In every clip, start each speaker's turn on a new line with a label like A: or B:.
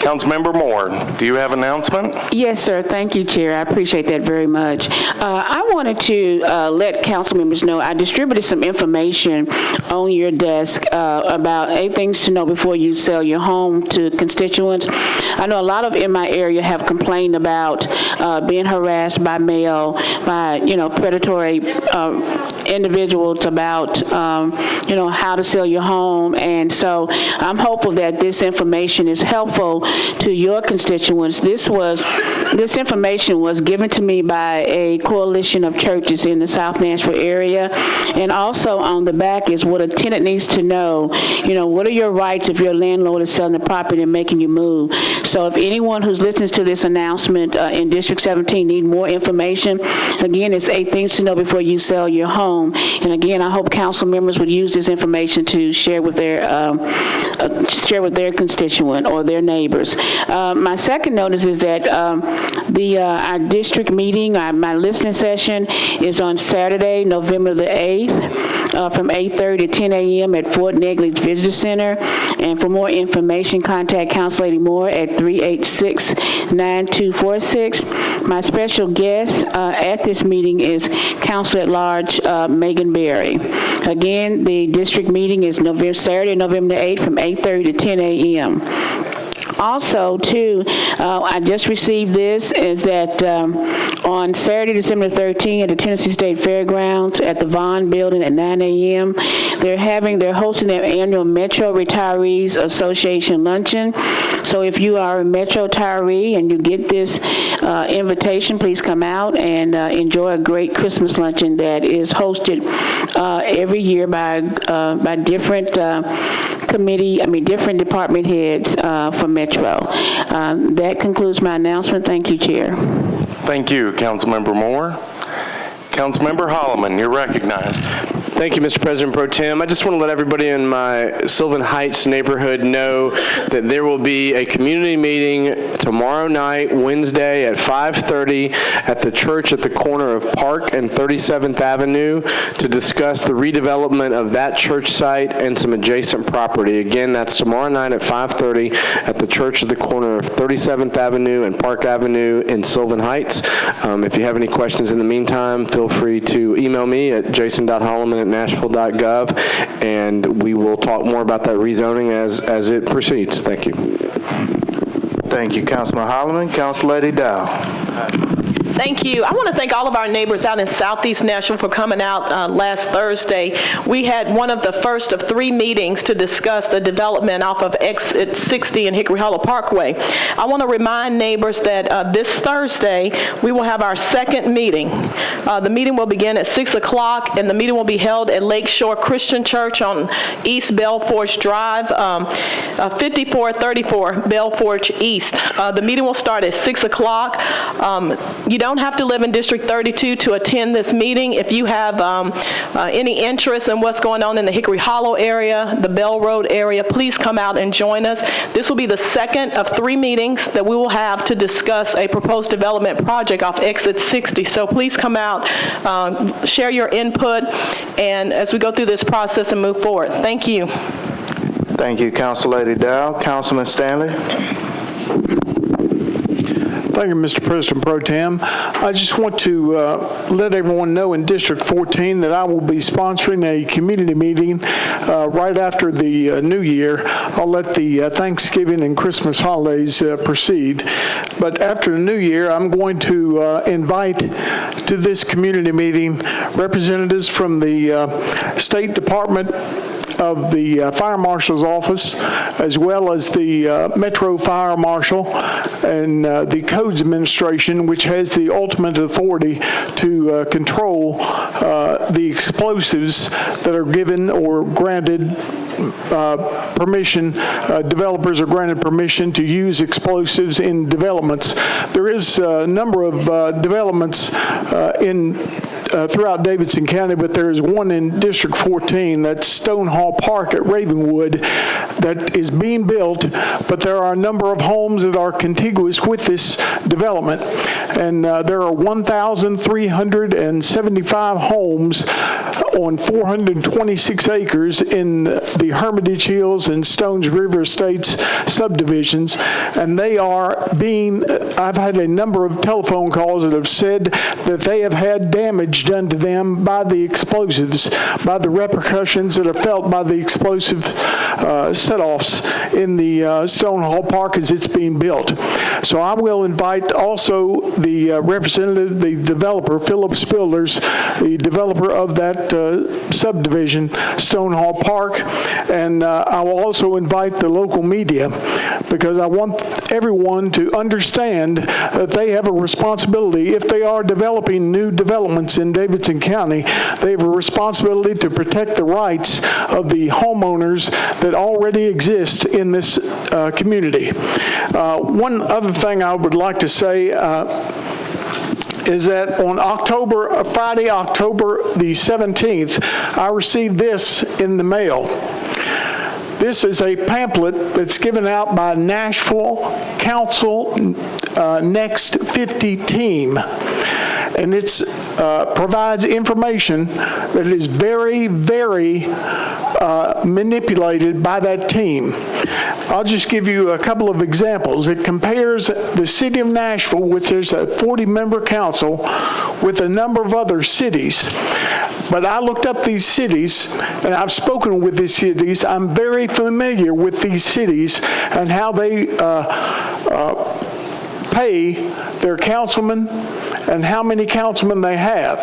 A: Councilmember Moore, do you have an announcement?
B: Yes, sir. Thank you, Chair. I appreciate that very much. I wanted to let council members know I distributed some information on your desk about 8 things to know before you sell your home to constituents. I know a lot of in my area have complained about being harassed by mail, by, predatory individuals about, how to sell your home. And so I'm hopeful that this information is helpful to your constituents. This information was given to me by a coalition of churches in the South Nashville area, and also on the back is what a tenant needs to know. What are your rights if your landlord is selling the property and making you move? So if anyone who's listens to this announcement in District 17 need more information, again, it's 8 things to know before you sell your home. And again, I hope council members would use this information to share with their constituent or their neighbors. My second notice is that our district meeting, my listening session, is on Saturday, November the 8th, from 8:30 to 10 a.m. at Fort Negley's Visitor Center. And for more information, contact Council Lady Moore at 386-9246. My special guest at this meeting is Councilor at Large Megan Berry. Again, the district meeting is Saturday, November the 8th, from 8:30 to 10 a.m. Also, too, I just received this, is that on Saturday, December 13th at the Tennessee State Fairgrounds at the Vaughn Building at 9 a.m., they're hosting their annual Metro Retirees Association Luncheon. So if you are a Metro retiree and you get this invitation, please come out and enjoy a great Christmas luncheon that is hosted every year by different different department heads for Metro. That concludes my announcement. Thank you, Chair.
A: Thank you, Councilmember Moore. Councilmember Holloman, you're recognized.
C: Thank you, Mr. President Pro Tem. I just want to let everybody in my Sylvan Heights neighborhood know that there will be a community meeting tomorrow night, Wednesday at 5:30 at the church at the corner of Park and 37th Avenue to discuss the redevelopment of that church site and some adjacent property. Again, that's tomorrow night at 5:30 at the church at the corner of 37th Avenue and Park Avenue in Sylvan Heights. If you have any questions in the meantime, feel free to email me at jason.holloman@nashville.gov, and we will talk more about that rezoning as it proceeds. Thank you.
D: Thank you, Councilman Holloman. Council Lady Dow.
E: Thank you. I want to thank all of our neighbors out in Southeast Nashville for coming out last Thursday. We had one of the first of 3 meetings to discuss the development off of exit 60 and Hickory Hollow Parkway. I want to remind neighbors that this Thursday we will have our second meeting. The meeting will begin at 6 o'clock, and the meeting will be held at Lakeshore Christian Church on East Belforge Drive, 5434 Belforge East. The meeting will start at 6 o'clock. You don't have to live in District 32 to attend this meeting. If you have any interest in what's going on in the Hickory Hollow area, the Bell Road area, please come out and join us. This will be the second of 3 meetings that we will have to discuss a proposed development project off exit 60. So please come out, share your input, and as we go through this process and move forward. Thank you.
D: Thank you, Council Lady Dow. Councilman Stanley.
F: Thank you, Mr. President Pro Tem. I just want to let everyone know in District 14 that I will be sponsoring a community meeting right after the New Year. I'll let the Thanksgiving and Christmas holidays proceed. But after the New Year, I'm going to invite to this community meeting representatives from the State Department of the Fire Marshal's Office, as well as the Metro Fire Marshal and the Codes Administration, which has the ultimate authority to control the explosives that are given or granted permission. Developers are granted permission to use explosives in developments. There is a number of developments throughout Davidson County, but there is one in District 14, that's Stonehall Park at Ravenwood, that is being built, but there are a number of homes that are contiguous with this development. And there are 1,375 homes on 426 acres in the Hermitage Hills and Stones River Estates subdivisions, and they are being, I've had a number of telephone calls that have said that they have had damage done to them by the explosives, by the repercussions that are felt by the explosive set-offs in the Stone Hall Park as it's being built. So I will invite also the representative, the developer, Philip Spilders, the developer of that subdivision, Stone Hall Park, and I will also invite the local media, because I want everyone to understand that they have a responsibility. If they are developing new developments in Davidson County, they have a responsibility to protect the rights of the homeowners that already exist in this community. One other thing I would like to say is that on Friday, October the 17th, I received this in the mail. This is a pamphlet that's given out by Nashville Council Next 50 team. And it provides information that is very, very manipulated by that team. I'll just give you a couple of examples. It compares the city of Nashville, which is a 40-member council, with a number of other cities. But I looked up these cities, and I've spoken with these cities. I'm very familiar with these cities and how they pay their councilmen and how many councilmen they have.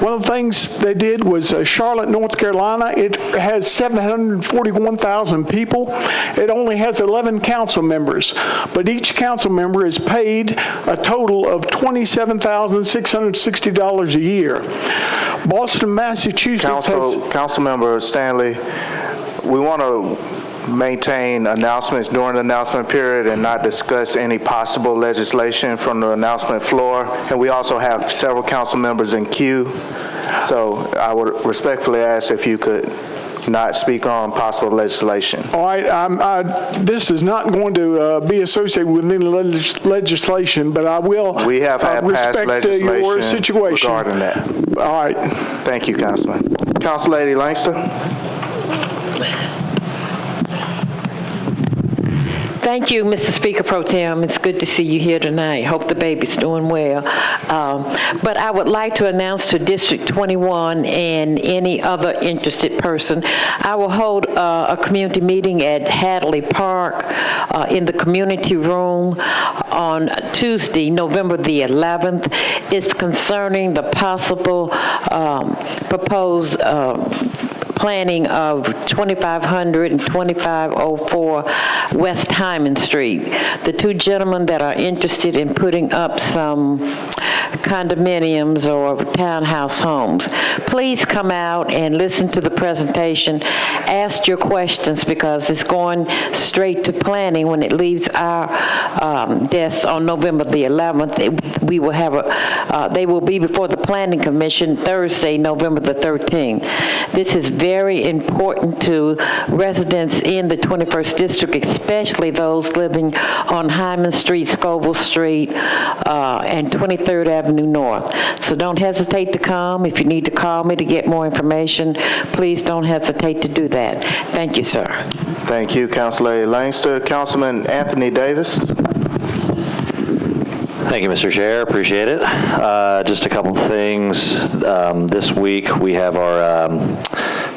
F: One of the things they did was Charlotte, North Carolina. It has 741,000 people. It only has 11 council members, but each council member is paid a total of $27,660 a year. Boston, Massachusetts has...
D: Councilmember Stanley, we want to maintain announcements during the announcement period and not discuss any possible legislation from the announcement floor. And we also have several council members in queue. So I would respectfully ask if you could not speak on possible legislation.
F: All right, this is not going to be associated with any legislation, but I will
D: We have had past
F: respect
D: legislation
F: your situation.
D: regarding that.
F: All right.
D: Thank you, Councilman. Councilor Langster.
G: Thank you, Mr. Speaker Pro Tem. It's good to see you here tonight. Hope the baby's doing well. But I would like to announce to District 21 and any other interested person, I will hold a community meeting at Hadley Park in the community room on Tuesday, November the 11th. It's concerning the possible proposed planning of 2500 and 2504 West Hyman Street. The two gentlemen that are interested in putting up some condominiums or townhouse homes, please come out and listen to the presentation. Ask your questions, because it's going straight to planning when it leaves our desk on November the 11th. We will have they will be before the Planning Commission Thursday, November the 13th. This is very important to residents in the 21st District, especially those living on Hyman Street, Scoville Street, and 23rd Avenue North. So don't hesitate to come. If you need to call me to get more information, please don't hesitate to do that. Thank you, sir.
D: Thank you, Councilor Langster. Councilman Anthony Davis.
H: Thank you, Mr. Chair. Appreciate it. Just a couple things. This week we have our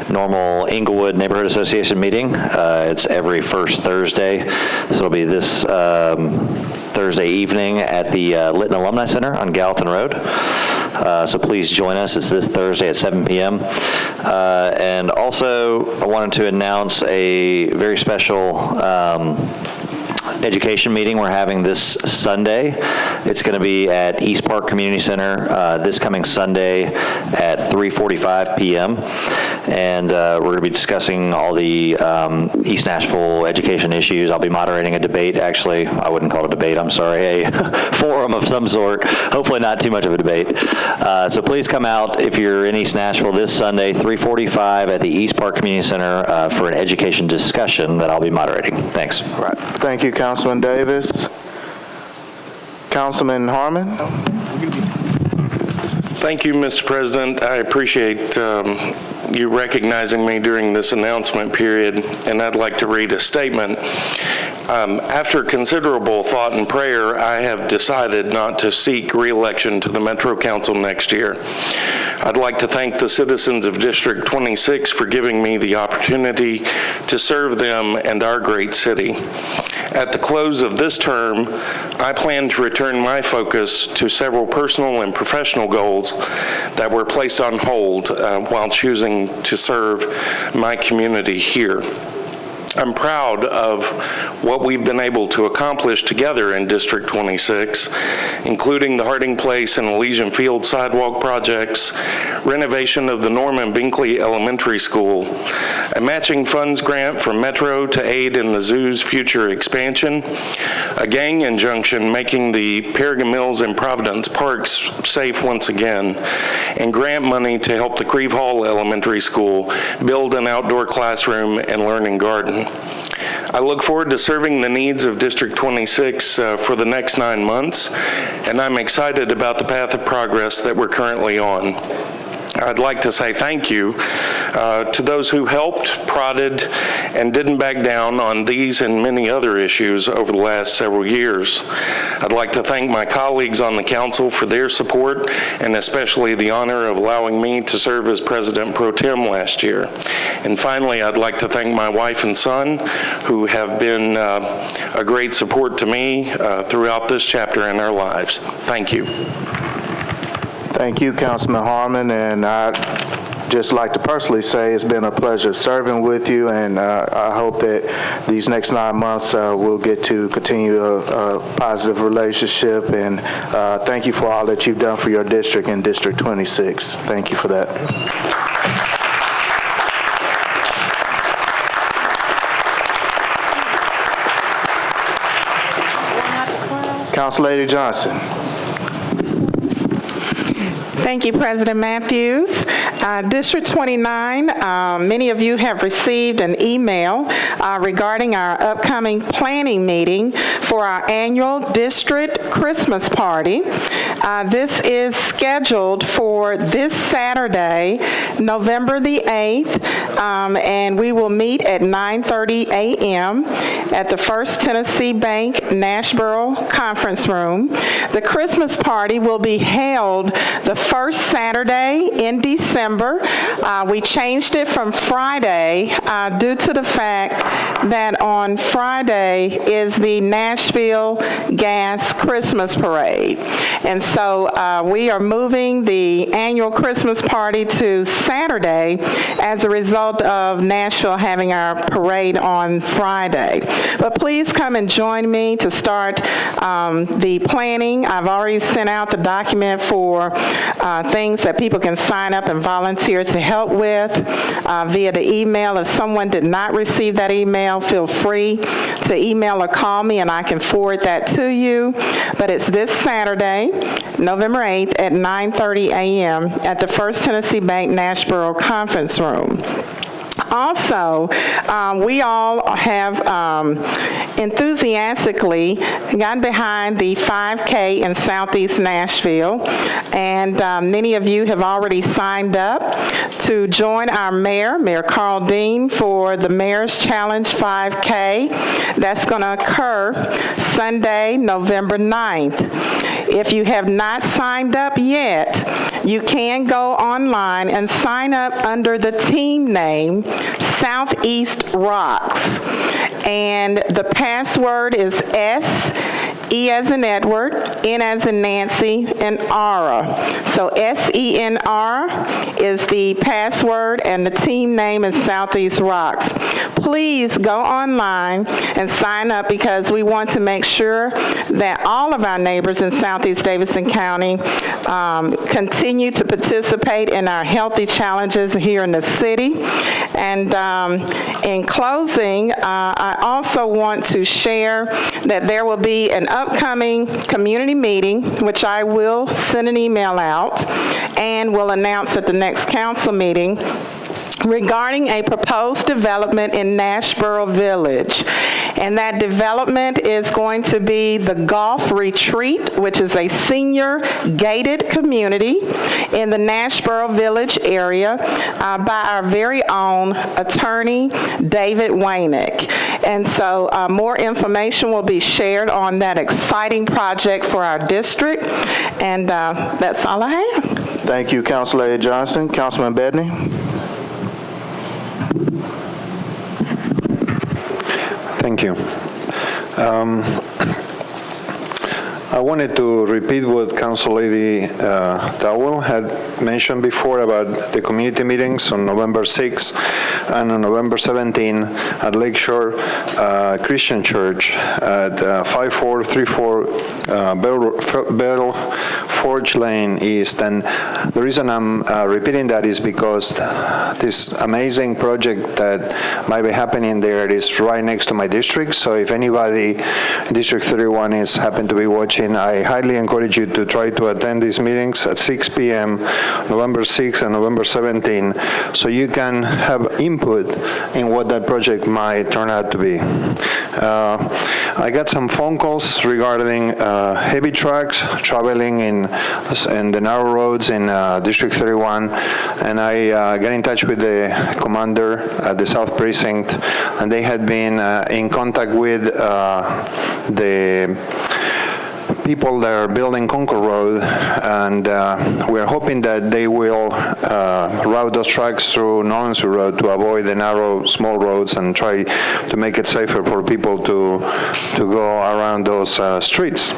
H: normal Inglewood Neighborhood Association meeting. It's every first Thursday, so it'll be this Thursday evening at the Lytton Alumni Center on Gallatin Road. So please join us. It's this Thursday at 7 p.m. And also, I wanted to announce a very special education meeting we're having this Sunday. It's going to be at East Park Community Center this coming Sunday at 3:45 p.m. And we're going to be discussing all the East Nashville education issues. I'll be moderating a debate. Actually, I wouldn't call it a debate, I'm sorry, a forum of some sort. Hopefully not too much of a debate. So please come out if you're in East Nashville this Sunday, 3:45 at the East Park Community Center for an education discussion that I'll be moderating. Thanks.
D: Right. Thank you, Councilman Davis. Councilman Harmon.
A: Thank you, Mr. President. I appreciate you recognizing me during this announcement period, and I'd like to read a statement. After considerable thought and prayer, I have decided not to seek re-election to the Metro Council next year. I'd like to thank the citizens of District 26 for giving me the opportunity to serve them and our great city. At the close of this term, I plan to return my focus to several personal and professional goals that were placed on hold while choosing to serve my community here. I'm proud of what we've been able to accomplish together in District 26, including the Harding Place and Elysian Field sidewalk projects, renovation of the Norman Binkley Elementary School, a matching funds grant from Metro to aid in the zoo's future expansion, a gang injunction making the Paragon Mills and Providence parks safe once again, and grant money to help the Creve Hall Elementary School build an outdoor classroom and learning garden. I look forward to serving the needs of District 26 for the next 9 months, and I'm excited about the path of progress that we're currently on. I'd like to say thank you to those who helped, prodded, and didn't back down on these and many other issues over the last several years. I'd like to thank my colleagues on the council for their support, and especially the honor of allowing me to serve as President Pro Tem last year. And finally, I'd like to thank my wife and son, who have been a great support to me throughout this chapter in our lives. Thank you.
D: Thank you, Councilman Harmon, and I'd just like to personally say it's been a pleasure serving with you, and I hope that these next 9 months we'll get to continue a positive relationship, and thank you for all that you've done for your district in District 26. Thank you for that. Council Lady Johnson.
I: Thank you, President Matthews. District 29, many of you have received an email regarding our upcoming planning meeting for our annual district Christmas party. This is scheduled for this Saturday, November the 8th, and we will meet at 9:30 a.m. at the First Tennessee Bank Nashville Conference Room. The Christmas party will be held the first Saturday in December. We changed it from Friday due to the fact that on Friday is the Nashville Gas Christmas Parade. And so we are moving the annual Christmas party to Saturday as a result of Nashville having our parade on Friday. But please come and join me to start the planning. I've already sent out the document for things that people can sign up and volunteer to help with via the email. If someone did not receive that email, feel free to email or call me and I can forward that to you. But it's this Saturday, November 8th at 9:30 a.m. at the First Tennessee Bank Nashville Conference Room. Also, we all have enthusiastically gotten behind the 5K in Southeast Nashville, and many of you have already signed up to join our mayor, Mayor Carl Dean, for the Mayor's Challenge 5K. That's going to occur Sunday, November 9th. If you have not signed up yet, you can go online and sign up under the team name Southeast Rocks. And the password is S, E as in Edward, N as in Nancy, and Ara. So SENR is the password, and the team name is Southeast Rocks. Please go online and sign up because we want to make sure that all of our neighbors in Southeast Davidson County continue to participate in our healthy challenges here in the city. And in closing, I also want to share that there will be an upcoming community meeting, which I will send an email out and will announce at the next council meeting, regarding a proposed development in Nashboro Village. And that development is going to be the Golf Retreat, which is a senior gated community in the Nashville Village area by our very own attorney, David Waynick. And so more information will be shared on that exciting project for our district. And that's all I have.
D: Thank you, Councilor Johnson. Councilman Bedney?
J: Thank you. I wanted to repeat what Council Lady Dowell had mentioned before about the community meetings on November 6th and on November 17th at Lakeshore Christian Church at 5434 Bell Forge Lane East. And the reason I'm repeating that is because this amazing project that might be happening there is right next to my district. So if anybody in District 31 is happen to be watching, I highly encourage you to try to attend these meetings at 6 p.m. November 6th and November 17th, so you can have input in what that project might turn out to be. I got some phone calls regarding heavy trucks traveling in the narrow roads in District 31, and I got in touch with the commander at the South Precinct, and they had been in contact with the people that are building Concord Road, and we're hoping that they will route those trucks through Nolensville Road to avoid the narrow, small roads and try to make it safer for people to go around those streets.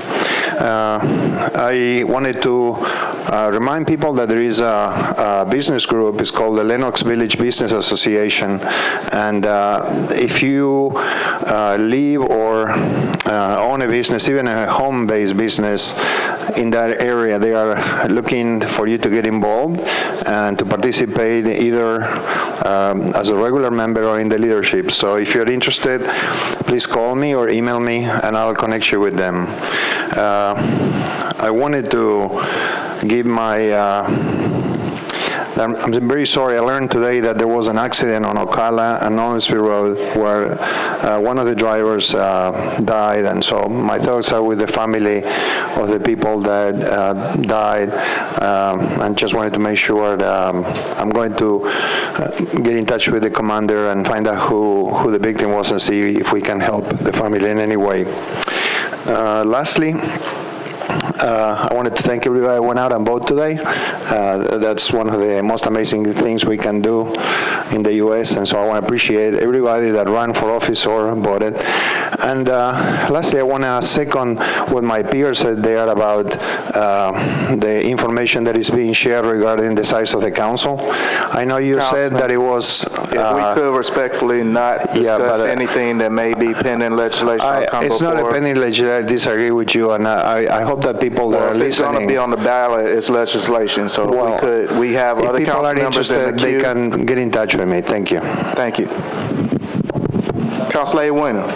J: I wanted to remind people that there is a business group. It's called the Lenox Village Business Association, and if you live or own a business, even a home-based business in that area, they are looking for you to get involved and to participate either as a regular member or in the leadership. So if you're interested, please call me or email me and I'll connect you with them. I wanted to give my I'm very sorry. I learned today that there was an accident on Ocala and Nolensville Road where one of the drivers died, and so my thoughts are with the family of the people that died, and just wanted to make sure that I'm going to get in touch with the commander and find out who the victim was and see if we can help the family in any way. Lastly, I wanted to thank everybody who went out and voted today. That's one of the most amazing things we can do in the U.S., and so I want to appreciate everybody that ran for office or voted. And lastly, I want to second what my peers said there about the information that is being shared regarding the size of the council. I know you said that it was...
D: if we could respectfully not discuss anything that may be pending legislation or come
J: it's
D: before.
J: not a pending legislation. I disagree with you, and I hope that people that are listening...
D: It's going to be on the ballot, it's legislation, so we have other council members in the queue.
J: They can get in touch with me. Thank you.
D: Thank you. Councilor Winner.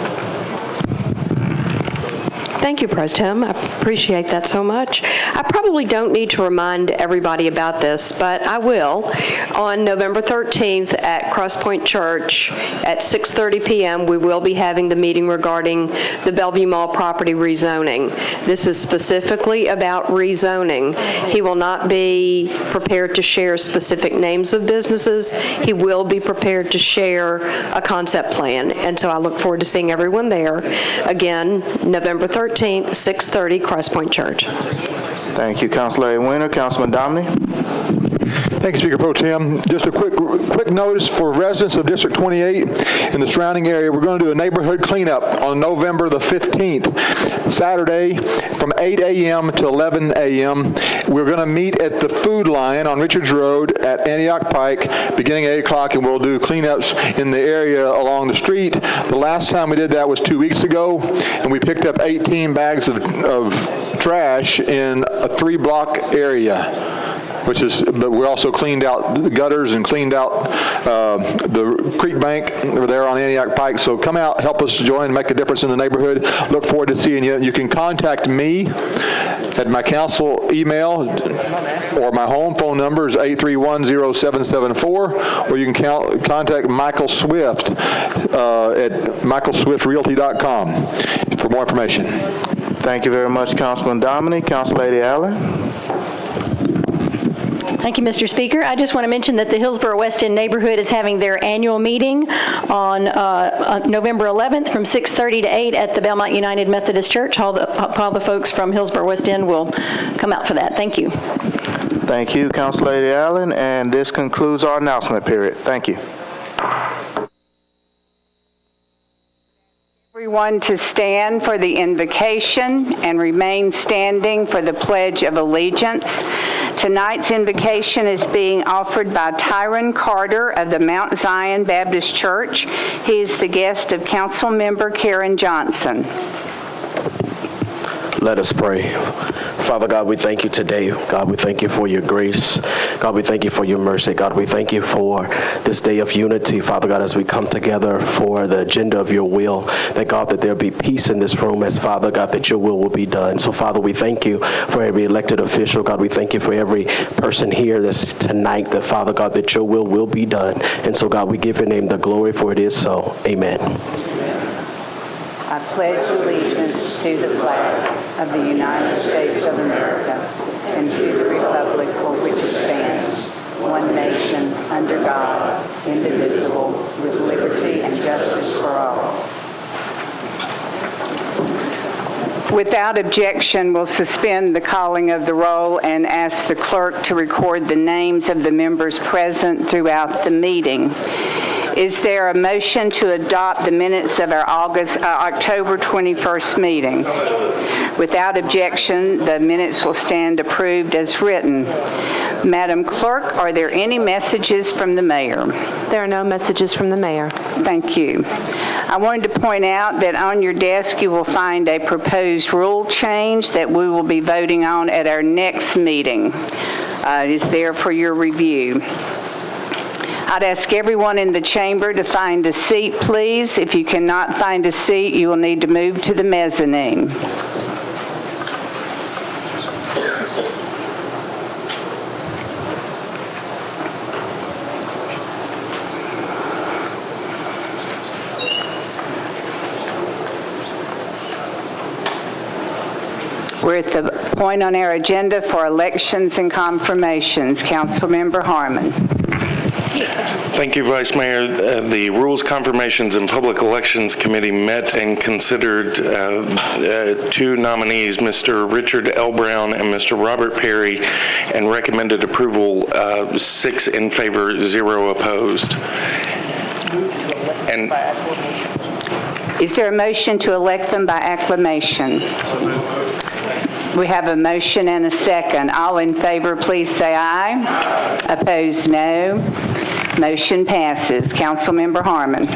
K: Thank you, Pro Tem. I appreciate that so much. I probably don't need to remind everybody about this, but I will. On November 13th at Cross Point Church at 6:30 p.m., we will be having the meeting regarding the Bellevue Mall property rezoning. This is specifically about rezoning. He will not be prepared to share specific names of businesses. He will be prepared to share a concept plan, and so I look forward to seeing everyone there. Again, November 13th, 6:30, Cross Point Church.
D: Thank you, Councilor Winner. Councilman Domney.
F: Thank you, Speaker Pro Tem. Just a quick notice for residents of District 28 in the surrounding area. We're going to do a neighborhood cleanup on November the 15th, Saturday, from 8 a.m. to 11 a.m. We're going to meet at the Food Lion on Richards Road at Antioch Pike, beginning at 8 o'clock, and we'll do cleanups in the area along the street. The last time we did that was 2 weeks ago, and we picked up 18 bags of trash in a 3-block area.
L: but we also cleaned out the gutters and cleaned out the creek bank over there on Antioch Pike. So come out, help us join, make a difference in the neighborhood. Look forward to seeing you. You can contact me at my council email, or my home phone number is 831-0774, or you can contact Michael Swift at michaelswiftrealty.com for more information.
D: Thank you very much, Councilman Dominic. Councilor Allen.
M: Thank you, Mr. Speaker. I just want to mention that the Hillsborough West End neighborhood is having their annual meeting on November 11th from 6:30 to 8 at the Belmont United Methodist Church. All the folks from Hillsborough West End will come out for that. Thank you.
D: Thank you, Councilor Allen, and this concludes our announcement period. Thank you.
N: Everyone to stand for the invocation and remain standing for the Pledge of Allegiance. Tonight's invocation is being offered by Tyron Carter of the Mount Zion Baptist Church. He is the guest of Council Member Karen Johnson.
O: Let us pray. Father God, we thank you today. God, we thank you for your grace. God, we thank you for your mercy. God, we thank you for this day of unity, Father God, as we come together for the agenda of your will. That, God, that there be peace in this room as, Father God, that your will be done. So, Father, we thank you for every elected official. God, we thank you for every person here this tonight, that, Father God, that your will be done. And so, God, we give your name the glory, for it is so. Amen.
N: I pledge allegiance to the flag of the United States of America and to the republic for which it stands, one nation, under God, indivisible, with liberty and justice for all. Without objection, we'll suspend the calling of the roll and ask the clerk to record the names of the members present throughout the meeting. Is there a motion to adopt the minutes of our October 21st meeting? Without objection, the minutes will stand approved as written. Madam Clerk, are there any messages from the mayor?
K: There are no messages from the mayor. Thank you.
N: I wanted to point out that on your desk you will find a proposed rule change that we will be voting on at our next meeting. It is there for your review. I'd ask everyone in the chamber to find a seat, please. If you cannot find a seat, you will need to move to the mezzanine. We're at the point on our agenda for elections and confirmations. Councilmember Harmon.
A: Thank you, Vice Mayor. The Rules, Confirmations, and Public Elections Committee met and considered two nominees, Mr. Richard L. Brown and Mr. Robert Perry, and recommended approval, 6 in favor, 0 opposed. And
N: is there a motion to elect them by acclamation? We have a motion and a second. All in favor, please say aye. Opposed, no. Motion passes. Councilmember Harmon.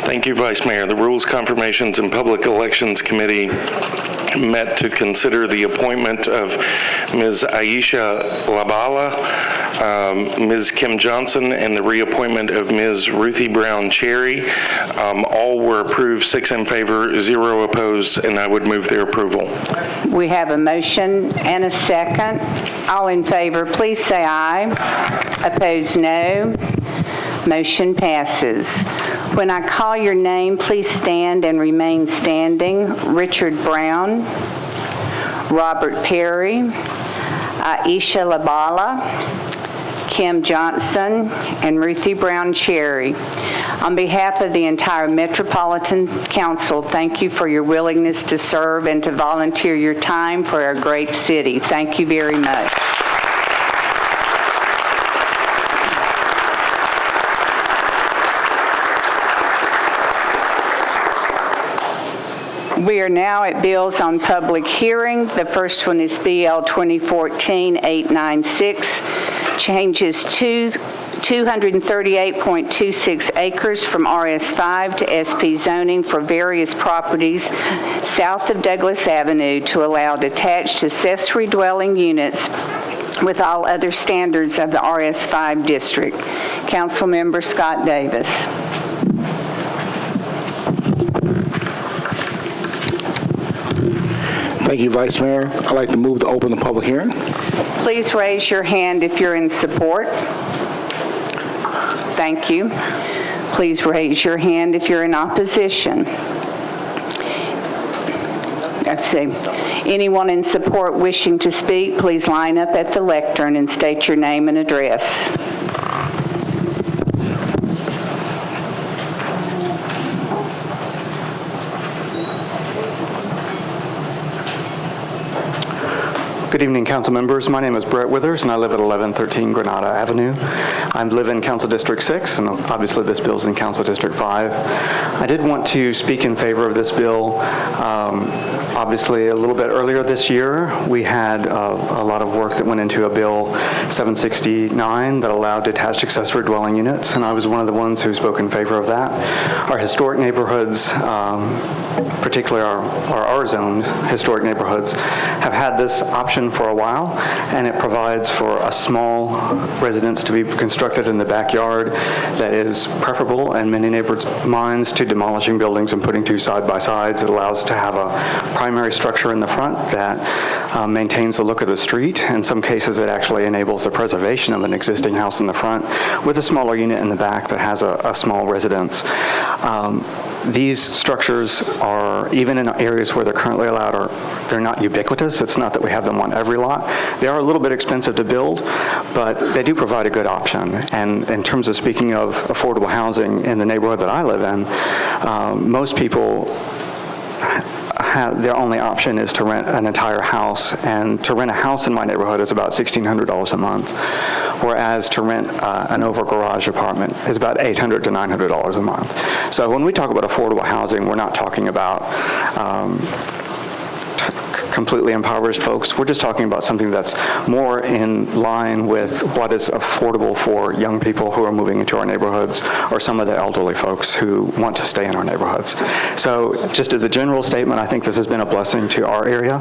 A: Thank you, Vice Mayor. The Rules, Confirmations, and Public Elections Committee met to consider the appointment of Ms. Aisha Labala, Ms. Kim Johnson, and the reappointment of Ms. Ruthie Brown Cherry. All were approved, 6 in favor, 0 opposed, and I would move their approval.
N: We have a motion and a second. All in favor, please say aye. Opposed, no. Motion passes. When I call your name, please stand and remain standing. Richard Brown, Robert Perry, Aisha Labala, Kim Johnson, and Ruthie Brown Cherry. On behalf of the entire Metropolitan Council, thank you for your willingness to serve and to volunteer your time for our great city. Thank you very much. We are now at bills on public hearing. The first one is BL 2014-896, changes 238.26 acres from RS5 to SP zoning for various properties south of Douglas Avenue to allow detached accessory dwelling units with all other standards of the RS5 district. Councilmember Scott Davis.
P: Thank you, Vice Mayor. I'd like to move to open the public hearing.
N: Please raise your hand if you're in support. Thank you. Please raise your hand if you're in opposition. Let's see. Anyone in support wishing to speak, please line up at the lectern and state your name and address.
Q: Good evening, council members. My name is Brett Withers, and I live at 1113 Granada Avenue. I live in Council District 6, and obviously this bill's in Council District 5. I did want to speak in favor of this bill. Obviously, a little bit earlier this year, we had a lot of work that went into a bill 769 that allowed detached accessory dwelling units, and I was one of the ones who spoke in favor of that. Our historic neighborhoods, particularly our R-zoned historic neighborhoods, have had this option for a while, and it provides for a small residence to be constructed in the backyard that is preferable in many neighbors' minds to demolishing buildings and putting two side-by-sides. It allows to have a primary structure in the front that maintains the look of the street. In some cases, it actually enables the preservation of an existing house in the front with a smaller unit in the back that has a small residence. These structures are, even in areas where they're currently allowed, they're not ubiquitous. It's not that we have them on every lot. They are a little bit expensive to build, but they do provide a good option. And in terms of speaking of affordable housing in the neighborhood that I live in, most people their only option is to rent an entire house, and to rent a house in my neighborhood is about $1,600 a month, whereas to rent an over-garage apartment is about $800 to $900 a month. So when we talk about affordable housing, we're not talking about completely impoverished folks. We're just talking about something that's more in line with what is affordable for young people who are moving into our neighborhoods, or some of the elderly folks who want to stay in our neighborhoods. So just as a general statement, I think this has been a blessing to our area.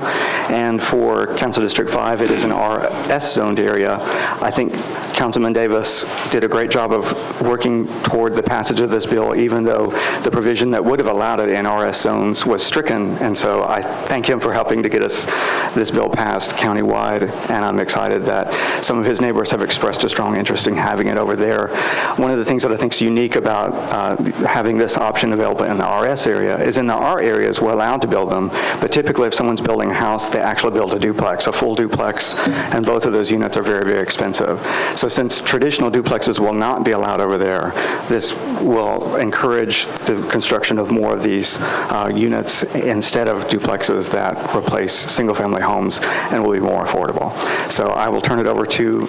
Q: And for Council District 5, it is an RS zoned area. I think Councilman Davis did a great job of working toward the passage of this bill, even though the provision that would have allowed it in RS zones was stricken. And so I thank him for helping to get us this bill passed countywide, and I'm excited that some of his neighbors have expressed a strong interest in having it over there. One of the things that I think is unique about having this option available in the RS area is in the R areas we're allowed to build them, but typically if someone's building a house, they actually build a duplex, a full duplex, and both of those units are very, very expensive. So since traditional duplexes will not be allowed over there, this will encourage the construction of more of these units instead of duplexes that replace single-family homes and will be more affordable. So I will turn it over to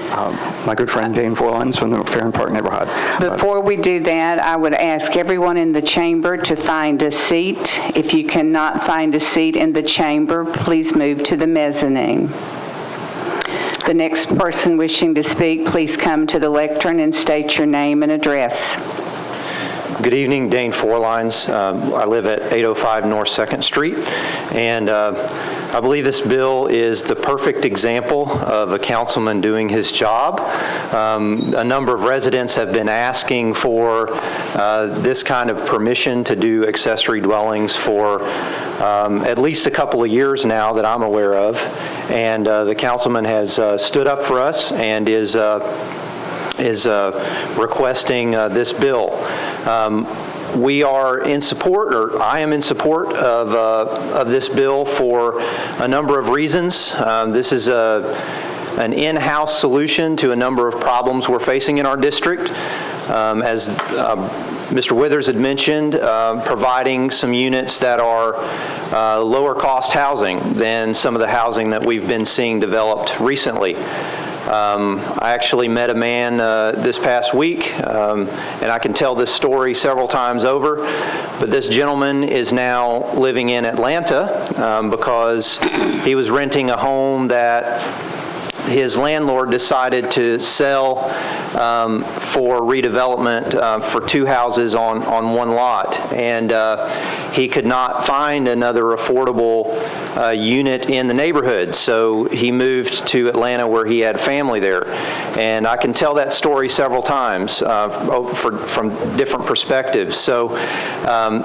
Q: my good friend Dane Forlines from the Farron Park neighborhood.
N: Before we do that, I would ask everyone in the chamber to find a seat. If you cannot find a seat in the chamber, please move to the mezzanine. The next person wishing to speak, please come to the lectern and state your name and address.
R: Good evening, Dane Forlines. I live at 805 North 2nd Street, and I believe this bill is the perfect example of a councilman doing his job. A number of residents have been asking for this kind of permission to do accessory dwellings for at least a couple of years now that I'm aware of, and the councilman has stood up for us and is requesting this bill. We are in support, or I am in support of this bill for a number of reasons. This is an in-house solution to a number of problems we're facing in our district. As Mr. Withers had mentioned, providing some units that are lower cost housing than some of the housing that we've been seeing developed recently. I actually met a man this past week, and I can tell this story several times over, but this gentleman is now living in Atlanta because he was renting a home that his landlord decided to sell for redevelopment for two houses on one lot, and he could not find another affordable unit in the neighborhood. So he moved to Atlanta where he had family there. And I can tell that story several times from different perspectives. So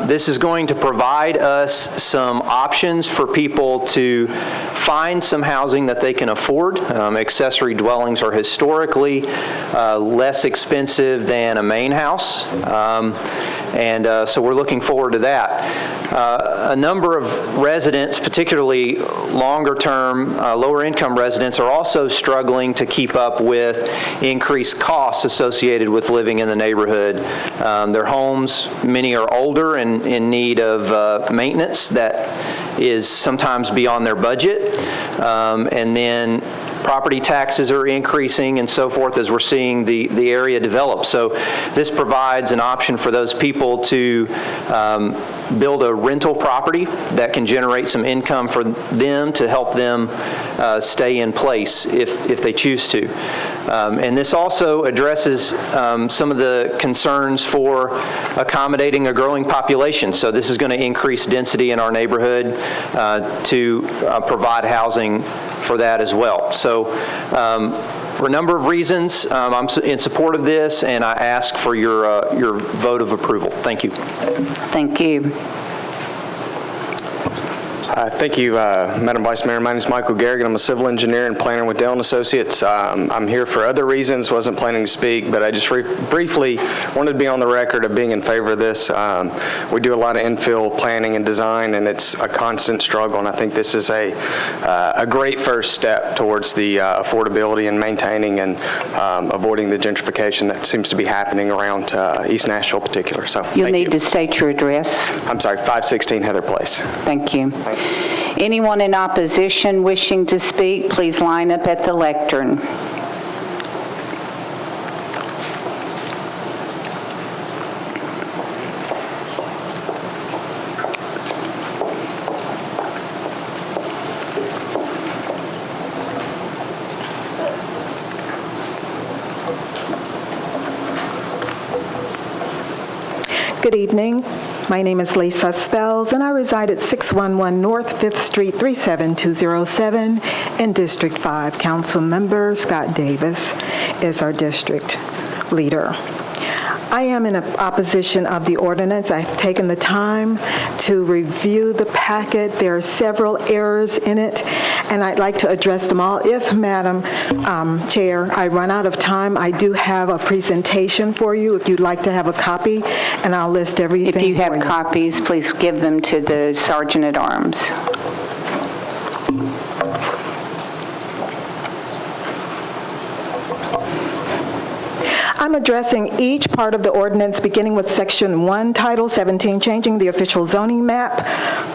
R: this is going to provide us some options for people to find some housing that they can afford. Accessory dwellings are historically less expensive than a main house. So we're looking forward to that. A number of residents, particularly longer-term, lower-income residents, are also struggling to keep up with increased costs associated with living in the neighborhood. Their homes, many are older and in need of maintenance that is sometimes beyond their budget. And then property taxes are increasing and so forth as we're seeing the area develop. So this provides an option for those people to build a rental property that can generate some income for them to help them stay in place if they choose to. And this also addresses some of the concerns for accommodating a growing population. So this is going to increase density in our neighborhood to provide housing for that as well. So for a number of reasons, I'm in support of this, and I ask for your vote of approval. Thank you.
N: Thank you.
S: Thank you, Madam Vice Mayor. My name is Michael Garrigan. I'm a civil engineer and planner with Dell & Associates. I'm here for other reasons, wasn't planning to speak, but I just briefly wanted to be on the record of being in favor of this. We do a lot of infill planning and design, and it's a constant struggle, and I think this is a great first step towards the affordability and maintaining and avoiding the gentrification that seems to be happening around East Nashville in particular. So
N: You'll need to state your address.
S: I'm sorry, 516 Heather Place.
N: Thank you. Anyone in opposition wishing to speak, please line up at the lectern.
T: Good evening. My name is Lisa Spells, and I reside at 611 North 5th Street, 37207 in District 5. Council member Scott Davis is our district leader. I am in opposition of the ordinance. I've taken the time to review the packet. There are several errors in it, and I'd like to address them all. If, Madam Chair, I run out of time, I do have a presentation for you if you'd like to have a copy, and I'll list everything.
N: If you have copies, please give them to the Sergeant at Arms.
T: I'm addressing each part of the ordinance, beginning with Section 1, Title 17, changing the official zoning map,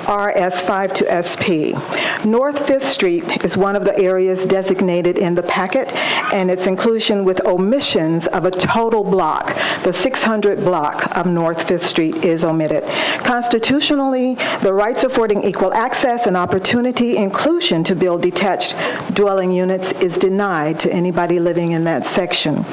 T: RS5 to SP. North 5th Street is one of the areas designated in the packet, and its inclusion with omissions of a total block. The 600 block of North 5th Street is omitted. Constitutionally, the rights affording equal access and opportunity inclusion to build detached dwelling units is denied to anybody living in that section.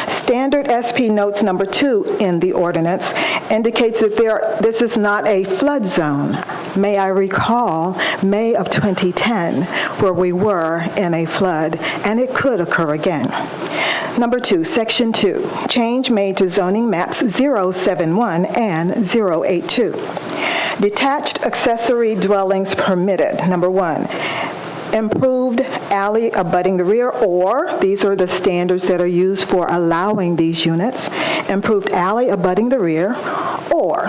T: Standard SP notes number 2 in the ordinance indicates that this is not a flood zone. May I recall May of 2010, where we were in a flood, and it could occur again. Number 2, Section 2, change made to zoning maps 071 and 082. Detached accessory dwellings permitted. Number 1, improved alley abutting the rear, or these are the standards that are used for allowing these units, improved alley abutting the rear, or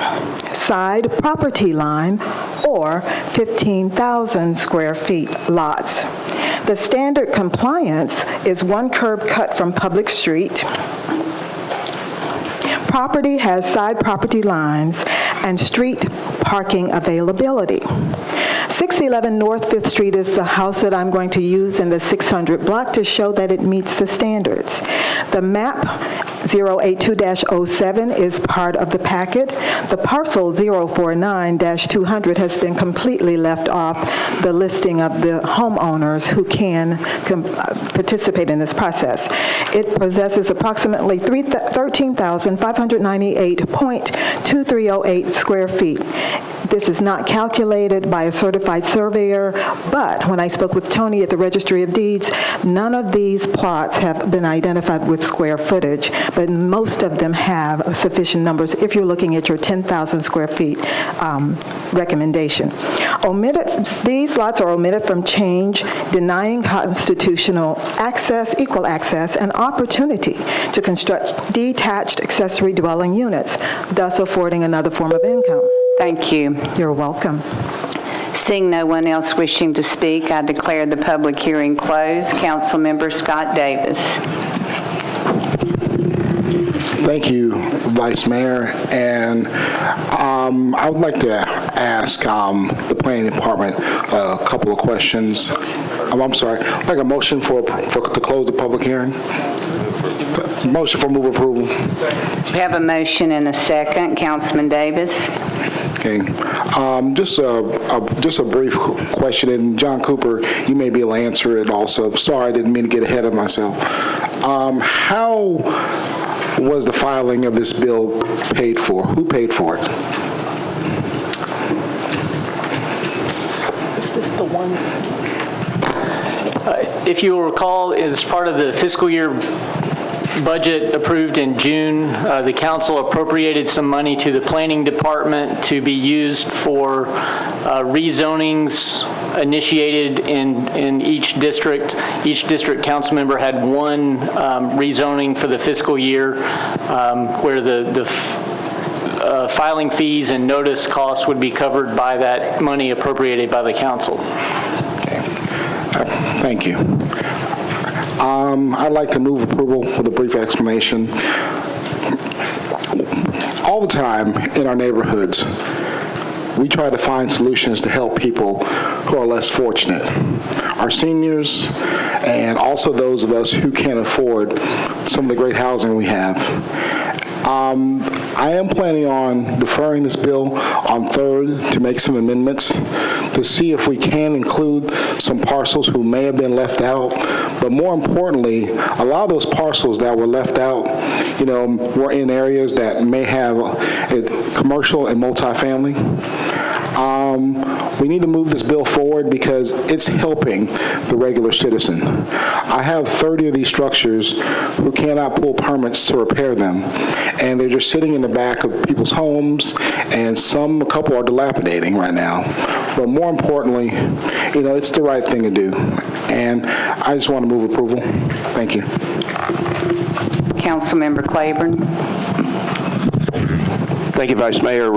T: side property line, or 15,000 square feet lots. The standard compliance is 1 curb cut from public street. Property has side property lines and street parking availability. 611 North 5th Street is the house that I'm going to use in the 600 block to show that it meets the standards. The map 082-07 is part of the packet. The parcel 049-200 has been completely left off the listing of the homeowners who can participate in this process. It possesses approximately 13,598.2308 square feet. This is not calculated by a certified surveyor, but when I spoke with Tony at the Registry of Deeds, none of these plots have been identified with square footage, but most of them have sufficient numbers if you're looking at your 10,000 square feet recommendation. These lots are omitted from change, denying constitutional access, equal access, and opportunity to construct detached accessory dwelling units, thus affording another form of income.
N: Thank you.
T: You're welcome.
N: Seeing no one else wishing to speak, I declare the public hearing closed. Councilmember Scott Davis.
P: Thank you, Vice Mayor. And I would like to ask the Planning Department a couple of questions. I'm sorry, I'd like a motion to close the public hearing. Motion for move approval.
N: We have a motion and a second. Councilman Davis.
P: Okay. Just a brief question, and John Cooper, you may be able to answer it also. Sorry, I didn't mean to get ahead of myself. How was the filing of this bill paid for? Who paid for it?
U: Is this the one? If you will recall, as part of the fiscal year budget approved in June, the council appropriated some money to the planning department to be used for rezonings initiated in each district. Each district council member had one rezoning for the fiscal year where the filing fees and notice costs would be covered by that money appropriated by the council.
P: Okay. Thank you. I'd like to move approval with a brief explanation. All the time in our neighborhoods, we try to find solutions to help people who are less fortunate. Our seniors, and also those of us who can't afford some of the great housing we have. I am planning on deferring this bill on 3rd to make some amendments to see if we can include some parcels who may have been left out. But more importantly, a lot of those parcels that were left out, were in areas that may have a commercial and multifamily. We need to move this bill forward because it's helping the regular citizen. I have 30 of these structures who cannot pull permits to repair them, and they're just sitting in the back of people's homes, and a couple are dilapidating right now. But more importantly, it's the right thing to do, and I just want to move approval. Thank you.
N: Councilmember Claiborne.
V: Thank you, Vice Mayor.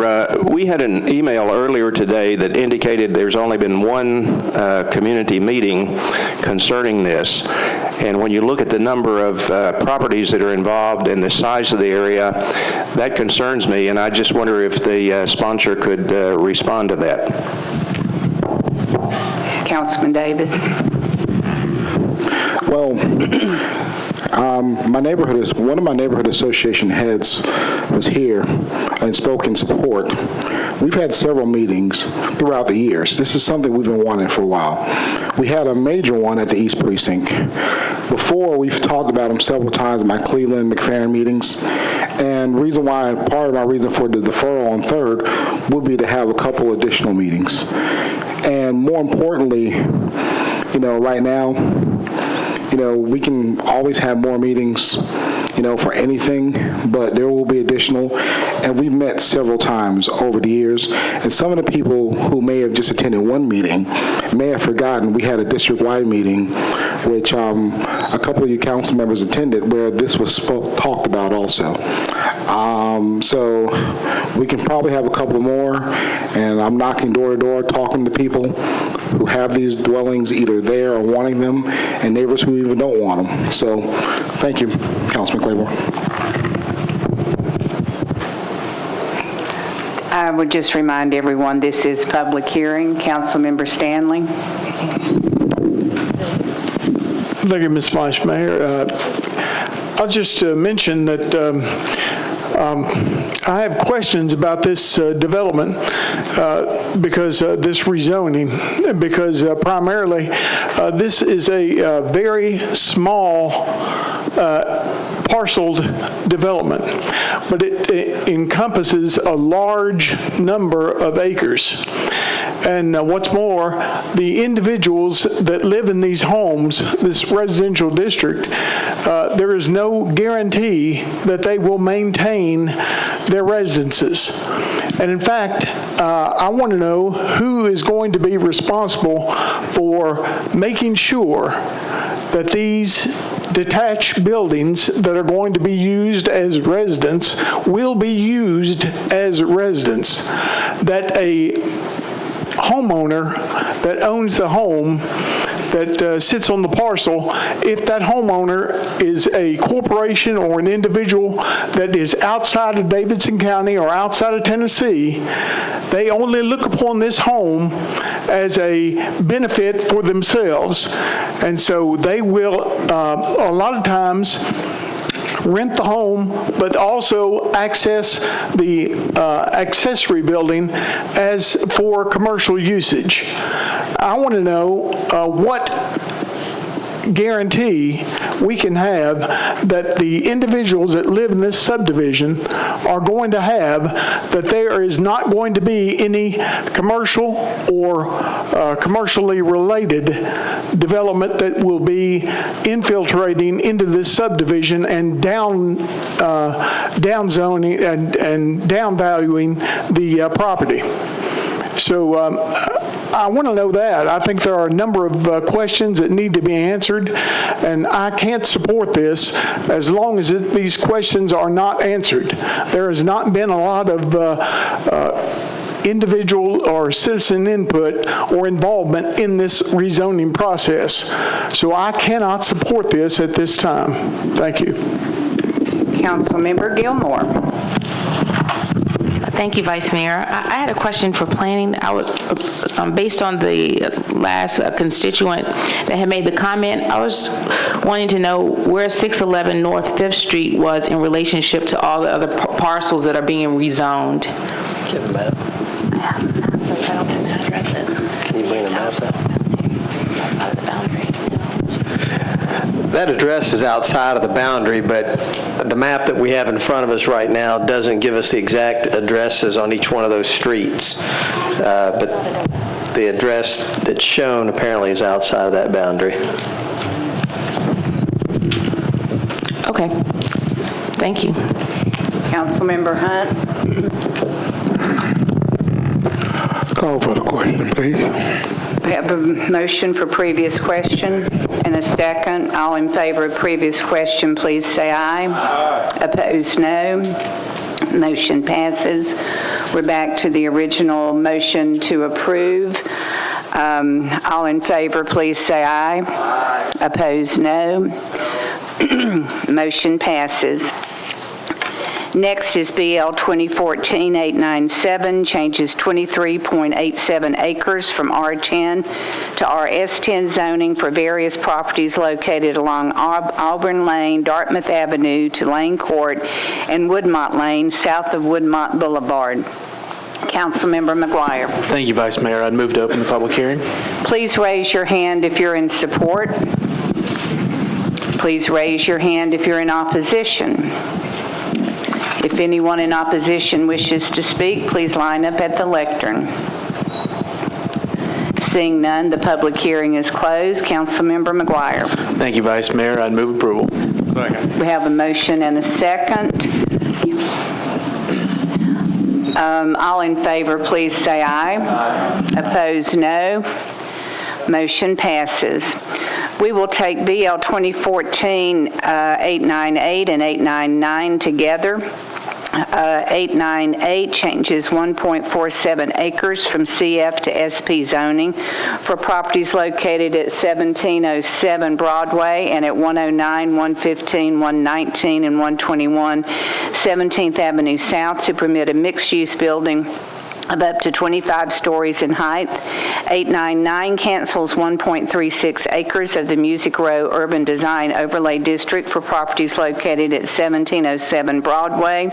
V: We had an email earlier today that indicated there's only been one community meeting concerning this. And when you look at the number of properties that are involved and the size of the area, that concerns me, and I just wonder if the sponsor could respond to that.
N: Councilman Davis.
P: Well, one of my neighborhood association heads was here and spoke in support. We've had several meetings throughout the years. This is something we've been wanting for a while. We had a major one at the East Precinct. Before, we've talked about them several times in my Cleveland, McFerrin meetings. And part of my reason for the deferral on 3rd would be to have a couple additional meetings. And more importantly, right now, we can always have more meetings, for anything, but there will be additional. And we've met several times over the years. And some of the people who may have just attended one meeting may have forgotten we had a district-wide meeting, which a couple of you council members attended, where this was talked about also. So we can probably have a couple more, and I'm knocking door to door, talking to people who have these dwellings either there or wanting them, and neighbors who even don't want them. So thank you, Councilman Claiborne.
N: I would just remind everyone this is public hearing. Councilmember Stanley.
F: Thank you, Ms. Vice Mayor. I'll just mention that I have questions about this development because this rezoning, because primarily this is a very small parceled development, but it encompasses a large number of acres. And what's more, the individuals that live in these homes, this residential district, there is no guarantee that they will maintain their residences. And in fact, I want to know who is going to be responsible for making sure that these detached buildings that are going to be used as residents will be used as residents, that a homeowner that owns the home that sits on the parcel, if that homeowner is a corporation or an individual that is outside of Davidson County or outside of Tennessee, they only look upon this home as a benefit for themselves. And so they will, a lot of times, rent the home, but also access the accessory building as for commercial usage. I want to know what guarantee we can have that the individuals that live in this subdivision are going to have, that there is not going to be any commercial or commercially related development that will be infiltrating into this subdivision and down zoning and down valuing the property. So I want to know that. I think there are a number of questions that need to be answered, and I can't support this as long as these questions are not answered. There has not been a lot of individual or citizen input or involvement in this rezoning process. So I cannot support this at this time. Thank you.
N: Councilmember Gilmore.
B: Thank you, Vice Mayor. I had a question for planning. I was, based on the last constituent that had made the comment, I was wanting to know where 611 North 5th Street was in relationship to all the other parcels that are being rezoned.
O: Give the map.
B: I don't know the addresses.
O: Can you bring the map up?
B: Outside of the boundary.
C: That address is outside of the boundary, but the map that we have in front of us right now doesn't give us the exact addresses on each one of those streets. But the address that's shown apparently is outside of that boundary.
B: Okay. Thank you.
N: Councilmember Hunt.
P: Call for the question, please.
N: We have a motion for previous question and a second. All in favor of previous question, please say aye. Aye. Opposed, no. Motion passes. We're back to the original motion to approve. All in favor, please say aye. Aye. Opposed, no. Motion passes. Next is BL 2014-897, changes 23.87 acres from R10 to RS10 zoning for various properties located along Auburn Lane, Dartmouth Avenue to Lane Court, and Woodmont Lane, south of Woodmont Boulevard. Councilmember McGuire.
S: Thank you, Vice Mayor. I'd move to open the public hearing.
N: Please raise your hand if you're in support. Please raise your hand if you're in opposition. If anyone in opposition wishes to speak, please line up at the lectern. Seeing none, the public hearing is closed. Councilmember McGuire.
S: Thank you, Vice Mayor. I'd move approval. Second.
N: We have a motion and a second. All in favor, please say aye. Aye. Opposed, no. Motion passes. We will take BL 2014-898 and 899 together. 898 changes 1.47 acres from CF to SP zoning for properties located at 1707 Broadway and at 109, 115, 119, and 121 17th Avenue South to permit a mixed-use building of up to 25 stories in height. 899 cancels 1.36 acres of the Music Row Urban Design Overlay District for properties located at 1707 Broadway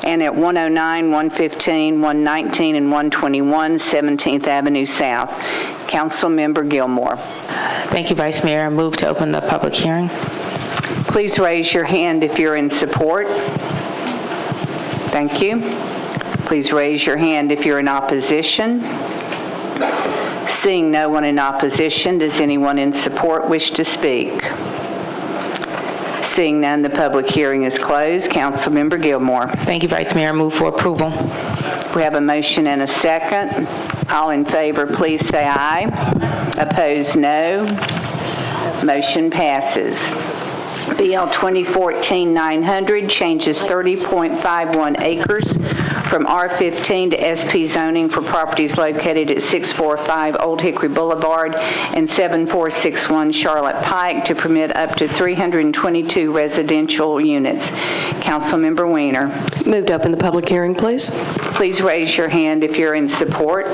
N: and at 109, 115, 119, and 121 17th Avenue South. Councilmember Gilmore.
B: Thank you, Vice Mayor. I move to open the public hearing.
N: Please raise your hand if you're in support. Thank you. Please raise your hand if you're in opposition. Seeing no one in opposition, does anyone in support wish to speak? Seeing none, the public hearing is closed. Councilmember Gilmore.
B: Thank you, Vice Mayor. Move for approval.
N: We have a motion and a second. All in favor, please say aye. Opposed, no. Motion passes. BL 2014-900 changes 30.51 acres from R15 to SP zoning for properties located at 645 Old Hickory Boulevard and 7461 Charlotte Pike to permit up to 322 residential units. Councilmember Weiner.
K: Move to open the public hearing, please.
N: Please raise your hand if you're in support.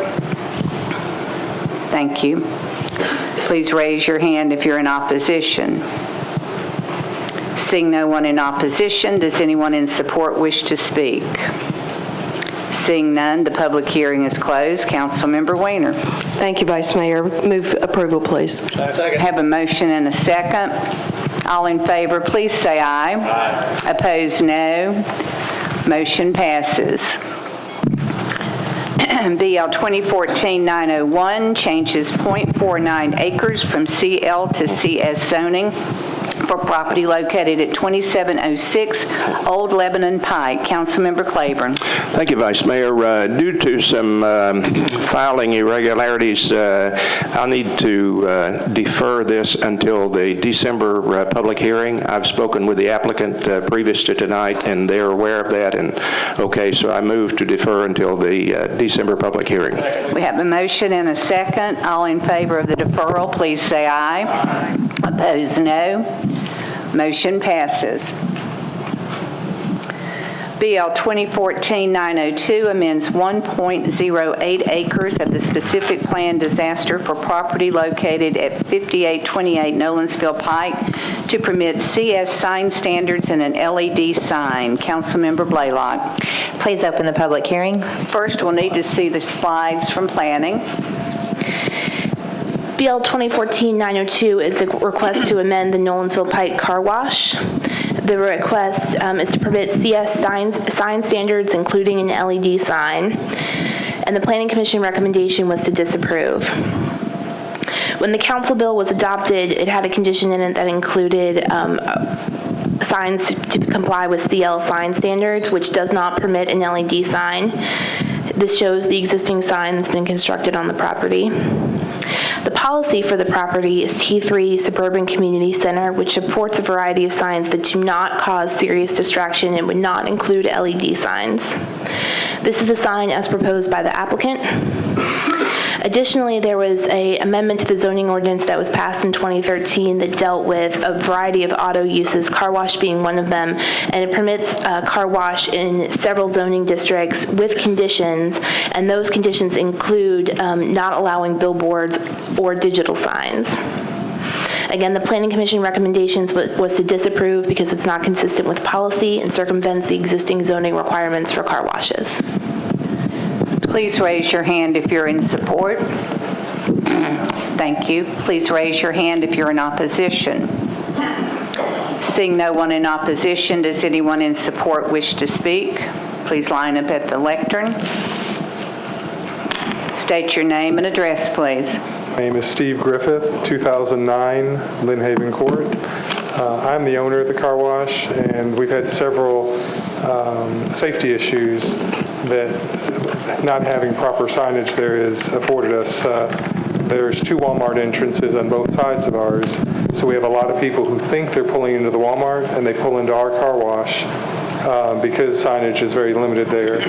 N: Thank you. Please raise your hand if you're in opposition. Seeing no one in opposition, does anyone in support wish to speak? Seeing none, the public hearing is closed. Councilmember Weiner.
K: Thank you, Vice Mayor. Move approval, please.
N: Have a motion and a second. All in favor, please say aye. Aye. Opposed, no. Motion passes. BL 2014-901 changes .49 acres from CL to CS zoning for property located at 2706 Old Lebanon Pike. Councilmember Claiborne.
V: Thank you, Vice Mayor. Due to some filing irregularities, I'll need to defer this until the December public hearing. I've spoken with the applicant previous to tonight, and they're aware of that. And okay, so I move to defer until the December public hearing.
N: We have a motion and a second. All in favor of the deferral, please say aye. Aye. Opposed, no. Motion passes. BL 2014-902 amends 1.08 acres of the specific plan disaster for property located at 5828 Nolensville Pike to permit CS sign standards and an LED sign. Councilmember Blaylock.
E: Please open the public hearing.
N: First, we'll need to see the slides from planning.
B: BL 2014-902 is a request to amend the Nolensville Pike Car Wash. The request is to permit CS sign standards, including an LED sign, and the Planning Commission recommendation was to disapprove. When the council bill was adopted, it had a condition in it that included signs to comply with CL sign standards, which does not permit an LED sign. This shows the existing sign that's been constructed on the property. The policy for the property is T3 Suburban Community Center, which supports a variety of signs that do not cause serious distraction and would not include LED signs. This is the sign as proposed by the applicant. Additionally, there was an amendment to the zoning ordinance that was passed in 2013 that dealt with a variety of auto uses, car wash being one of them, and it permits car wash in several zoning districts with conditions, and those conditions include not allowing billboards or digital signs. Again, the Planning Commission recommendations was to disapprove because it's not consistent with policy and circumvents the existing zoning requirements for car washes.
N: Please raise your hand if you're in support. Thank you. Please raise your hand if you're in opposition. Seeing no one in opposition, does anyone in support wish to speak? Please line up at the lectern. State your name and address, please.
G: My name is Steve Griffith, 2009 Lynnhaven Court. I'm the owner of the car wash, and we've had several safety issues that not having proper signage there has afforded us. There's two Walmart entrances on both sides of ours, so we have a lot of people who think they're pulling into the Walmart, and they pull into our car wash because signage is very limited there.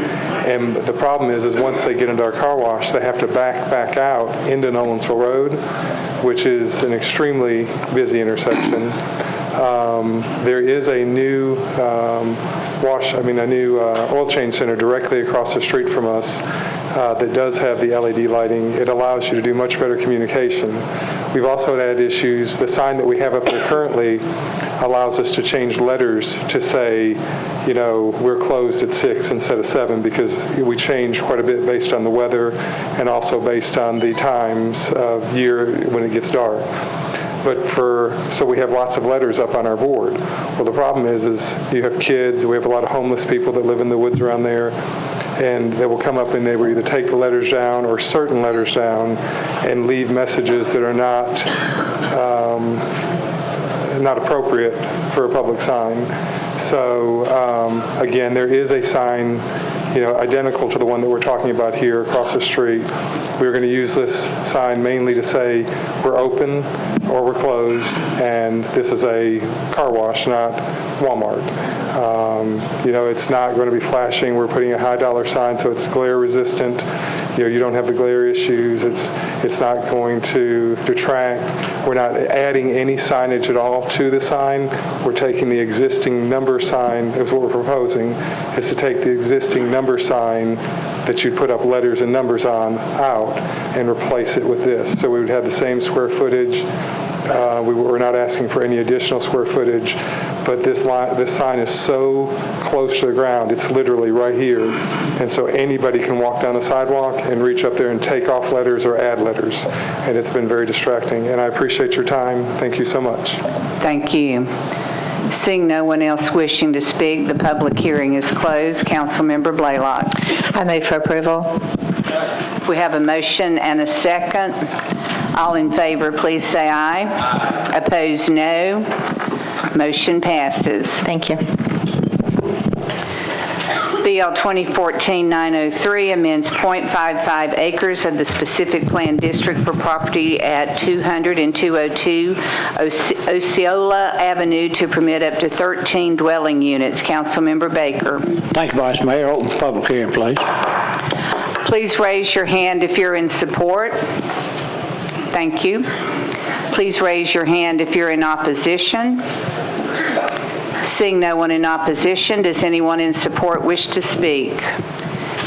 G: And the problem is once they get into our car wash, they have to back out into Nolensville Road, which is an extremely busy intersection. There is a new oil change center directly across the street from us that does have the LED lighting. It allows you to do much better communication. We've also had issues. The sign that we have up there currently allows us to change letters to say, we're closed at 6 instead of 7 because we change quite a bit based on the weather and also based on the times of year when it gets dark. so we have lots of letters up on our board. Well, the problem is you have kids, we have a lot of homeless people that live in the woods around there, and they will come up and they will either take the letters down or certain letters down and leave messages that are not appropriate for a public sign. So again, there is a sign, identical to the one that we're talking about here across the street. We're going to use this sign mainly to say we're open or we're closed, and this is a car wash, not Walmart. It's not going to be flashing. We're putting a high dollar sign so it's glare resistant. You don't have the glare issues. It's not going to detract. We're not adding any signage at all to the sign. We're taking the existing number sign, is what we're proposing, is to take the existing number sign that you'd put up letters and numbers on out and replace it with this. So we would have the same square footage. We're not asking for any additional square footage, but this sign is so close to the ground, it's literally right here, and so anybody can walk down the sidewalk and reach up there and take off letters or add letters, and it's been very distracting, and I appreciate your time. Thank you so much.
N: Thank you. Seeing no one else wishing to speak, the public hearing is closed. Councilmember Blaylock.
E: I move for approval.
N: We have a motion and a second. All in favor, please say aye. Aye. Opposed, no. Motion passes.
E: Thank you.
N: BL 2014-903 amends .55 acres of the specific plan district for property at 200 and 202 Osceola Avenue to permit up to 13 dwelling units. Councilmember Baker.
H: Thank you, Vice Mayor. Open the public hearing, please.
N: Please raise your hand if you're in support. Thank you. Please raise your hand if you're in opposition. Seeing no one in opposition, does anyone in support wish to speak?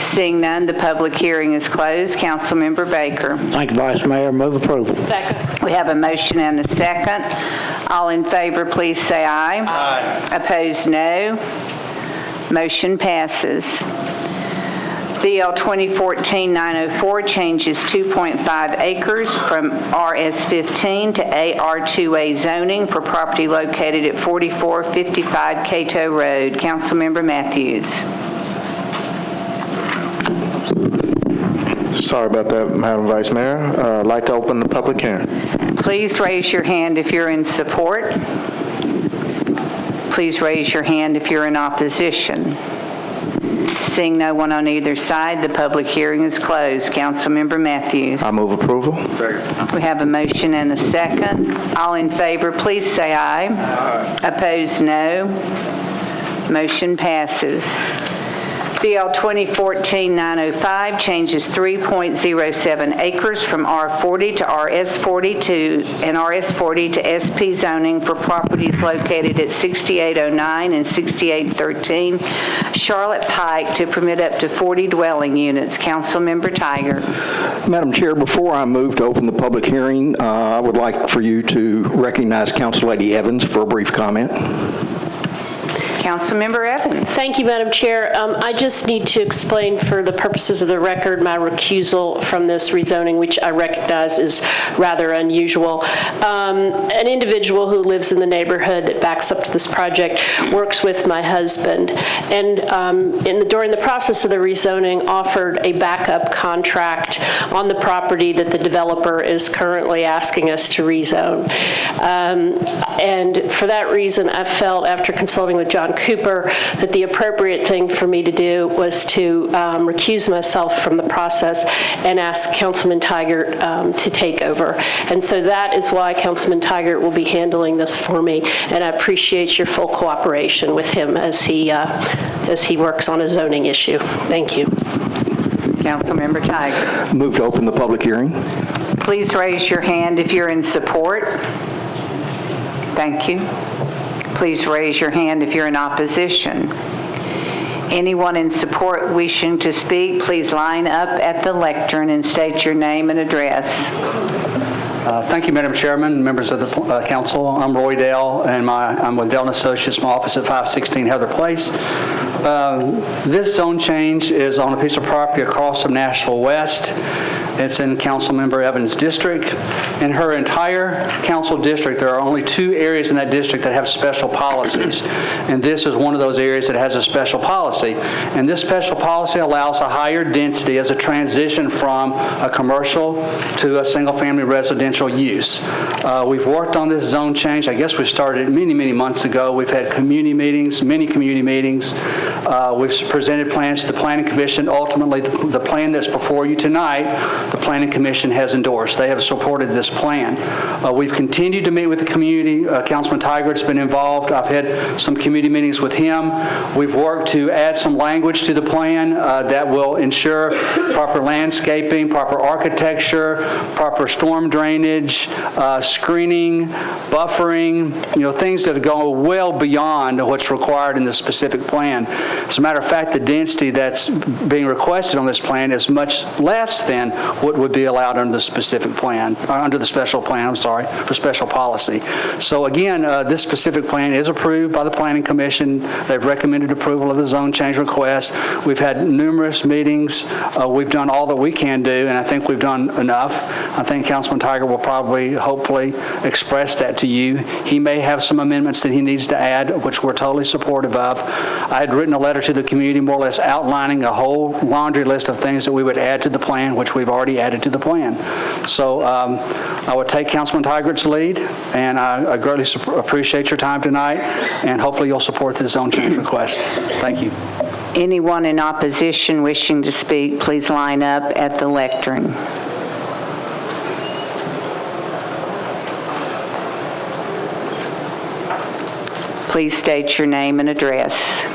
N: Seeing none, the public hearing is closed. Councilmember Baker.
H: Thank you, Vice Mayor. Move approval.
N: Second. We have a motion and a second. All in favor, please say aye. Aye. Opposed, no. Motion passes. BL 2014-904 changes 2.5 acres from RS-15 to AR2A zoning for property located at 4455 Cato Road. Councilmember Matthews.
D: Sorry about that, Madam Vice Mayor. I'd like to open the public hearing.
N: Please raise your hand if you're in support. Please raise your hand if you're in opposition. Seeing no one on either side, the public hearing is closed. Councilmember Matthews.
D: I move approval.
N: Second. We have a motion and a second. All in favor, please say aye. Aye. Opposed, no. Motion passes. BL 2014-905 changes 3.07 acres from R40 to RS40 and RS40 to SP zoning for properties located at 6809 and 6813 Charlotte Pike to permit up to 40 dwelling units. Councilmember Tiger.
I: Madam Chair, before I move to open the public hearing, I would like for you to recognize Council Lady Evans for a brief comment.
N: Councilmember Evans.
W: Thank you, Madam Chair. I just need to explain for the purposes of the record my recusal from this rezoning, which I recognize is rather unusual. An individual who lives in the neighborhood that backs up to this project works with my husband, and during the process of the rezoning offered a backup contract on the property that the developer is currently asking us to rezone. And for that reason, I felt, after consulting with John Cooper, that the appropriate thing for me to do was to recuse myself from the process and ask Councilman Tiger to take over. And so that is why Councilman Tiger will be handling this for me, and I appreciate your full cooperation with him as he works on a zoning issue. Thank you.
N: Councilmember Tiger.
I: Move to open the public hearing.
N: Please raise your hand if you're in support. Thank you. Please raise your hand if you're in opposition. Anyone in support wishing to speak, please line up at the lectern and state your name and address.
X: Thank you, Madam Chairman, members of the council. I'm Roy Dale, and I'm with Dale & Associates, my office at 516 Heather Place. This zone change is on a piece of property across from Nashville West. It's in Councilmember Evans' district. In her entire council district, there are only 2 areas in that district that have special policies. And this is one of those areas that has a special policy. And this special policy allows a higher density as a transition from a commercial to a single-family residential use. We've worked on this zone change. I guess we started many, many months ago. We've had community meetings, many community meetings. We've presented plans to the Planning Commission. Ultimately, the plan that's before you tonight, the Planning Commission has endorsed. They have supported this plan. We've continued to meet with the community. Councilman Tygert's been involved. I've had some community meetings with him. We've worked to add some language to the plan that will ensure proper landscaping, proper architecture, proper storm drainage, screening, buffering, things that go well beyond what's required in the specific plan. As a matter of fact, the density that's being requested on this plan is much less than what would be allowed under the specific plan, under the special plan, for special policy. So again, this specific plan is approved by the Planning Commission. They've recommended approval of the zone change request. We've had numerous meetings. We've done all that we can do, and I think we've done enough. I think Councilman Tiger will probably, hopefully, express that to you. He may have some amendments that he needs to add, which we're totally supportive of. I had written a letter to the community more or less outlining a whole laundry list of things that we would add to the plan, which we've already added to the plan. So I would take Councilman Tygert's lead, and I greatly appreciate your time tonight, and hopefully you'll support this zone change request. Thank you.
N: Anyone in opposition wishing to speak, please line up at the lectern. Please state your name and address.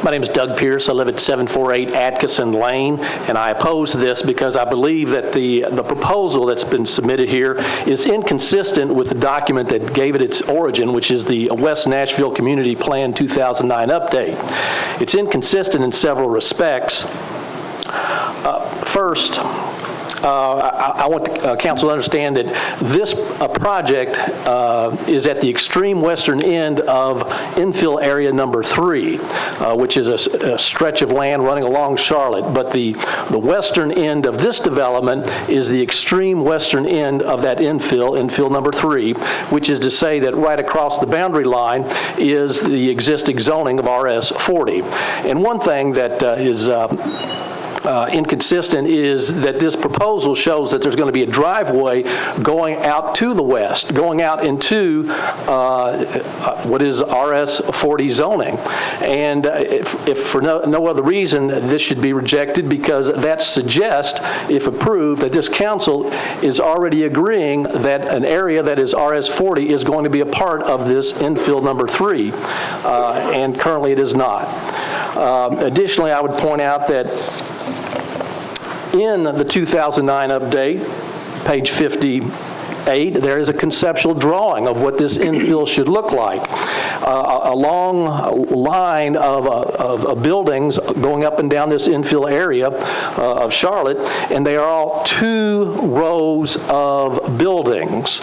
A: My name is Doug Pierce. I live at 748 Atkinson Lane, and I oppose this because I believe that the proposal that's been submitted here is inconsistent with the document that gave it its origin, which is the West Nashville Community Plan 2009 update. It's inconsistent in several respects. First, I want the council to understand that this project is at the extreme western end of infill area number 3, which is a stretch of land running along Charlotte. But the western end of this development is the extreme western end of that infill number 3, which is to say that right across the boundary line is the existing zoning of RS 40. And one thing that is inconsistent is that this proposal shows that there's going to be a driveway going out to the west, going out into what is RS 40 zoning. And if for no other reason, this should be rejected, because that suggests, if approved, that this council is already agreeing that an area that is RS 40 is going to be a part of this infill number 3, and currently it is not. Additionally, I would point out that in the 2009 update, page 58, there is a conceptual drawing of what this infill should look like. A long line of buildings going up and down this infill area of Charlotte, and they are all 2 rows of buildings,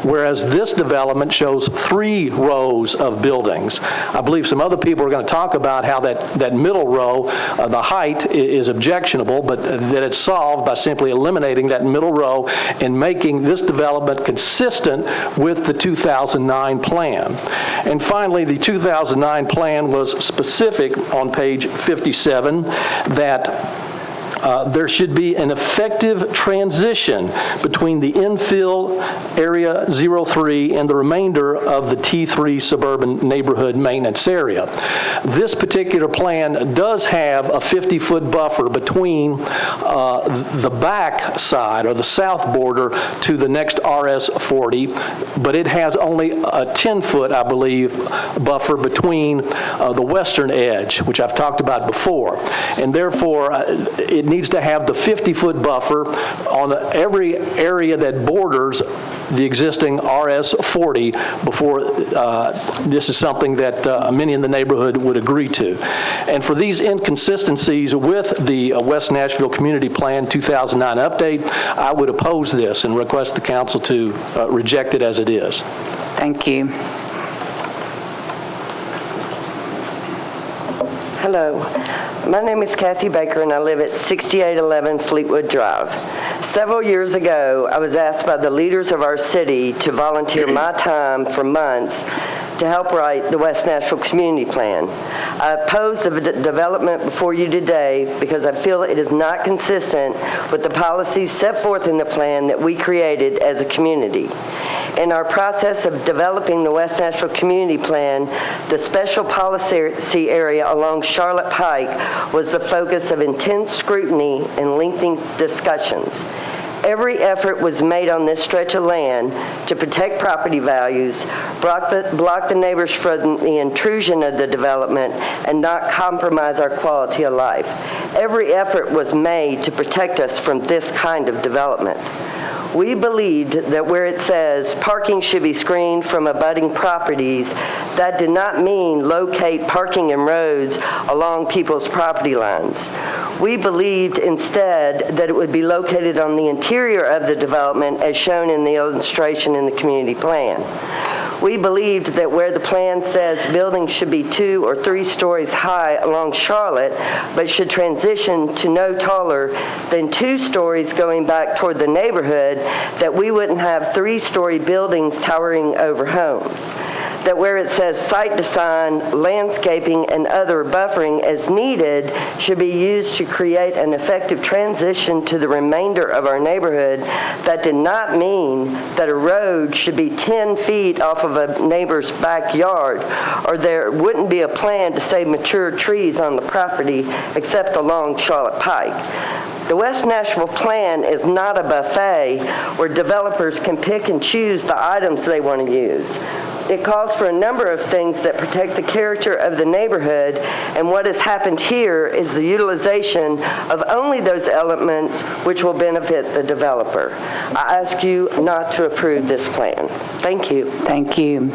A: whereas this development shows 3 rows of buildings. I believe some other people are going to talk about how that middle row, the height is objectionable, but that it's solved by simply eliminating that middle row and making this development consistent with the 2009 plan. And finally, the 2009 plan was specific on page 57 that there should be an effective transition between the infill area 03 and the remainder of the T3 suburban neighborhood maintenance area. This particular plan does have a 50-foot buffer between the back side or the south border to the next RS 40, but it has only a 10-foot, I believe, buffer between the western edge, which I've talked about before. And therefore, it needs to have the 50-foot buffer on every area that borders the existing RS 40 before this is something that many in the neighborhood would agree to. And for these inconsistencies with the West Nashville Community Plan 2009 update, I would oppose this and request the council to reject it as it is.
N: Thank you.
J: Hello. My name is Kathy Baker, and I live at 6811 Fleetwood Drive. Several years ago, I was asked by the leaders of our city to volunteer my time for months to help write the West Nashville Community Plan. I oppose the development before you today because I feel it is not consistent with the policies set forth in the plan that we created as a community. In our process of developing the West Nashville Community Plan, the special policy area along Charlotte Pike was the focus of intense scrutiny and lengthy discussions. Every effort was made on this stretch of land to protect property values, block the neighbors from the intrusion of the development, and not compromise our quality of life. Every effort was made to protect us from this kind of development. We believed that where it says parking should be screened from abutting properties, that did not mean locate parking and roads along people's property lines. We believed instead that it would be located on the interior of the development as shown in the illustration in the community plan. We believed that where the plan says buildings should be 2 or 3 stories high along Charlotte, but should transition to no taller than 2 stories going back toward the neighborhood, that we wouldn't have 3-story buildings towering over homes. That where it says site design, landscaping, and other buffering as needed should be used to create an effective transition to the remainder of our neighborhood, that did not mean that a road should be 10 feet off of a neighbor's backyard, or there wouldn't be a plan to save mature trees on the property except along Charlotte Pike. The West Nashville Plan is not a buffet where developers can pick and choose the items they want to use. It calls for a number of things that protect the character of the neighborhood, and what has happened here is the utilization of only those elements which will benefit the developer. I ask you not to approve this plan. Thank you.
N: Thank you.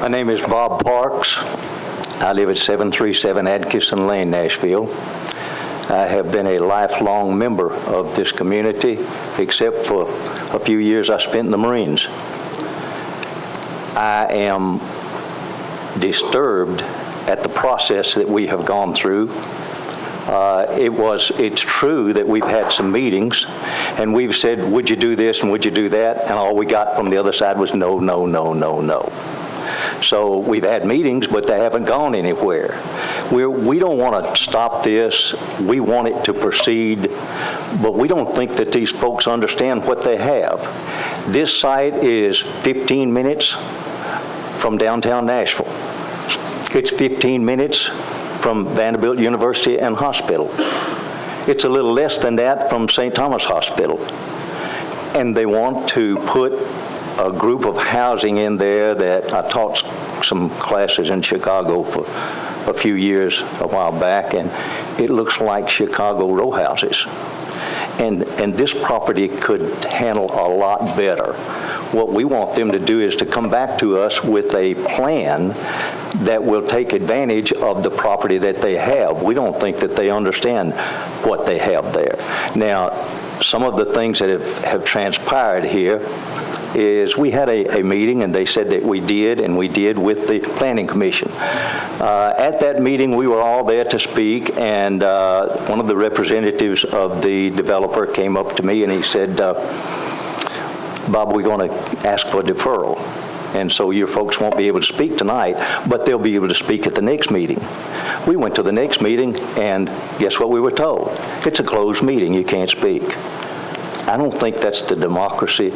L: My name is Bob Parks. I live at 737 Atkinson Lane, Nashville. I have been a lifelong member of this community, except for a few years I spent in the Marines. I am disturbed at the process that we have gone through. It's true that we've had some meetings, and we've said, would you do this and would you do that? And all we got from the other side was no, no, no, no, no. So we've had meetings, but they haven't gone anywhere. We don't want to stop this. We want it to proceed, but we don't think that these folks understand what they have. This site is 15 minutes from downtown Nashville. It's 15 minutes from Vanderbilt University and Hospital. It's a little less than that from St. Thomas Hospital. And they want to put a group of housing in there that I taught some classes in Chicago for a few years a while back, and it looks like Chicago row houses. And this property could handle a lot better. What we want them to do is to come back to us with a plan that will take advantage of the property that they have. We don't think that they understand what they have there. Now, some of the things that have transpired here is we had a meeting, and they said that we did, and we did with the Planning Commission. At that meeting, we were all there to speak, and one of the representatives of the developer came up to me and he said, Bob, we're going to ask for a deferral, and so your folks won't be able to speak tonight, but they'll be able to speak at the next meeting. We went to the next meeting, and guess what we were told? It's a closed meeting, you can't speak. I don't think that's the democracy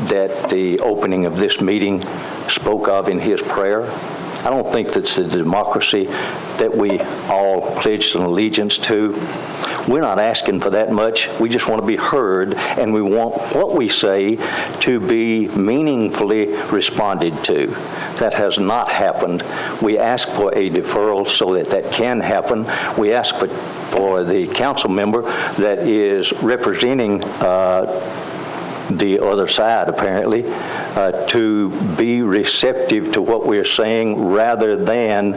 L: that the opening of this meeting spoke of in his prayer. I don't think that's the democracy that we all pledged an allegiance to. We're not asking for that much. We just want to be heard, and we want what we say to be meaningfully responded to. That has not happened. We ask for a deferral so that that can happen. We ask for the council member that is representing the other side, apparently, to be receptive to what we're saying rather than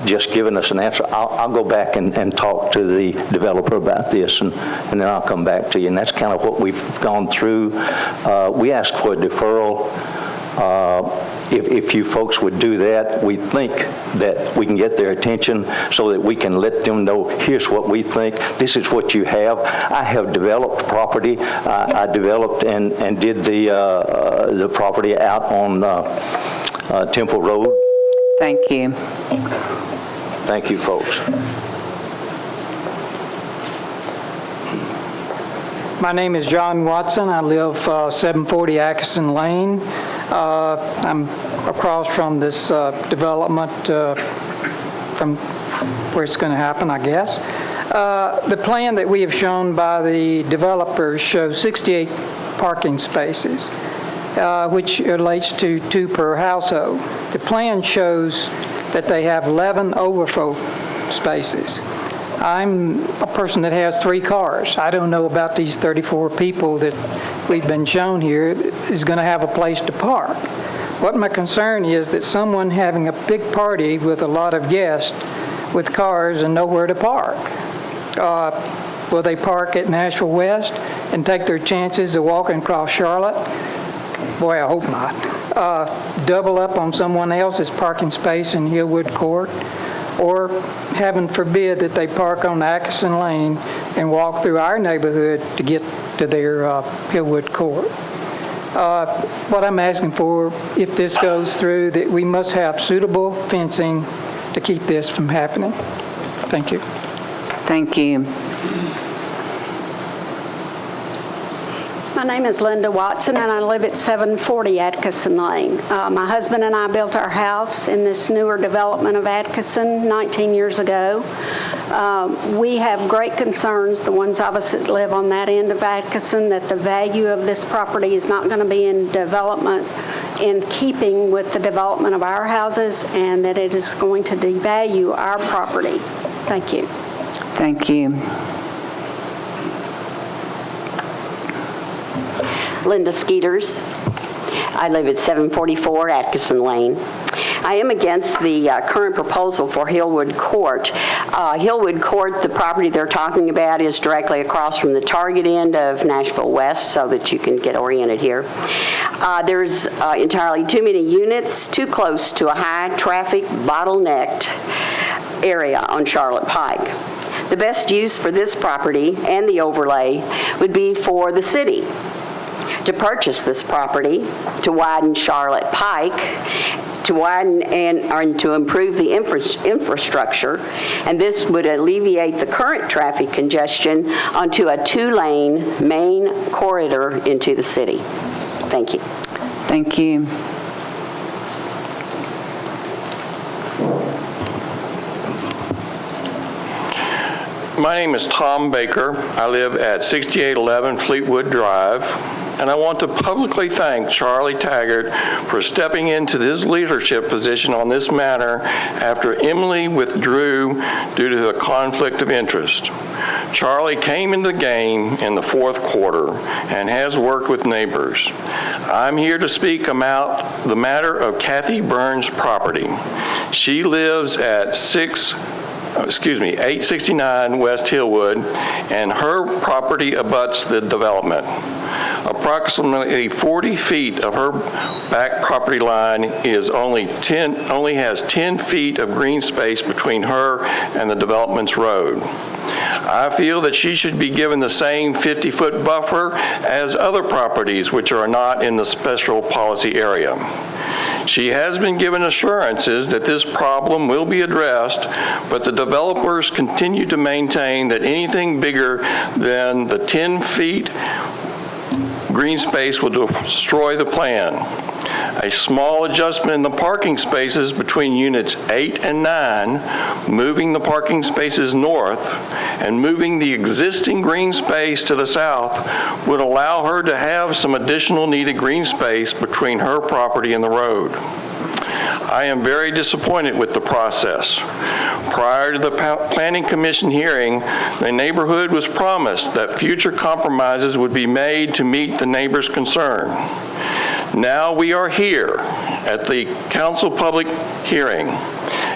L: just giving us an answer. I'll go back and talk to the developer about this, and then I'll come back to you. And that's kind of what we've gone through. We asked for a deferral. if you folks would do that, we think that we can get their attention so that we can let them know, here's what we think, this is what you have. I have developed property. I developed and did the property out on Temple Road.
N: Thank you.
L: Thank you, folks.
M: My name is John Watson. I live 740 Atkinson Lane. I'm across from this development from where it's going to happen, I guess. The plan that we have shown by the developers shows 68 parking spaces, which relates to 2 per household. The plan shows that they have 11 overflow spaces. I'm a person that has 3 cars. I don't know about these 34 people that we've been shown here is going to have a place to park. What my concern is that someone having a big party with a lot of guests with cars and nowhere to park. Will they park at Nashville West and take their chances of walking across Charlotte? Boy, I hope not. Double up on someone else's parking space in Hillwood Court, or heaven forbid that they park on Atkinson Lane and walk through our neighborhood to get to their Hillwood Court. What I'm asking for, if this goes through, that we must have suitable fencing to keep this from happening. Thank you.
N: Thank you.
Q: My name is Linda Watson, and I live at 740 Atkinson Lane. My husband and I built our house in this newer development of Atkinson 19 years ago. We have great concerns, the ones of us that live on that end of Atkinson, that the value of this property is not going to be in development in keeping with the development of our houses, and that it is going to devalue our property. Thank you.
N: Thank you.
R: Linda Skeeters. I live at 744 Atkinson Lane. I am against the current proposal for Hillwood Court. Hillwood Court, the property they're talking about, is directly across from the Target end of Nashville West, so that you can get oriented here. There's entirely too many units, too close to a high-traffic, bottlenecked area on Charlotte Pike. The best use for this property and the overlay would be for the city to purchase this property, to widen Charlotte Pike, to widen and to improve the infrastructure, and this would alleviate the current traffic congestion onto a 2-lane main corridor into the city. Thank you.
N: Thank you.
T: My name is Tom Baker. I live at 6811 Fleetwood Drive, and I want to publicly thank Charlie Taggart for stepping into his leadership position on this matter after Emily withdrew due to a conflict of interest. Charlie came into the game in the 4th quarter and has worked with neighbors. I'm here to speak about the matter of Kathy Burns' property. She lives at 869 West Hillwood, and her property abuts the development. Approximately 40 feet of her back property line only has 10 feet of green space between her and the development's road. I feel that she should be given the same 50-foot buffer as other properties which are not in the special policy area. She has been given assurances that this problem will be addressed, but the developers continue to maintain that anything bigger than the 10 feet green space will destroy the plan. A small adjustment in the parking spaces between units 8 and 9, moving the parking spaces north and moving the existing green space to the south, would allow her to have some additional needed green space between her property and the road. I am very disappointed with the process. Prior to the Planning Commission hearing, the neighborhood was promised that future compromises would be made to meet the neighbors' concern. Now we are here at the council public hearing,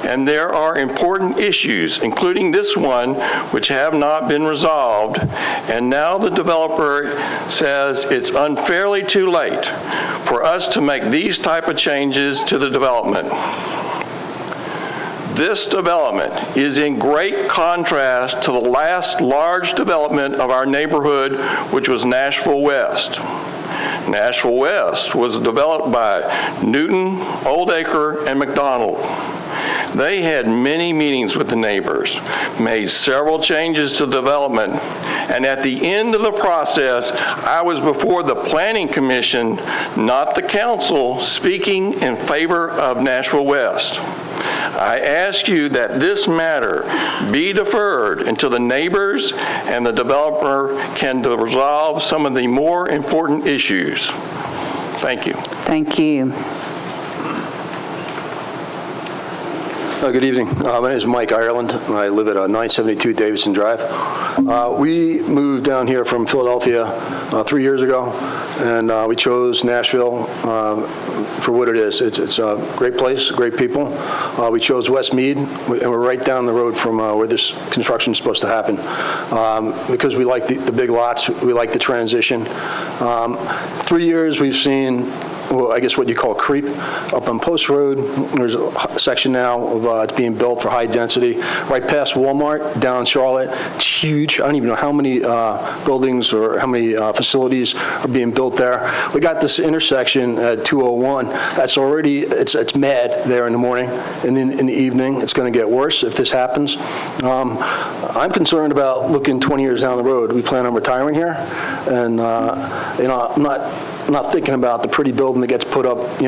T: and there are important issues, including this one, which have not been resolved, and now the developer says it's unfairly too late for us to make these type of changes to the development. This development is in great contrast to the last large development of our neighborhood, which was Nashville West. Nashville West was developed by Newton, Oldacre, and McDonald. They had many meetings with the neighbors, made several changes to the development, and at the end of the process, I was before the Planning Commission, not the council, speaking in favor of Nashville West. I ask you that this matter be deferred until the neighbors and the developer can resolve some of the more important issues. Thank you.
N: Thank you.
C: Good evening. My name is Mike Ireland. I live at 972 Davidson Drive. We moved down here from Philadelphia 3 years ago, and we chose Nashville for what it is. It's a great place, great people. We chose West Mead, and we're right down the road from where this construction is supposed to happen. Because we like the big lots, we like the transition. 3 years we've seen, well, I guess what you call creep up on Post Road. There's a section now of it's being built for high density right past Walmart down Charlotte. It's huge. I don't even know how many buildings or how many facilities are being built there. We got this intersection at 201. That's already it's mad there in the morning, and in the evening it's going to get worse if this happens. I'm concerned about looking 20 years down the road. We plan on retiring here, and I'm not thinking about the pretty building that gets put up,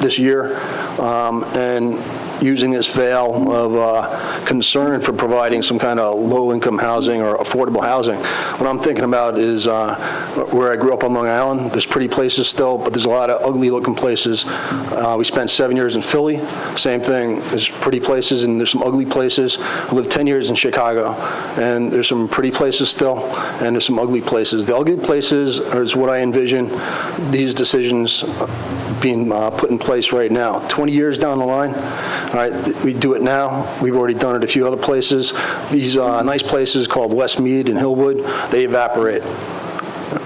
C: this year, and using this veil of concern for providing some kind of low-income housing or affordable housing. What I'm thinking about is where I grew up on Long Island. There's pretty places still, but there's a lot of ugly-looking places. We spent 7 years in Philly. Same thing. There's pretty places, and there's some ugly places. I lived 10 years in Chicago, and there's some pretty places still, and there's some ugly places. The ugly places is what I envision these decisions being put in place right now. 20 years down the line, all right, we do it now. We've already done it a few other places. These nice places called Westmead and Hillwood, they evaporate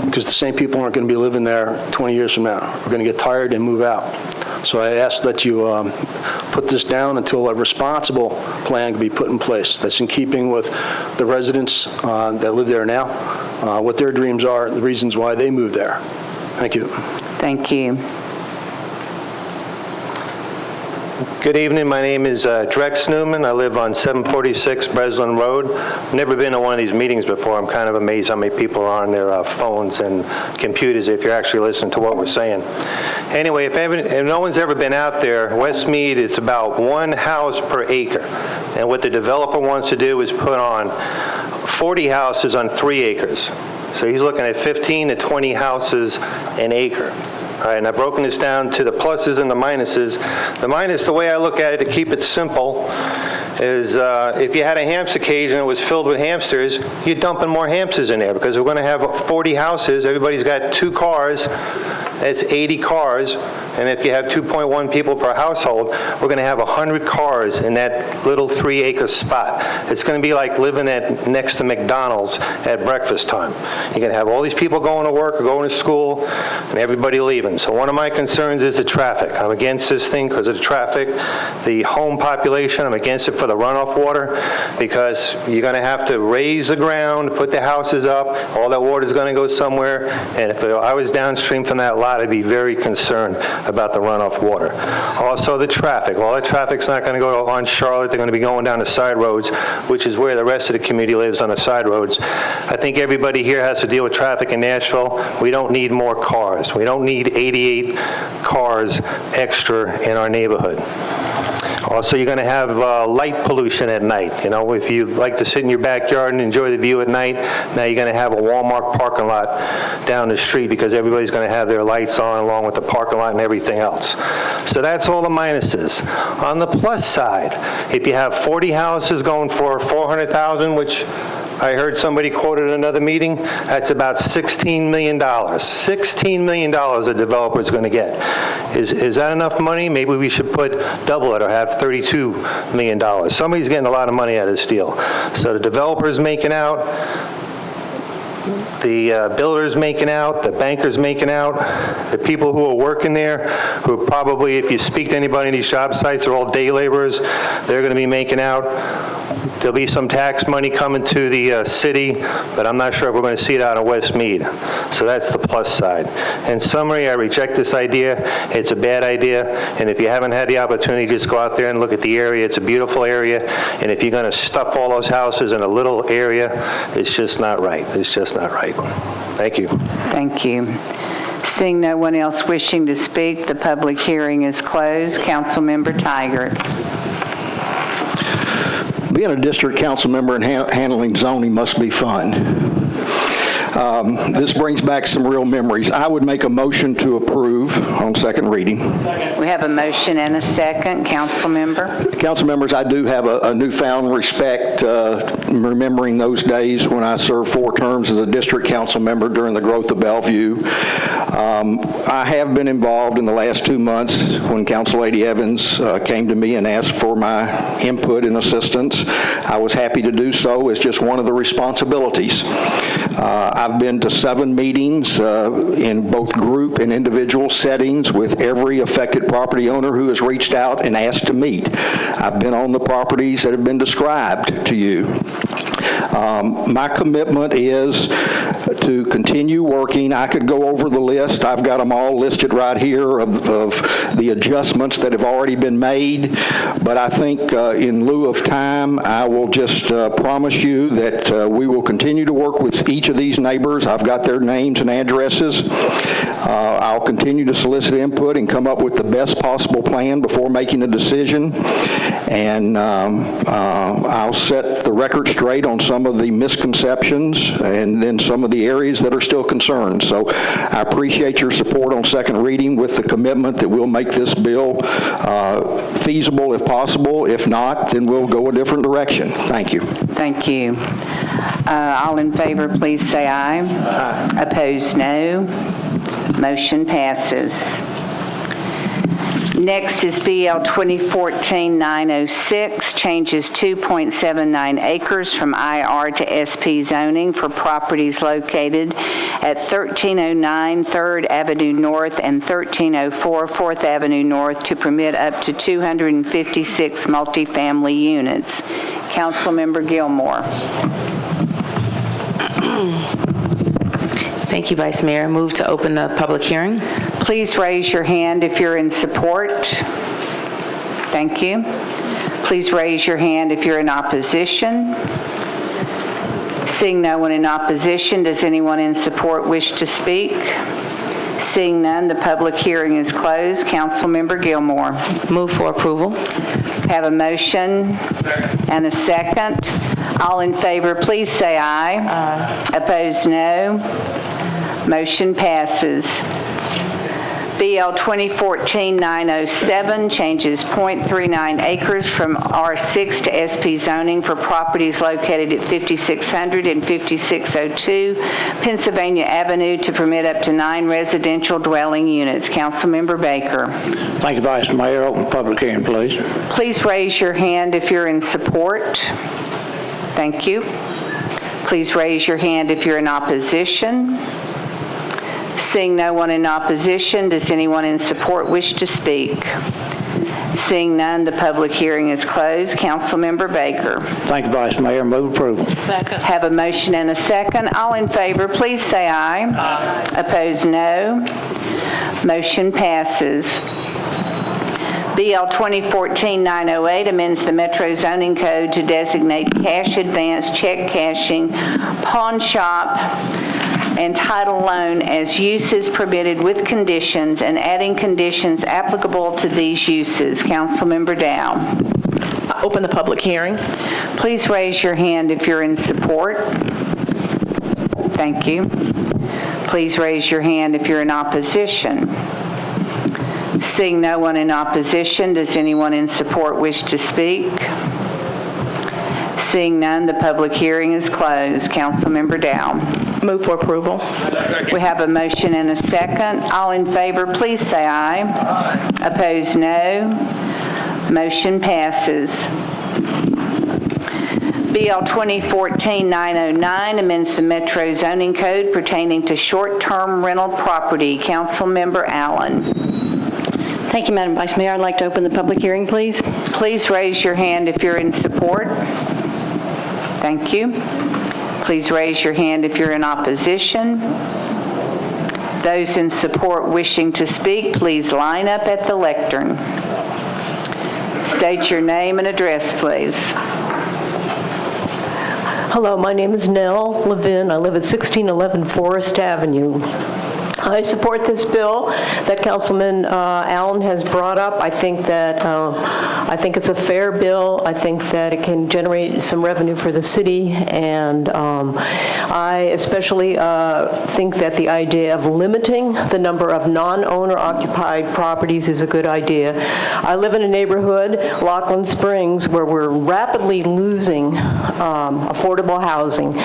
C: because the same people aren't going to be living there 20 years from now. We're going to get tired and move out. So I ask that you put this down until a responsible plan can be put in place that's in keeping with the residents that live there now, what their dreams are, the reasons why they moved there. Thank you.
N: Thank you.
F: Good evening. My name is Drex Newman. I live on 746 Breslin Road. I've never been to one of these meetings before. I'm kind of amazed how many people are on their phones and computers if you're actually listening to what we're saying. Anyway, if no one's ever been out there, Westmead is about 1 house per acre. And what the developer wants to do is put on 40 houses on 3 acres. So he's looking at 15 to 20 houses an acre. All right, and I've broken this down to the pluses and the minuses. The minus, the way I look at it, to keep it simple, is if you had a hamster cage and it was filled with hamsters, you're dumping more hamsters in there because we're going to have 40 houses. Everybody's got 2 cars. That's 80 cars. And if you have 2.1 people per household, we're going to have 100 cars in that little 3-acre spot. It's going to be like living next to McDonald's at breakfast time. You're going to have all these people going to work or going to school and everybody leaving. So one of my concerns is the traffic. I'm against this thing because of the traffic. The home population, I'm against it for the runoff water because you're going to have to raise the ground, put the houses up, all that water is going to go somewhere. And if I was downstream from that lot, I'd be very concerned about the runoff water. Also the traffic. All the traffic's not going to go on Charlotte. They're going to be going down the side roads, which is where the rest of the community lives, on the side roads. I think everybody here has to deal with traffic in Nashville. We don't need more cars. We don't need 88 cars extra in our neighborhood. Also, you're going to have light pollution at night. You know, if you like to sit in your backyard and enjoy the view at night, now you're going to have a Walmart parking lot down the street because everybody's going to have their lights on along with the parking lot and everything else. So that's all the minuses. On the plus side, if you have 40 houses going for $400,000, which I heard somebody quoted another meeting, that's about $16 million. $16 million a developer's going to get. Is that enough money? Maybe we should double it or have $32 million. Somebody's getting a lot of money out of this deal. So the developer's making out, the builder's making out, the banker's making out, the people who are working there, who probably, if you speak to anybody in these job sites, are all day laborers, they're going to be making out. There'll be some tax money coming to the city, but I'm not sure if we're going to see it out of Westmead. So that's the plus side. In summary, I reject this idea. It's a bad idea, and if you haven't had the opportunity, just go out there and look at the area. It's a beautiful area, and if you're going to stuff all those houses in a little area, it's just not right. It's just not right. Thank you.
N: Thank you. Seeing no one else wishing to speak, the public hearing is closed. Councilmember Tiger.
I: Being a district council member and handling zoning must be fun. This brings back some real memories. I would make a motion to approve on second reading.
N: We have a motion and a second. Council member.
I: Council members, I do have a newfound respect remembering those days when I served 4 terms as a district council member during the growth of Bellevue. I have been involved in the last 2 months when Council Lady Evans came to me and asked for my input and assistance. I was happy to do so as just one of the responsibilities. I've been to 7 meetings in both group and individual settings with every affected property owner who has reached out and asked to meet. I've been on the properties that have been described to you. My commitment is to continue working. I could go over the list. I've got them all listed right here of the adjustments that have already been made, but I think in lieu of time, I will just promise you that we will continue to work with each of these neighbors. I've got their names and addresses. I'll continue to solicit input and come up with the best possible plan before making a decision, and I'll set the record straight on some of the misconceptions and then some of the areas that are still concerned. So I appreciate your support on second reading with the commitment that we'll make this bill feasible if possible. If not, then we'll go a different direction. Thank you.
N: Thank you. All in favor, please say aye. Aye. Opposed, no. Motion passes. Next is BL 2014-906, changes 2.79 acres from IR to SP zoning for properties located at 1309 3rd Avenue North and 1304 4th Avenue North to permit up to 256 multifamily units. Councilmember Gilmore.
B: Thank you, Vice Mayor. Move to open the public hearing.
N: Please raise your hand if you're in support. Thank you. Please raise your hand if you're in opposition. Seeing no one in opposition, does anyone in support wish to speak? Seeing none, the public hearing is closed. Councilmember Gilmore.
B: Move for approval.
N: Have a motion and a second. All in favor, please say aye. Aye. Opposed, no. Motion passes. BL 2014-907 changes .39 acres from R6 to SP zoning for properties located at 5600 and 5602 Pennsylvania Avenue to permit up to 9 residential dwelling units. Councilmember Baker.
H: Thank you, Vice Mayor. Open the public hearing, please.
N: Please raise your hand if you're in support. Thank you. Please raise your hand if you're in opposition. Seeing no one in opposition, does anyone in support wish to speak? Seeing none, the public hearing is closed. Councilmember Baker.
H: Thank you, Vice Mayor. Move approval.
N: Second. Have a motion and a second. All in favor, please say aye. Aye. Opposed, no. Motion passes. BL 2014-908 amends the Metro Zoning Code to designate cash advance, check cashing, pawn shop, and title loan as uses permitted with conditions and adding conditions applicable to these uses. Councilmember Dow.
B: Open the public hearing.
N: Please raise your hand if you're in support. Thank you. Please raise your hand if you're in opposition. Seeing no one in opposition, does anyone in support wish to speak? Seeing none, the public hearing is closed. Councilmember Dow.
B: Move for approval.
N: We have a motion and a second. All in favor, please say aye. Opposed, no. Motion passes. BL 2014-909 amends the Metro Zoning Code pertaining to short-term rental property. Councilmember Allen.
O: Thank you, Madam Vice Mayor. I'd like to open the public hearing, please.
N: Please raise your hand if you're in support. Thank you. Please raise your hand if you're in opposition. Those in support wishing to speak, please line up at the lectern. State your name and address, please.
P: Hello, my name is Nell Levin. I live at 1611 Forest Avenue. I support this bill that Councilman Allen has brought up. I think it's a fair bill. I think that it can generate some revenue for the city, and I especially think that the idea of limiting the number of non-owner occupied properties is a good idea. I live in a neighborhood, Laughlin Springs, where we're rapidly losing affordable housing.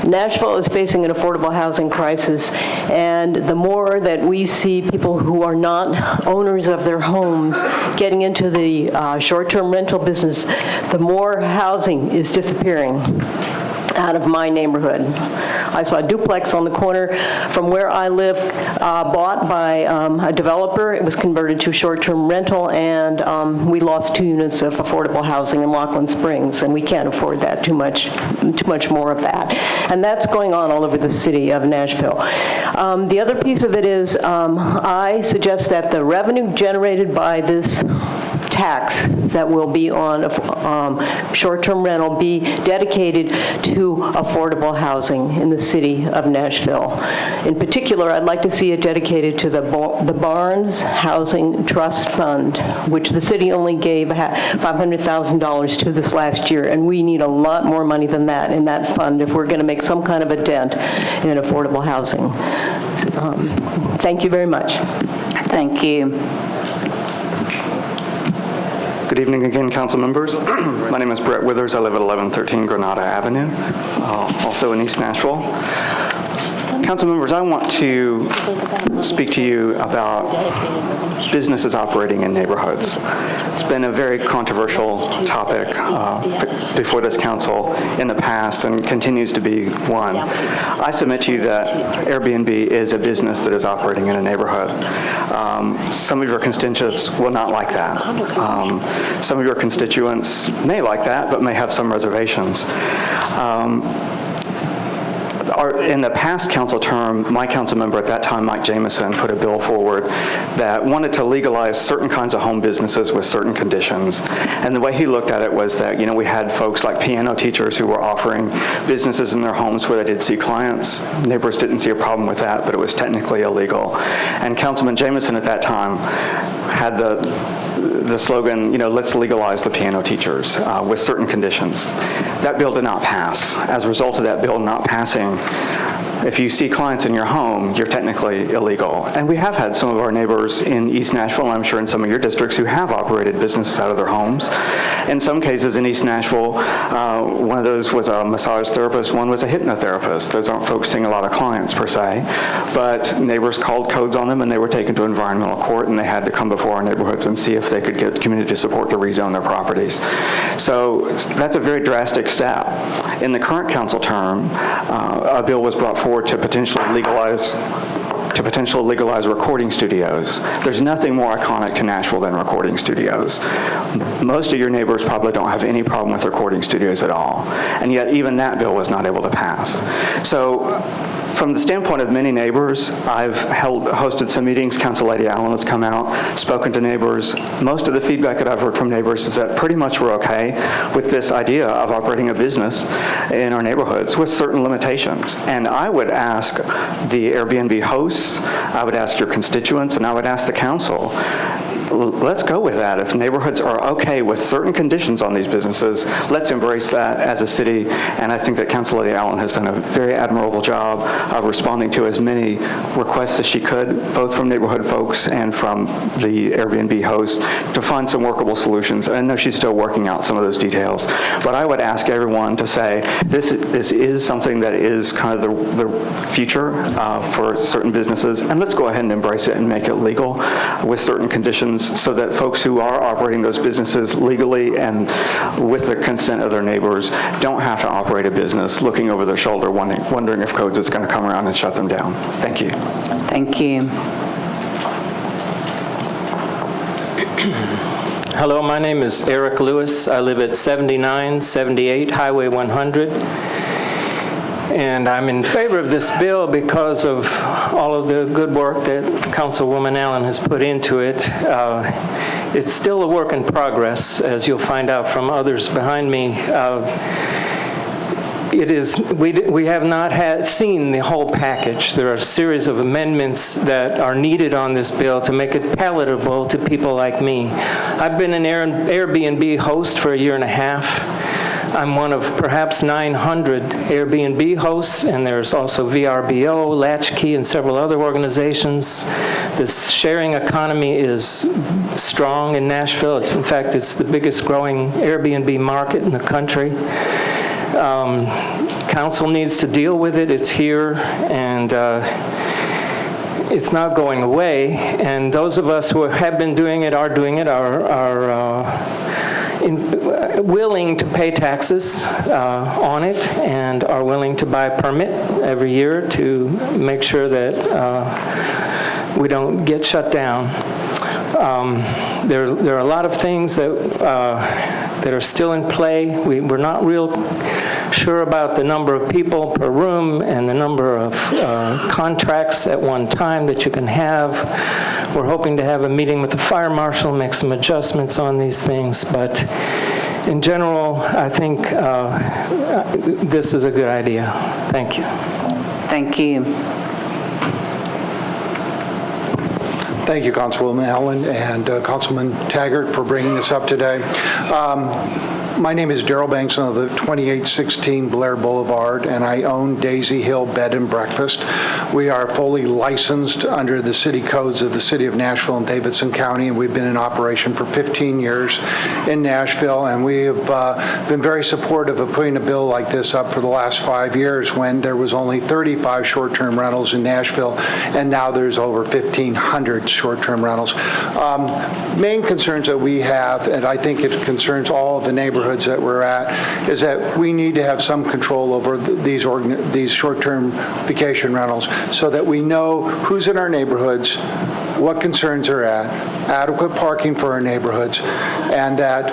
P: Nashville is facing an affordable housing crisis, and the more that we see people who are not owners of their homes getting into the short-term rental business, the more housing is disappearing out of my neighborhood. I saw a duplex on the corner from where I live, bought by a developer. It was converted to short-term rental, and we lost 2 units of affordable housing in Laughlin Springs, and we can't afford that, too much more of that. And that's going on all over the city of Nashville. The other piece of it is I suggest that the revenue generated by this tax that will be on short-term rental be dedicated to affordable housing in the city of Nashville. In particular, I'd like to see it dedicated to the Barnes Housing Trust Fund, which the city only gave $500,000 to this last year, and we need a lot more money than that in that fund if we're going to make some kind of a dent in affordable housing. Thank you very much.
N: Thank you.
S: Good evening again, council members. My name is Brett Withers. I live at 1113 Granada Avenue, also in East Nashville. Council members, I want to speak to you about businesses operating in neighborhoods. It's been a very controversial topic before this council in the past and continues to be one. I submit to you that Airbnb is a business that is operating in a neighborhood. Some of your constituents will not like that. Some of your constituents may like that, but may have some reservations. In the past council term, my council member at that time, Mike Jamison, put a bill forward that wanted to legalize certain kinds of home businesses with certain conditions. And the way he looked at it was that, we had folks like piano teachers who were offering businesses in their homes where they did see clients. Neighbors didn't see a problem with that, but it was technically illegal. And Councilman Jamison at that time had the slogan, let's legalize the piano teachers with certain conditions. That bill did not pass. As a result of that bill not passing, if you see clients in your home, you're technically illegal. And we have had some of our neighbors in East Nashville, and I'm sure in some of your districts, who have operated businesses out of their homes. In some cases in East Nashville, one of those was a massage therapist, one was a hypnotherapist. Those aren't folks seeing a lot of clients per se, but neighbors called codes on them and they were taken to environmental court and they had to come before our neighborhoods and see if they could get community support to rezone their properties. So that's a very drastic step. In the current council term, a bill was brought forward to potentially legalize recording studios. There's nothing more iconic to Nashville than recording studios. Most of your neighbors probably don't have any problem with recording studios at all, and yet even that bill was not able to pass. So from the standpoint of many neighbors, I've hosted some meetings. Council Lady Allen has come out, spoken to neighbors. Most of the feedback that I've heard from neighbors is that pretty much we're okay with this idea of operating a business in our neighborhoods with certain limitations. And I would ask the Airbnb hosts, I would ask your constituents, and I would ask the council, let's go with that. If neighborhoods are okay with certain conditions on these businesses, let's embrace that as a city. And I think that Council Lady Allen has done a very admirable job of responding to as many requests as she could, both from neighborhood folks and from the Airbnb hosts, to find some workable solutions. And I know she's still working out some of those details. But I would ask everyone to say, this is something that is kind of the future for certain businesses, and let's go ahead and embrace it and make it legal with certain conditions so that folks who are operating those businesses legally and with the consent of their neighbors don't have to operate a business looking over their shoulder wondering if codes is going to come around and shut them down. Thank you.
N: Thank you.
G: Hello, my name is Eric Lewis. I live at 7978 Highway 100. And I'm in favor of this bill because of all of the good work that Councilwoman Allen has put into it. It's still a work in progress, as you'll find out from others behind me. We have not seen the whole package. There are a series of amendments that are needed on this bill to make it palatable to people like me. I've been an Airbnb host for a year and a half. I'm one of perhaps 900 Airbnb hosts, and there's also VRBO, Latchkey, and several other organizations. This sharing economy is strong in Nashville. In fact, it's the biggest growing Airbnb market in the country. Council needs to deal with it. It's here, and it's not going away. And those of us who have been doing it, are willing to pay taxes on it, and are willing to buy a permit every year to make sure that we don't get shut down. There are a lot of things that are still in play. We're not real sure about the number of people per room and the number of contracts at one time that you can have. We're hoping to have a meeting with the fire marshal, make some adjustments on these things, but in general, I think this is a good idea. Thank you.
N: Thank you.
K: Thank you, Councilwoman Allen and Councilman Taggart, for bringing this up today. My name is Darrell Banks, and I live at 2816 Blair Boulevard, and I own Daisy Hill Bed and Breakfast. We are fully licensed under the city codes of the City of Nashville and Davidson County, and we've been in operation for 15 years in Nashville, and we have been very supportive of putting a bill like this up for the last 5 years when there was only 35 short-term rentals in Nashville, and now there's over 1,500 short-term rentals. Main concerns that we have, and I think it concerns all of the neighborhoods that we're at, is that we need to have some control over these short-term vacation rentals so that we know who's in our neighborhoods, what concerns are at, adequate parking for our neighborhoods, and that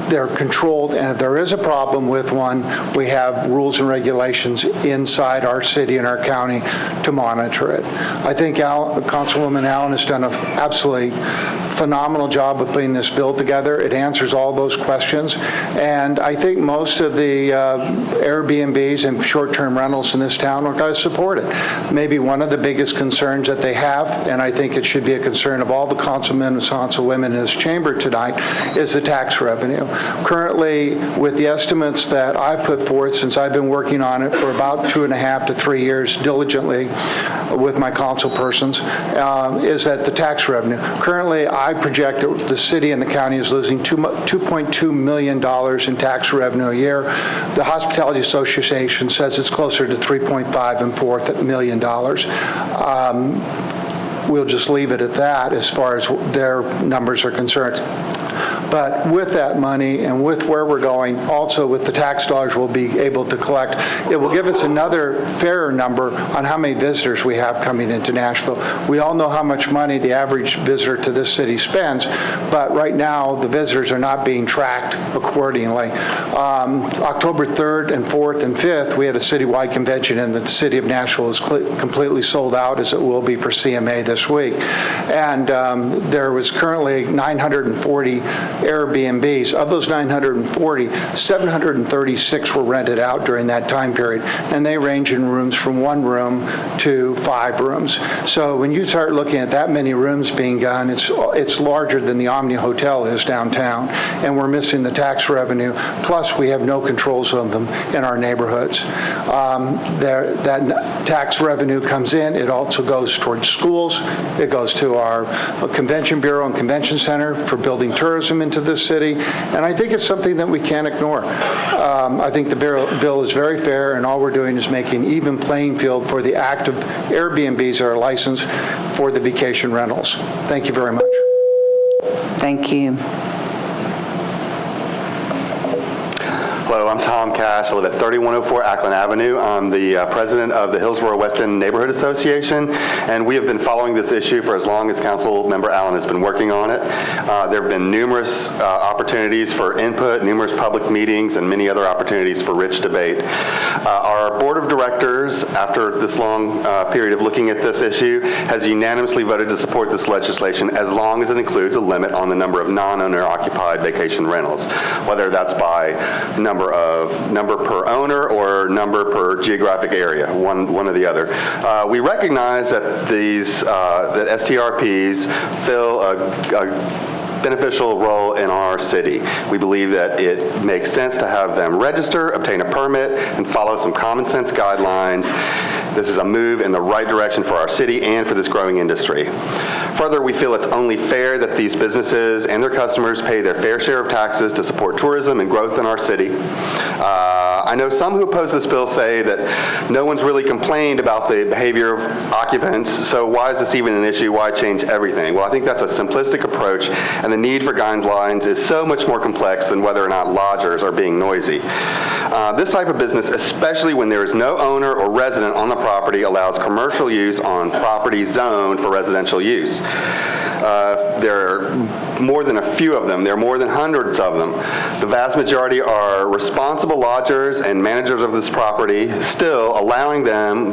K: they're controlled. And if there is a problem with one, we have rules and regulations inside our city and our county to monitor it. I think Councilwoman Allen has done an absolutely phenomenal job of putting this bill together. It answers all those questions. And I think most of the Airbnbs and short-term rentals in this town are going to support it. Maybe one of the biggest concerns that they have, and I think it should be a concern of all the councilmen and councilwomen in this chamber tonight, is the tax revenue. Currently, with the estimates that I've put forth since I've been working on it for about 2.5 to 3 years diligently with my council persons, is that the tax revenue. Currently, I project that the city and the county is losing $2.2 million in tax revenue a year. The Hospitality Association says it's closer to $3.5 and $4 million. We'll just leave it at that as far as their numbers are concerned. But with that money and with where we're going, also with the tax dollars we'll be able to collect, it will give us another fairer number on how many visitors we have coming into Nashville. We all know how much money the average visitor to this city spends, but right now the visitors are not being tracked accordingly. October 3rd and 4th and 5th, we had a citywide convention, and the city of Nashville is completely sold out, as it will be for CMA this week. And there was currently 940 Airbnbs. Of those 940, 736 were rented out during that time period, and they range in rooms from 1 room to 5 rooms. So when you start looking at that many rooms being done, it's larger than the Omni Hotel is downtown, and we're missing the tax revenue. Plus, we have no controls of them in our neighborhoods. That tax revenue comes in. It also goes towards schools. It goes to our Convention Bureau and Convention Center for building tourism into this city, and I think it's something that we can't ignore. I think the bill is very fair, and all we're doing is making even playing field for the active Airbnbs that are licensed for the vacation rentals. Thank you very much.
N: Thank you.
D: Hello, I'm Tom Cash. I live at 3104 Ackland Avenue. I'm the president of the Hillsborough West End Neighborhood Association, and we have been following this issue for as long as Council Member Allen has been working on it. There have been numerous opportunities for input, numerous public meetings, and many other opportunities for rich debate. Our board of directors, after this long period of looking at this issue, has unanimously voted to support this legislation as long as it includes a limit on the number of non-owner occupied vacation rentals, whether that's by number per owner or number per geographic area, one or the other. We recognize that that STRPs fill a beneficial role in our city. We believe that it makes sense to have them register, obtain a permit, and follow some common sense guidelines. This is a move in the right direction for our city and for this growing industry. Further, we feel it's only fair that these businesses and their customers pay their fair share of taxes to support tourism and growth in our city. I know some who oppose this bill say that no one's really complained about the behavior of occupants, so why is this even an issue? Why change everything? Well, I think that's a simplistic approach, and the need for guidelines is so much more complex than whether or not lodgers are being noisy. This type of business, especially when there is no owner or resident on the property, allows commercial use on property zoned for residential use. There are more than a few of them. There are more than hundreds of them. The vast majority are responsible lodgers and managers of this property. Still, allowing them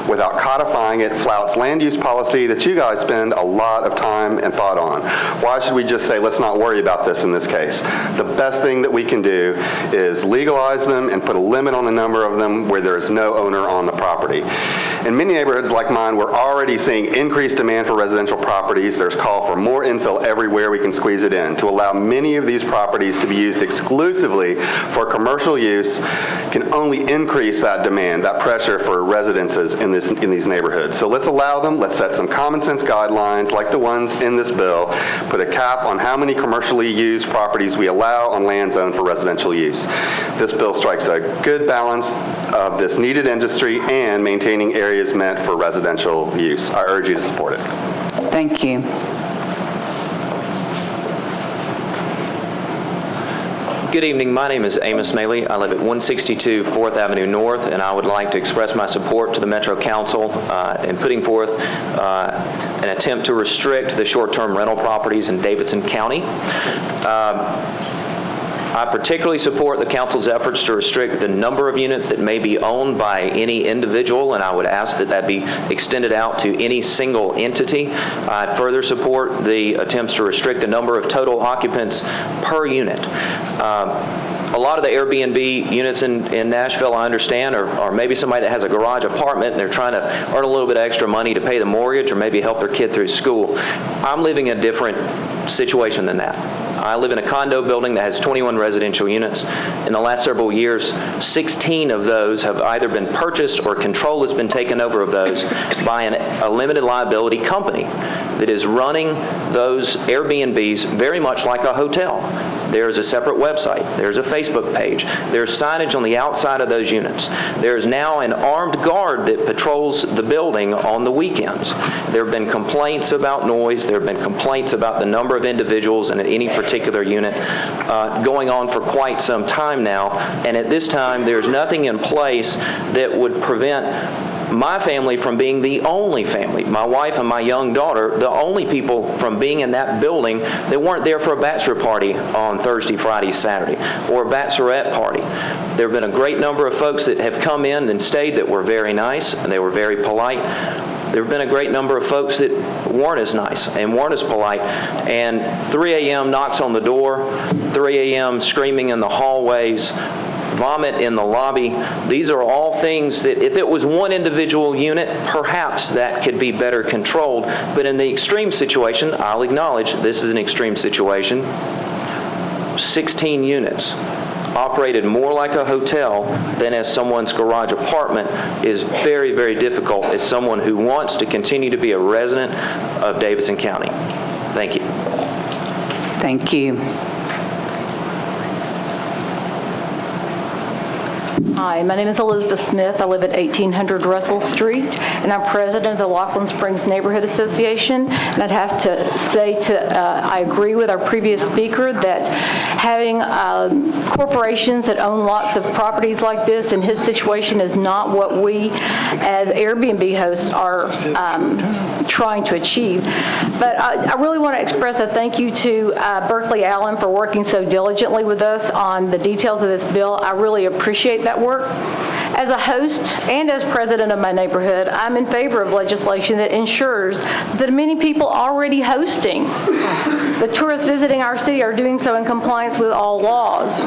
D: without codifying it flouts land use policy that you guys spend a lot of time and thought on. Why should we just say, let's not worry about this in this case? The best thing that we can do is legalize them and put a limit on the number of them where there is no owner on the property. In many neighborhoods like mine, we're already seeing increased demand for residential properties. There's call for more infill everywhere we can squeeze it in. To allow many of these properties to be used exclusively for commercial use can only increase that demand, that pressure for residences in these neighborhoods. So let's allow them. Let's set some common sense guidelines like the ones in this bill. Put a cap on how many commercially used properties we allow on land zoned for residential use. This bill strikes a good balance of this needed industry and maintaining areas meant for residential use. I urge you to support it.
N: Thank you.
E: Good evening. My name is Amos Maley. I live at 162 4th Avenue North, and I would like to express my support to the Metro Council in putting forth an attempt to restrict the short-term rental properties in Davidson County. I particularly support the council's efforts to restrict the number of units that may be owned by any individual, and I would ask that that be extended out to any single entity. I further support the attempts to restrict the number of total occupants per unit. A lot of the Airbnb units in Nashville, I understand, are maybe somebody that has a garage apartment and they're trying to earn a little bit of extra money to pay the mortgage or maybe help their kid through school. I'm living a different situation than that. I live in a condo building that has 21 residential units. In the last several years, 16 of those have either been purchased or control has been taken over of those by a limited liability company that is running those Airbnbs very much like a hotel. There's a separate website. There's a Facebook page. There's signage on the outside of those units. There's now an armed guard that patrols the building on the weekends. There have been complaints about noise. There have been complaints about the number of individuals in any particular unit going on for quite some time now. And at this time, there's nothing in place that would prevent my family from being the only family, my wife and my young daughter, the only people from being in that building that weren't there for a bachelor party on Thursday, Friday, Saturday, or a bachelorette party. There have been a great number of folks that have come in and stayed that were very nice and they were very polite. there have been a great number of folks that weren't as nice and weren't as polite, and 3 a.m. knocks on the door, 3 a.m. screaming in the hallways, vomit in the lobby. These are all things that if it was one individual unit, perhaps that could be better controlled. But in the extreme situation, I'll acknowledge this is an extreme situation, 16 units operated more like a hotel than as someone's garage apartment is very, very difficult as someone who wants to continue to be a resident of Davidson County. Thank you.
N: Thank you.
O: Hi, my name is Elizabeth Smith. I live at 1800 Russell Street, and I'm president of the Laughlin Springs Neighborhood Association. And I'd have to say I agree with our previous speaker that having corporations that own lots of properties like this in his situation is not what we as Airbnb hosts are trying to achieve. But I really want to express a thank you to Berkeley Allen for working so diligently with us on the details of this bill. I really appreciate that work. As a host and as president of my neighborhood, I'm in favor of legislation that ensures that many people already hosting the tourists visiting our city are doing so in compliance with all laws.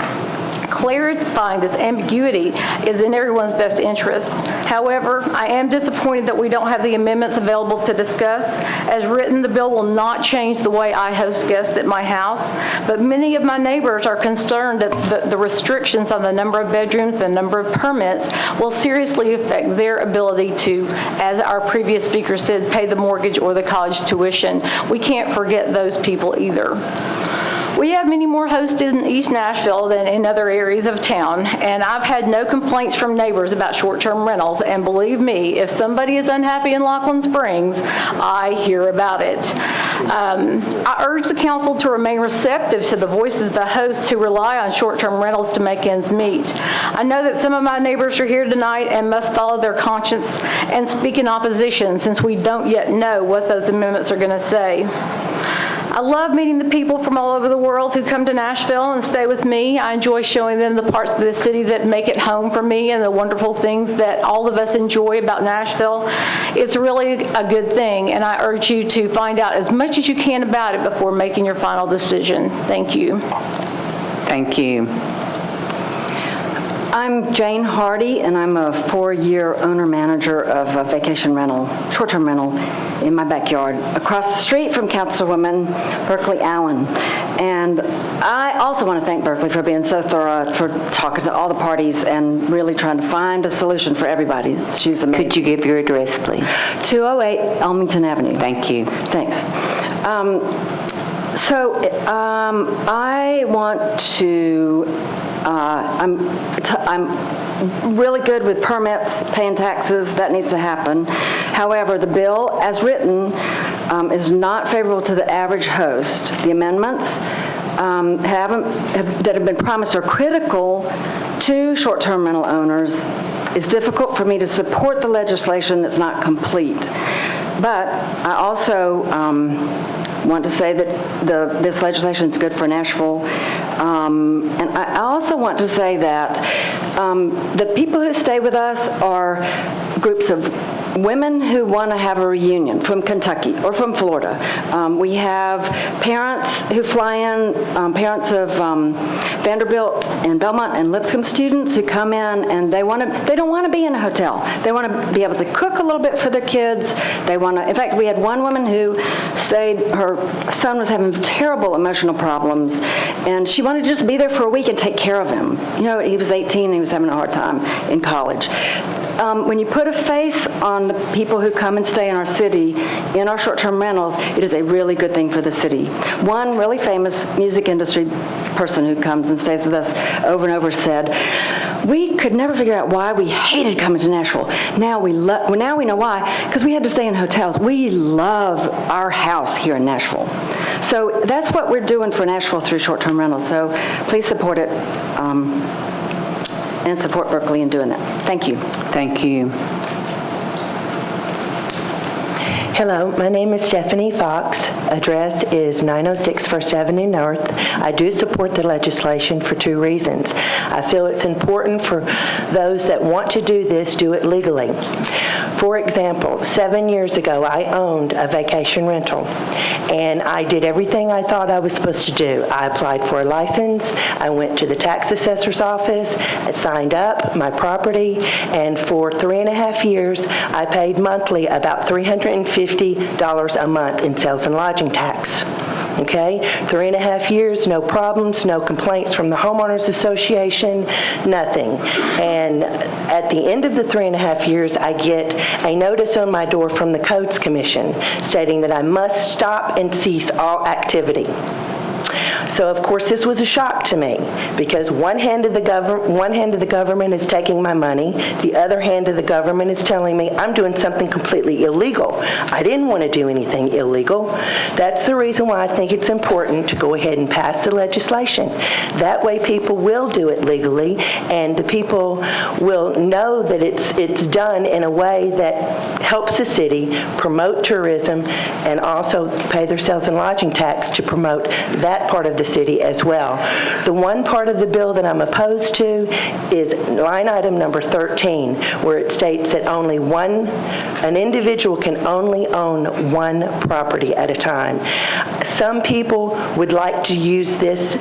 O: Clarifying this ambiguity is in everyone's best interest. However, I am disappointed that we don't have the amendments available to discuss. As written, the bill will not change the way I host guests at my house, but many of my neighbors are concerned that the restrictions on the number of bedrooms, the number of permits, will seriously affect their ability to, as our previous speaker said, pay the mortgage or the college tuition. We can't forget those people either. We have many more hosts in East Nashville than in other areas of town, and I've had no complaints from neighbors about short-term rentals, and believe me, if somebody is unhappy in Laughlin Springs, I hear about it. I urge the council to remain receptive to the voices of the hosts who rely on short-term rentals to make ends meet. I know that some of my neighbors are here tonight and must follow their conscience and speak in opposition since we don't yet know what those amendments are going to say. I love meeting the people from all over the world who come to Nashville and stay with me. I enjoy showing them the parts of the city that make it home for me and the wonderful things that all of us enjoy about Nashville. It's really a good thing, and I urge you to find out as much as you can about it before making your final decision. Thank you.
N: Thank you.
U: I'm Jane Hardy, and I'm a 4-year owner-manager of a vacation rental, short-term rental in my backyard, across the street from Councilwoman Berkeley Allen. And I also want to thank Berkeley for being so thorough, for talking to all the parties and really trying to find a solution for everybody. She's amazing.
N: Could you give your address, please?
U: 208 Elmington Avenue.
N: Thank you.
U: Thanks. I want to, I'm really good with permits, paying taxes, that needs to happen. However, the bill as written is not favorable to the average host. The amendments that have been promised are critical to short-term rental owners. It's difficult for me to support the legislation that's not complete. But I also want to say that this legislation is good for Nashville. And I also want to say that the people who stay with us are groups of women who want to have a reunion from Kentucky or from Florida. We have parents who fly in, parents of Vanderbilt and Belmont and Lipscomb students who come in, and they don't want to be in a hotel. They want to be able to cook a little bit for their kids. They want to. In fact, we had one woman who stayed. Her son was having terrible emotional problems, and she wanted to just be there for a week and take care of him. You know, he was 18 and he was having a hard time in college. When you put a face on the people who come and stay in our city, in our short-term rentals, it is a really good thing for the city. One really famous music industry person who comes and stays with us over and over said, we could never figure out why we hated coming to Nashville. Now we know why, because we had to stay in hotels. We love our house here in Nashville. So that's what we're doing for Nashville through short-term rentals. So please support it. And support Berkeley in doing that. Thank you.
N: Thank you.
V: Hello, my name is Stephanie Fox. Address is 906 First Avenue North. I do support the legislation for 2 reasons. I feel it's important for those that want to do this, do it legally. For example, 7 years ago, I owned a vacation rental, and I did everything I thought I was supposed to do. I applied for a license, I went to the tax assessor's office, I signed up my property, and for 3.5 years, I paid monthly about $350 a month in sales and lodging tax. Okay? 3.5 years, no problems, no complaints from the Homeowners Association, nothing. And at the end of the 3.5 years, I get a notice on my door from the Codes Commission stating that I must stop and cease all activity. So, of course, this was a shock to me because one hand of the government is taking my money, the other hand of the government is telling me I'm doing something completely illegal. I didn't want to do anything illegal. That's the reason why I think it's important to go ahead and pass the legislation. That way people will do it legally, and the people will know that it's done in a way that helps the city promote tourism and also pay their sales and lodging tax to promote that part of the city as well. The one part of the bill that I'm opposed to is line item number 13, where it states that an individual can only own one property at a time. Some people would like to use this,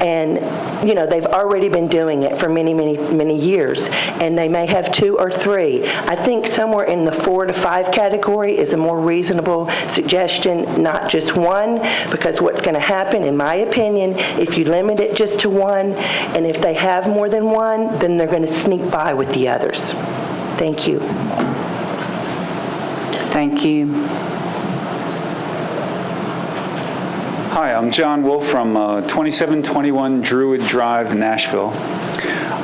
V: and they've already been doing it for many, many, many years, and they may have 2 or 3. I think somewhere in the 4 to 5 category is a more reasonable suggestion, not just one, because what's going to happen, in my opinion, if you limit it just to one, and if they have more than one, then they're going to sneak by with the others. Thank you.
N: Thank you.
A: Hi, I'm John Wolf from 2721 Druid Drive, Nashville.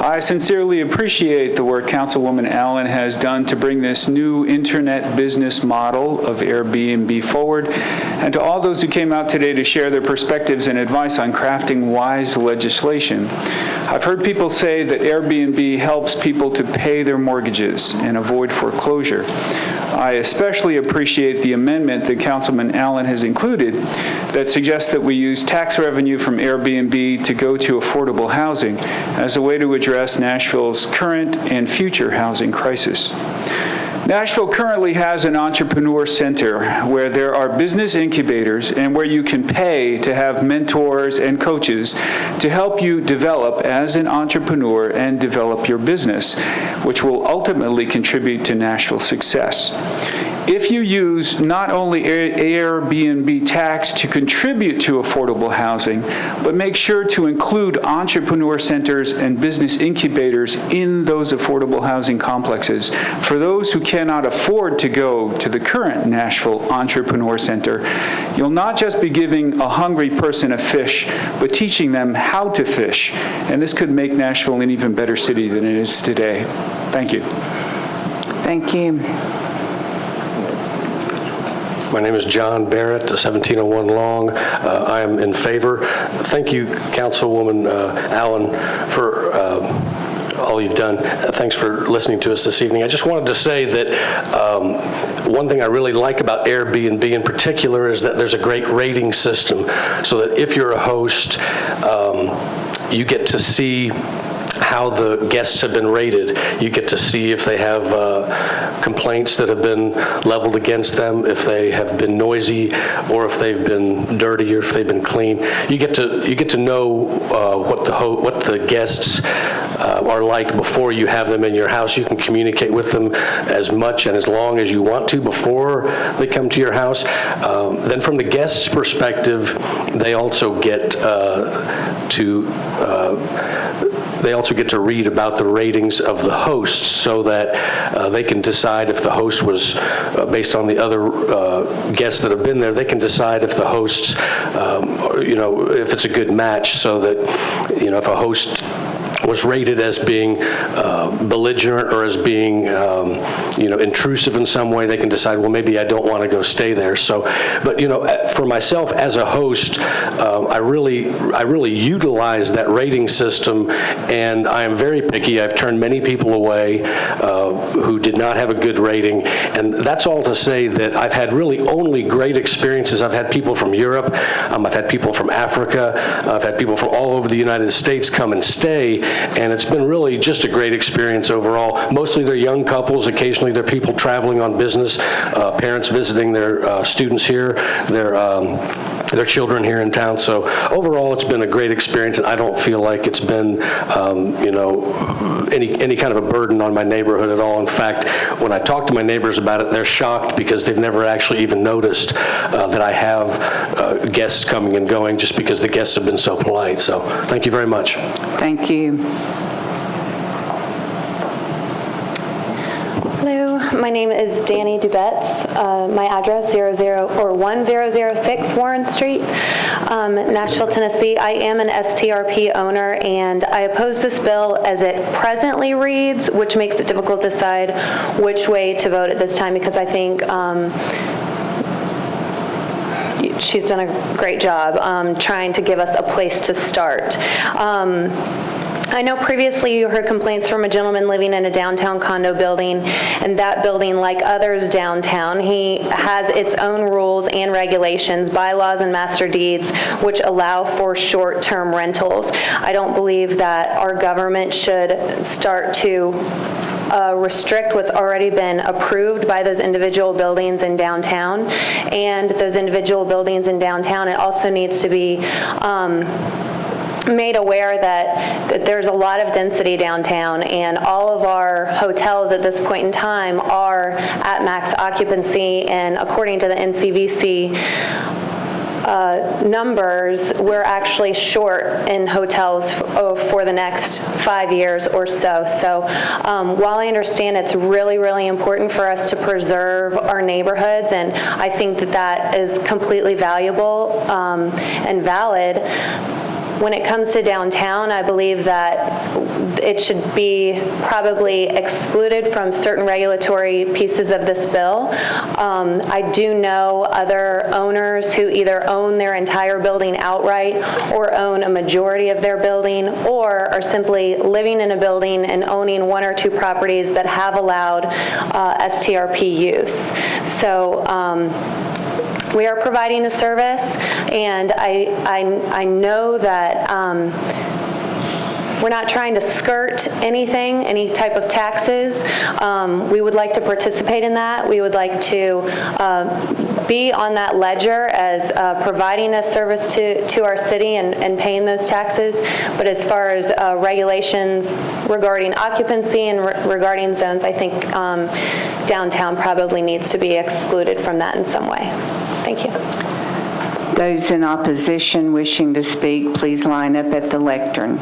A: I sincerely appreciate the work Councilwoman Allen has done to bring this new internet business model of Airbnb forward, and to all those who came out today to share their perspectives and advice on crafting wise legislation. I've heard people say that Airbnb helps people to pay their mortgages and avoid foreclosure. I especially appreciate the amendment that Councilman Allen has included that suggests that we use tax revenue from Airbnb to go to affordable housing as a way to address Nashville's current and future housing crisis. Nashville currently has an entrepreneur center where there are business incubators and where you can pay to have mentors and coaches to help you develop as an entrepreneur and develop your business, which will ultimately contribute to Nashville's success. If you use not only Airbnb tax to contribute to affordable housing, but make sure to include entrepreneur centers and business incubators in those affordable housing complexes, for those who cannot afford to go to the current Nashville Entrepreneur Center, you'll not just be giving a hungry person a fish, but teaching them how to fish. And this could make Nashville an even better city than it is today. Thank you.
N: Thank you.
J: My name is John Barrett, 1701 Long. I am in favor. Thank you, Councilwoman Allen, for all you've done. Thanks for listening to us this evening. I just wanted to say that one thing I really like about Airbnb in particular is that there's a great rating system, so that if you're a host, you get to see how the guests have been rated. You get to see if they have complaints that have been leveled against them, if they have been noisy, or if they've been dirty, or if they've been clean. You get to know what the guests are like before you have them in your house. You can communicate with them as much and as long as you want to before they come to your house. Then from the guests' perspective, they also get to read about the ratings of the hosts, so that they can decide if the host was, based on the other guests that have been there, they can decide if the hosts, if it's a good match, so that, if a host was rated as being belligerent or as being, intrusive in some way, they can decide, well, maybe I don't want to go stay there. So, but for myself as a host, I really utilize that rating system, and I am very picky. I've turned many people away who did not have a good rating, and that's all to say that I've had really only great experiences. I've had people from Europe, I've had people from Africa, I've had people from all over the United States come and stay, and it's been really just a great experience overall. Mostly they're young couples, occasionally they're people traveling on business, parents visiting their students here, their children here in town. So overall, it's been a great experience, and I don't feel like it's been, any kind of a burden on my neighborhood at all. In fact, when I talk to my neighbors about it, they're shocked because they've never actually even noticed that I have guests coming and going, just because the guests have been so polite. So thank you very much.
N: Thank you.
L: Hello, my name is Danny Dubetz. My address 1006 Warren Street, Nashville, Tennessee. I am an STRP owner, and I oppose this bill as it presently reads, which makes it difficult to decide which way to vote at this time, because I think she's done a great job trying to give us a place to start. I know previously you heard complaints from a gentleman living in a downtown condo building, and that building, like others downtown, he has its own rules and regulations, bylaws and master deeds, which allow for short-term rentals. I don't believe that our government should start to restrict what's already been approved by those individual buildings in downtown. And those individual buildings in downtown, it also needs to be made aware that there's a lot of density downtown, and all of our hotels at this point in time are at max occupancy, and according to the NCVC numbers, we're actually short in hotels for the next 5 years or so. So while I understand it's really, really important for us to preserve our neighborhoods, and I think that that is completely valuable and valid, when it comes to downtown, I believe that it should be probably excluded from certain regulatory pieces of this bill. I do know other owners who either own their entire building outright or own a majority of their building, or are simply living in a building and owning one or two properties that have allowed STRP use. So we are providing a service, and I know that we're not trying to skirt anything, any type of taxes. We would like to participate in that. We would like to be on that ledger as providing a service to our city and paying those taxes. But as far as regulations regarding occupancy and regarding zones, I think downtown probably needs to be excluded from that in some way. Thank you.
N: Those in opposition wishing to speak, please line up at the lectern.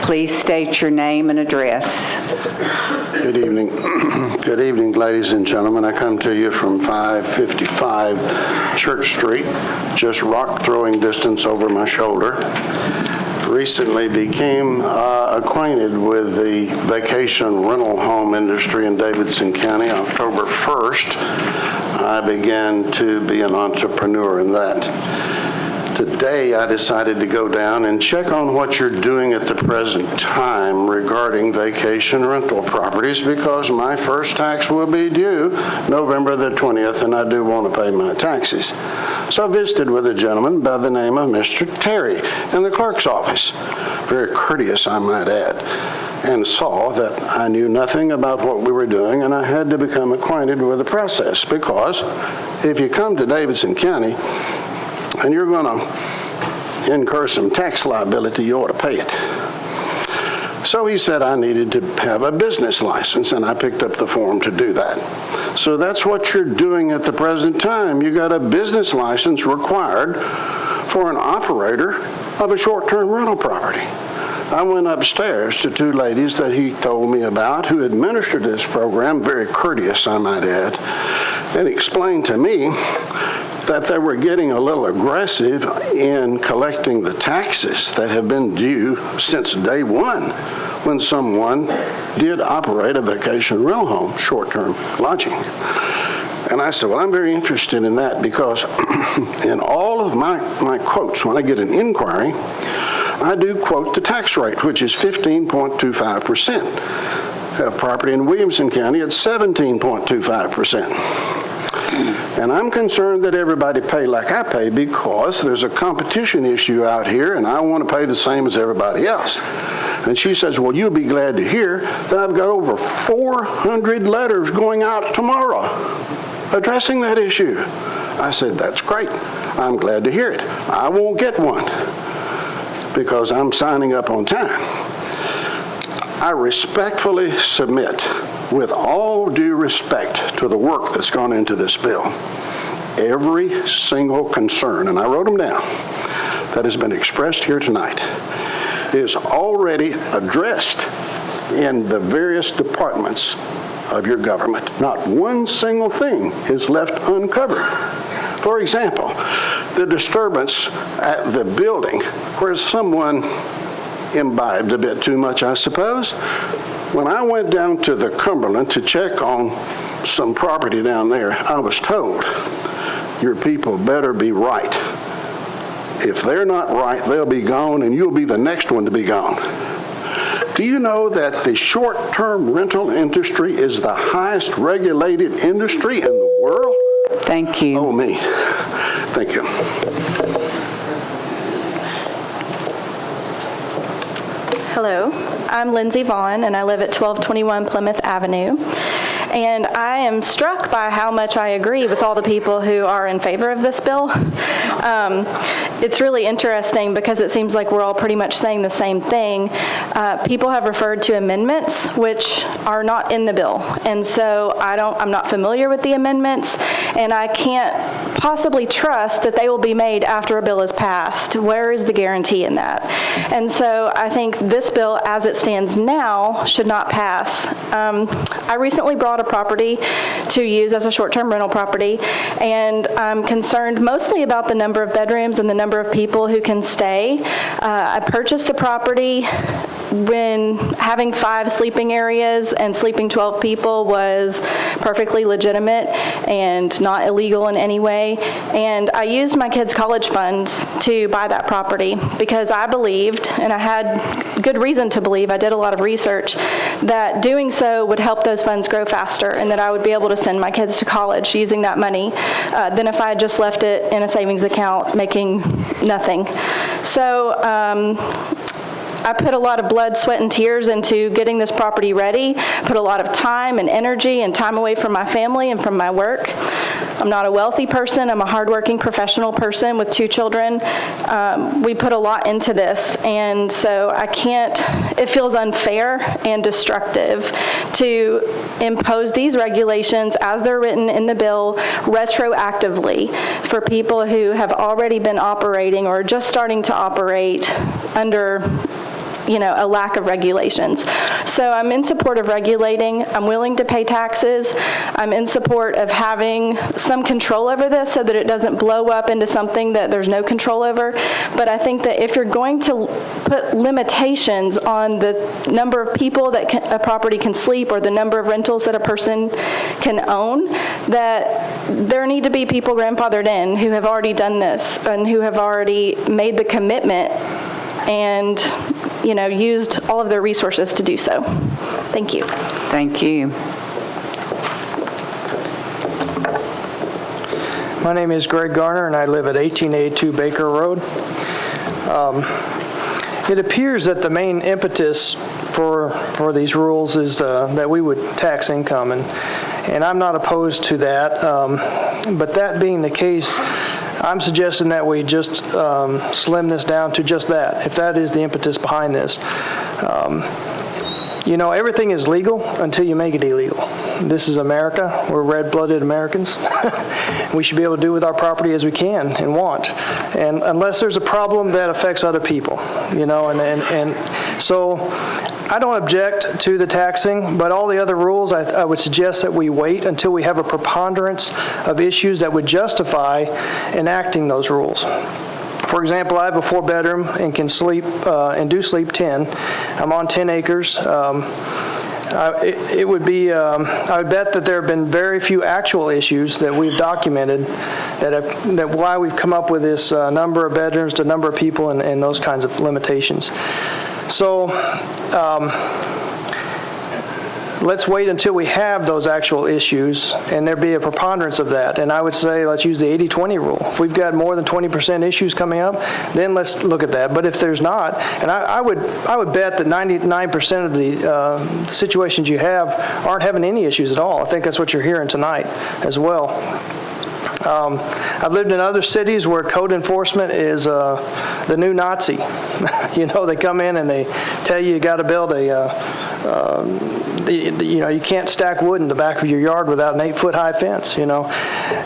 N: Please state your name and address.
M: Good evening. Good evening, ladies and gentlemen. I come to you from 555 Church Street, just rock throwing distance over my shoulder. Recently became acquainted with the vacation rental home industry in Davidson County. October 1st, I began to be an entrepreneur in that. Today, I decided to go down and check on what you're doing at the present time regarding vacation rental properties, because my first tax will be due November the 20th, and I do want to pay my taxes. So I visited with a gentleman by the name of Mr. Terry in the clerk's office. Very courteous, I might add, and saw that I knew nothing about what we were doing, and I had to become acquainted with the process, because if you come to Davidson County and you're going to incur some tax liability, you ought to pay it. So he said I needed to have a business license, and I picked up the form to do that. So that's what you're doing at the present time. You got a business license required for an operator of a short-term rental property. I went upstairs to two ladies that he told me about who administered this program, very courteous, I might add, and explained to me that they were getting a little aggressive in collecting the taxes that have been due since day one when someone did operate a vacation rental home, short-term lodging. And I said, well, I'm very interested in that, because in all of my quotes, when I get an inquiry, I do quote the tax rate, which is 15.25%. Have property in Williamson County at 17.25%. And I'm concerned that everybody pay like I pay because there's a competition issue out here and I want to pay the same as everybody else. And she says, well, you'll be glad to hear that I've got over 400 letters going out tomorrow addressing that issue. I said, that's great. I'm glad to hear it. I won't get one because I'm signing up on time. I respectfully submit, with all due respect to the work that's gone into this bill, every single concern, and I wrote them down, that has been expressed here tonight, is already addressed in the various departments of your government. Not one single thing is left uncovered. For example, the disturbance at the building where someone imbibed a bit too much, I suppose. When I went down to the Cumberland to check on some property down there, I was told, your people better be right. If they're not right, they'll be gone and you'll be the next one to be gone. Do you know that the short-term rental industry is the highest regulated industry in the world?
N: Thank you.
M: Oh, me. Thank you.
Q: Hello, I'm Lindsay Vaughn, and I live at 1221 Plymouth Avenue. And I am struck by how much I agree with all the people who are in favor of this bill. It's really interesting because it seems like we're all pretty much saying the same thing. People have referred to amendments which are not in the bill. And so I'm not familiar with the amendments, and I can't possibly trust that they will be made after a bill is passed. Where is the guarantee in that? And so I think this bill, as it stands now, should not pass. I recently brought a property to use as a short-term rental property, and I'm concerned mostly about the number of bedrooms and the number of people who can stay. I purchased the property when having 5 sleeping areas and sleeping 12 people was perfectly legitimate and not illegal in any way. And I used my kids' college funds to buy that property because I believed, and I had good reason to believe, I did a lot of research, that doing so would help those funds grow faster and that I would be able to send my kids to college using that money than if I had just left it in a savings account making nothing. So I put a lot of blood, sweat, and tears into getting this property ready, put a lot of time and energy and time away from my family and from my work. I'm not a wealthy person. I'm a hardworking professional person with 2 children. We put a lot into this, and so it feels unfair and destructive to impose these regulations as they're written in the bill retroactively for people who have already been operating or just starting to operate under a lack of regulations. So I'm in support of regulating. I'm willing to pay taxes. I'm in support of having some control over this so that it doesn't blow up into something that there's no control over. But I think that if you're going to put limitations on the number of people that a property can sleep or the number of rentals that a person can own, that there need to be people grandfathered in who have already done this and who have already made the commitment and used all of their resources to do so. Thank you.
N: Thank you.
R: My name is Greg Garner, and I live at 1882 Baker Road. It appears that the main impetus for these rules is that we would tax income, and I'm not opposed to that. But that being the case, I'm suggesting that we just slim this down to just that, if that is the impetus behind this. Everything is legal until you make it illegal. This is America. We're red-blooded Americans. We should be able to do with our property as we can and want, and unless there's a problem that affects other people, and so I don't object to the taxing, but all the other rules, I would suggest that we wait until we have a preponderance of issues that would justify enacting those rules. For example, I have a 4-bedroom and can sleep and do sleep 10. I'm on 10 acres. It would be, I would bet that there have been very few actual issues that we've documented that why we've come up with this number of bedrooms to number of people and those kinds of limitations. So let's wait until we have those actual issues and there be a preponderance of that. And I would say let's use the 80-20 rule. If we've got more than 20% issues coming up, then let's look at that. But if there's not, and I would bet that 99% of the situations you have aren't having any issues at all. I think that's what you're hearing tonight as well. I've lived in other cities where code enforcement is the new Nazi. They come in and they tell you got to build you can't stack wood in the back of your yard without an 8-foot high fence, And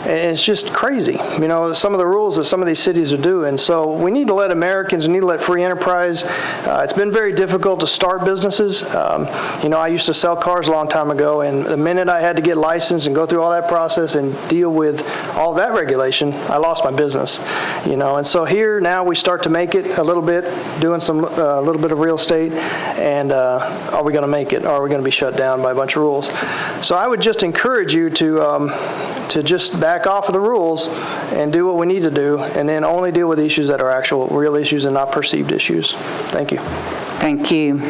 R: it's just crazy, some of the rules that some of these cities are doing. So we need to let Americans, we need to let free enterprise. It's been very difficult to start businesses. I used to sell cars a long time ago, and the minute I had to get licensed and go through all that process and deal with all that regulation, I lost my business, And so here now we start to make it a little bit, doing a little bit of real estate, and are we going to make it? Or are we going to be shut down by a bunch of rules? So I would just encourage you to just back off of the rules and do what we need to do, and then only deal with issues that are actual real issues and not perceived issues. Thank you.
N: Thank you.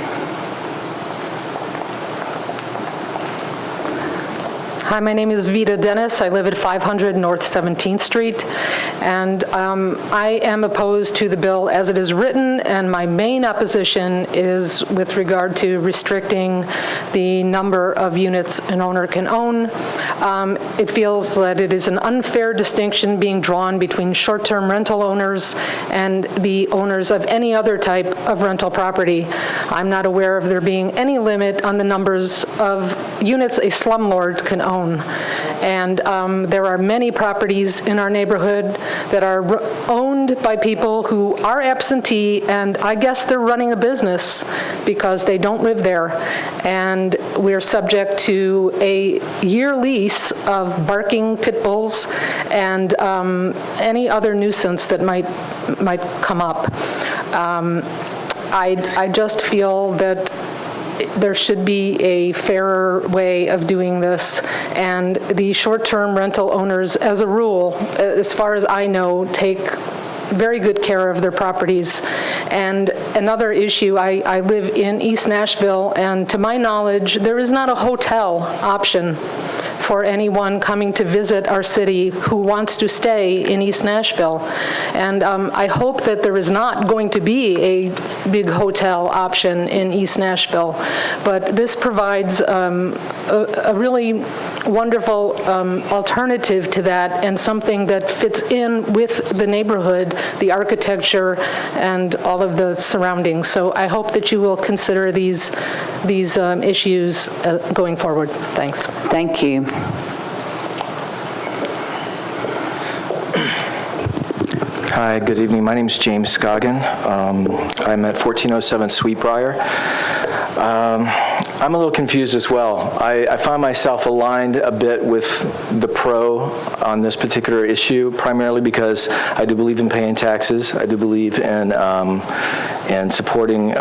C: Hi, my name is Vita Dennis. I live at 500 North 17th Street, and I am opposed to the bill as it is written, and my main opposition is with regard to restricting the number of units an owner can own. It feels that it is an unfair distinction being drawn between short-term rental owners and the owners of any other type of rental property. I'm not aware of there being any limit on the numbers of units a slumlord can own. And there are many properties in our neighborhood that are owned by people who are absentee, and I guess they're running a business because they don't live there. And we're subject to a year lease of barking pit bulls and any other nuisance that might come up. I just feel that there should be a fairer way of doing this, and the short-term rental owners, as a rule, as far as I know, take very good care of their properties. And another issue, I live in East Nashville, and to my knowledge, there is not a hotel option for anyone coming to visit our city who wants to stay in East Nashville. And I hope that there is not going to be a big hotel option in East Nashville. But this provides a really wonderful alternative to that, and something that fits in with the neighborhood, the architecture, and all of the surroundings. So I hope that you will consider these issues going forward. Thanks.
N: Thank you.
T: Hi, good evening. My name is James Scoggin. I'm at 1407 Sweetbriar. I'm a little confused as well. I find myself aligned a bit with the pro on this particular issue, primarily because I do believe in paying taxes. I do believe in supporting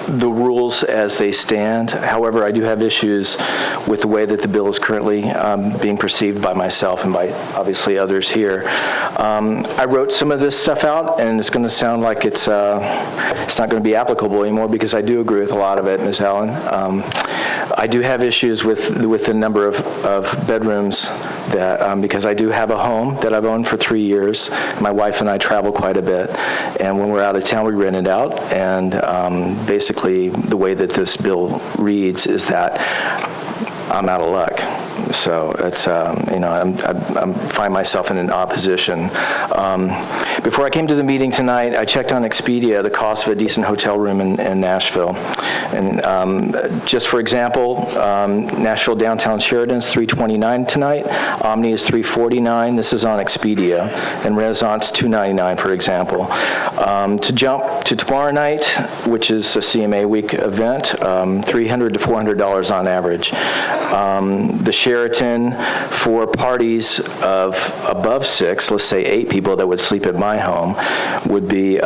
T: the rules as they stand. However, I do have issues with the way that the bill is currently being perceived by myself and by obviously others here. I wrote some of this stuff out, and it's going to sound like it's not going to be applicable anymore, because I do agree with a lot of it, Ms. Allen. I do have issues with the number of bedrooms that, because I do have a home that I've owned for 3 years. My wife and I travel quite a bit, and when we're out of town, we rent it out, and basically the way that this bill reads is that I'm out of luck. So it's, I find myself in an opposition. Before I came to the meeting tonight, I checked on Expedia the cost of a decent hotel room in Nashville. And just for example, Nashville downtown Sheridan's $329 tonight. Omni is $349. This is on Expedia. And Renaissance $299, for example. To jump to tomorrow night, which is a CMA week event, $300 to $400 on average. The Sheraton for parties of above 6, let's say 8 people that would sleep at my home, would be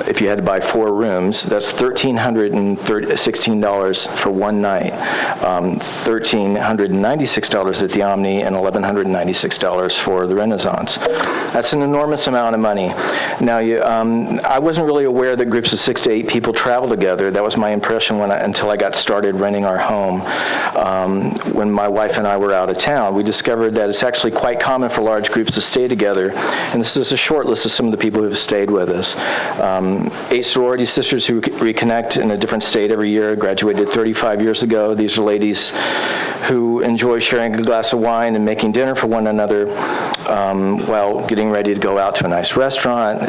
T: if you had to buy 4 rooms, that's $1,316 for one night, $1,396 at the Omni, and $1,196 for the Renaissance. That's an enormous amount of money. Now, I wasn't really aware that groups of 6 to 8 people travel together. That was my impression until I got started renting our home. When my wife and I were out of town, we discovered that it's actually quite common for large groups to stay together, and this is a short list of some of the people who have stayed with us. 8 sorority sisters who reconnect in a different state every year, graduated 35 years ago. These are ladies who enjoy sharing a glass of wine and making dinner for one another while getting ready to go out to a nice restaurant.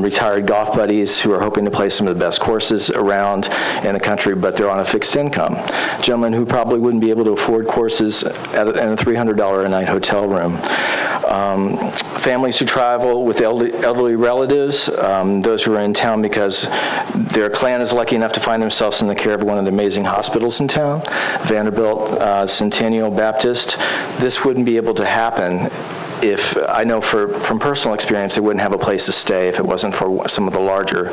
T: Retired golf buddies who are hoping to play some of the best courses around in the country, but they're on a fixed income. Gentlemen who probably wouldn't be able to afford courses in a $300 a night hotel room. Families who travel with elderly relatives, those who are in town because their clan is lucky enough to find themselves in the care of one of the amazing hospitals in town, Vanderbilt, Centennial Baptist. This wouldn't be able to happen if, I know from personal experience, they wouldn't have a place to stay if it wasn't for some of the larger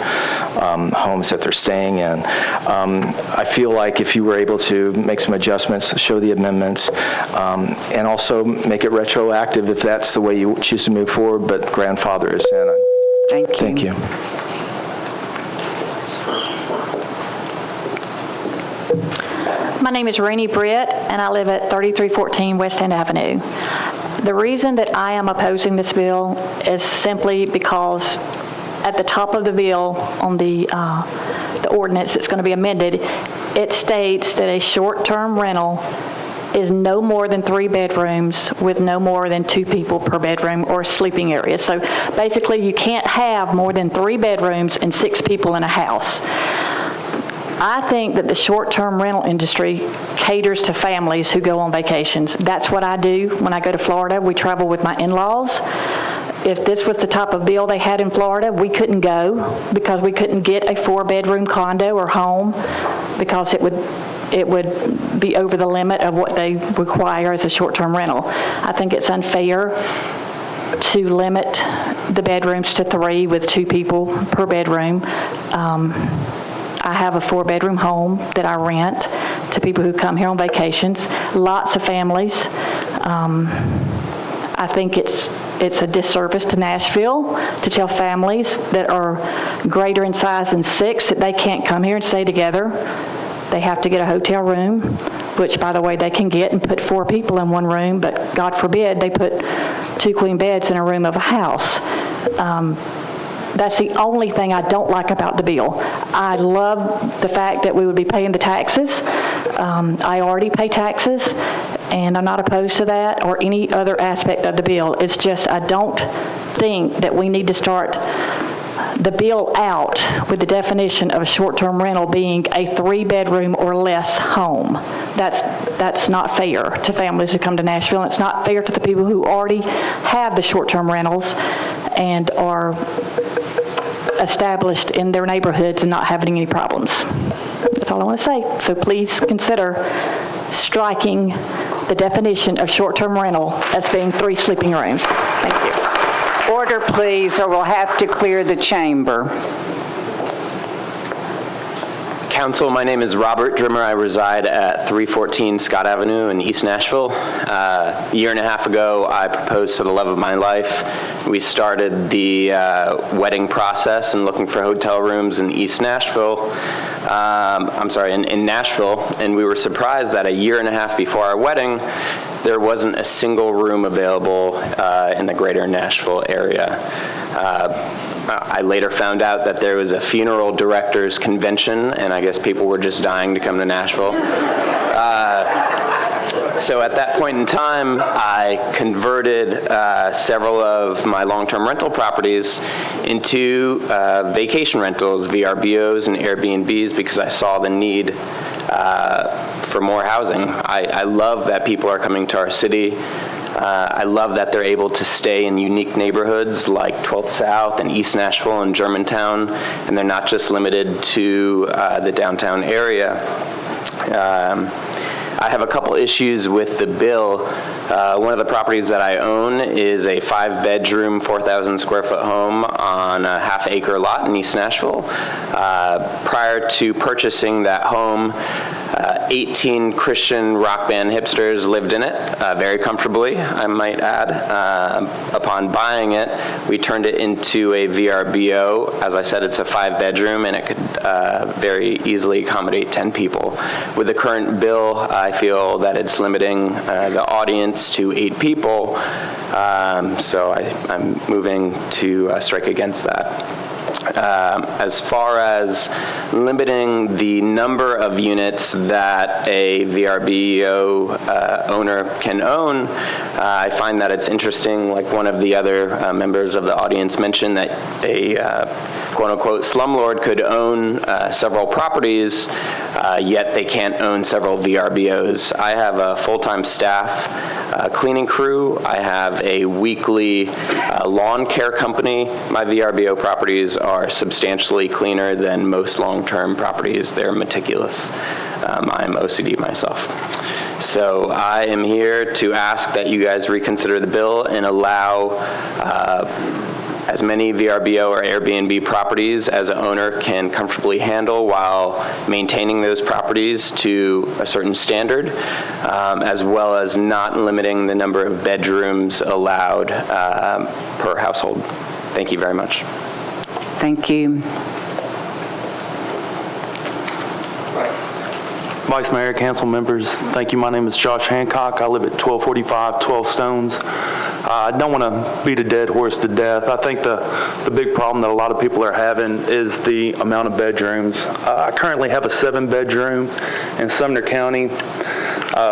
T: homes that they're staying in. I feel like if you were able to make some adjustments, show the amendments, and also make it retroactive if that's the way you choose to move forward, but grandfather is in.
N: Thank you.
T: Thank you.
F: My name is Rainey Britt, and I live at 3314 West End Avenue. The reason that I am opposing this bill is simply because at the top of the bill on the ordinance that's going to be amended, it states that a short-term rental is no more than 3 bedrooms with no more than 2 people per bedroom or sleeping area. So basically, you can't have more than 3 bedrooms and 6 people in a house. I think that the short-term rental industry caters to families who go on vacations. That's what I do when I go to Florida. We travel with my in-laws. If this was the type of bill they had in Florida, we couldn't go because we couldn't get a 4-bedroom condo or home because it would be over the limit of what they require as a short-term rental. I think it's unfair to limit the bedrooms to 3 with 2 people per bedroom. I have a 4-bedroom home that I rent to people who come here on vacations, lots of families. I think it's a disservice to Nashville to tell families that are greater in size than 6 that they can't come here and stay together. They have to get a hotel room, which, by the way, they can get and put 4 people in one room, but God forbid they put 2 queen beds in a room of a house. That's the only thing I don't like about the bill. I love the fact that we would be paying the taxes. I already pay taxes, and I'm not opposed to that or any other aspect of the bill. It's just I don't think that we need to start the bill out with the definition of a short-term rental being a 3-bedroom or less home. That's not fair to families who come to Nashville, and it's not fair to the people who already have the short-term rentals and are established in their neighborhoods and not having any problems. That's all I want to say. So please consider striking the definition of short-term rental as being 3 sleeping rooms. Thank you.
N: Order, please, or we'll have to clear the chamber.
I: Council, my name is Robert Drimmer. I reside at 314 Scott Avenue in East Nashville. A year and a half ago, I proposed to the love of my life. We started the wedding process and looking for hotel rooms in East Nashville. in Nashville, and we were surprised that a year and a half before our wedding, there wasn't a single room available in the greater Nashville area. I later found out that there was a funeral directors convention, and I guess people were just dying to come to Nashville. So at that point in time, I converted several of my long-term rental properties into vacation rentals, VRBOs and Airbnbs, because I saw the need for more housing. I love that people are coming to our city. I love that they're able to stay in unique neighborhoods like 12th South and East Nashville and Germantown, and they're not just limited to the downtown area. I have a couple issues with the bill. One of the properties that I own is a 5-bedroom, 4,000 square foot home on a half-acre lot in East Nashville. Prior to purchasing that home, 18 Christian rock band hipsters lived in it, very comfortably, I might add. Upon buying it, we turned it into a VRBO. As I said, it's a 5-bedroom, and it could very easily accommodate 10 people. With the current bill, I feel that it's limiting the audience to 8 people, so I'm moving to strike against that. As far as limiting the number of units that a VRBO owner can own, I find that it's interesting, like one of the other members of the audience mentioned, that a quote-unquote slumlord could own several properties, yet they can't own several VRBOs. I have a full-time staff cleaning crew. I have a weekly lawn care company. My VRBO properties are substantially cleaner than most long-term properties. They're meticulous. I'm OCD myself. So I am here to ask that you guys reconsider the bill and allow as many VRBO or Airbnb properties as an owner can comfortably handle while maintaining those properties to a certain standard, as well as not limiting the number of bedrooms allowed per household. Thank you very much.
N: Thank you.
B: Vice Mayor, Council members, thank you. My name is Josh Hancock. I live at 1245 12 Stones. I don't want to beat a dead horse to death. I think the big problem that a lot of people are having is the amount of bedrooms. I currently have a 7-bedroom in Sumner County,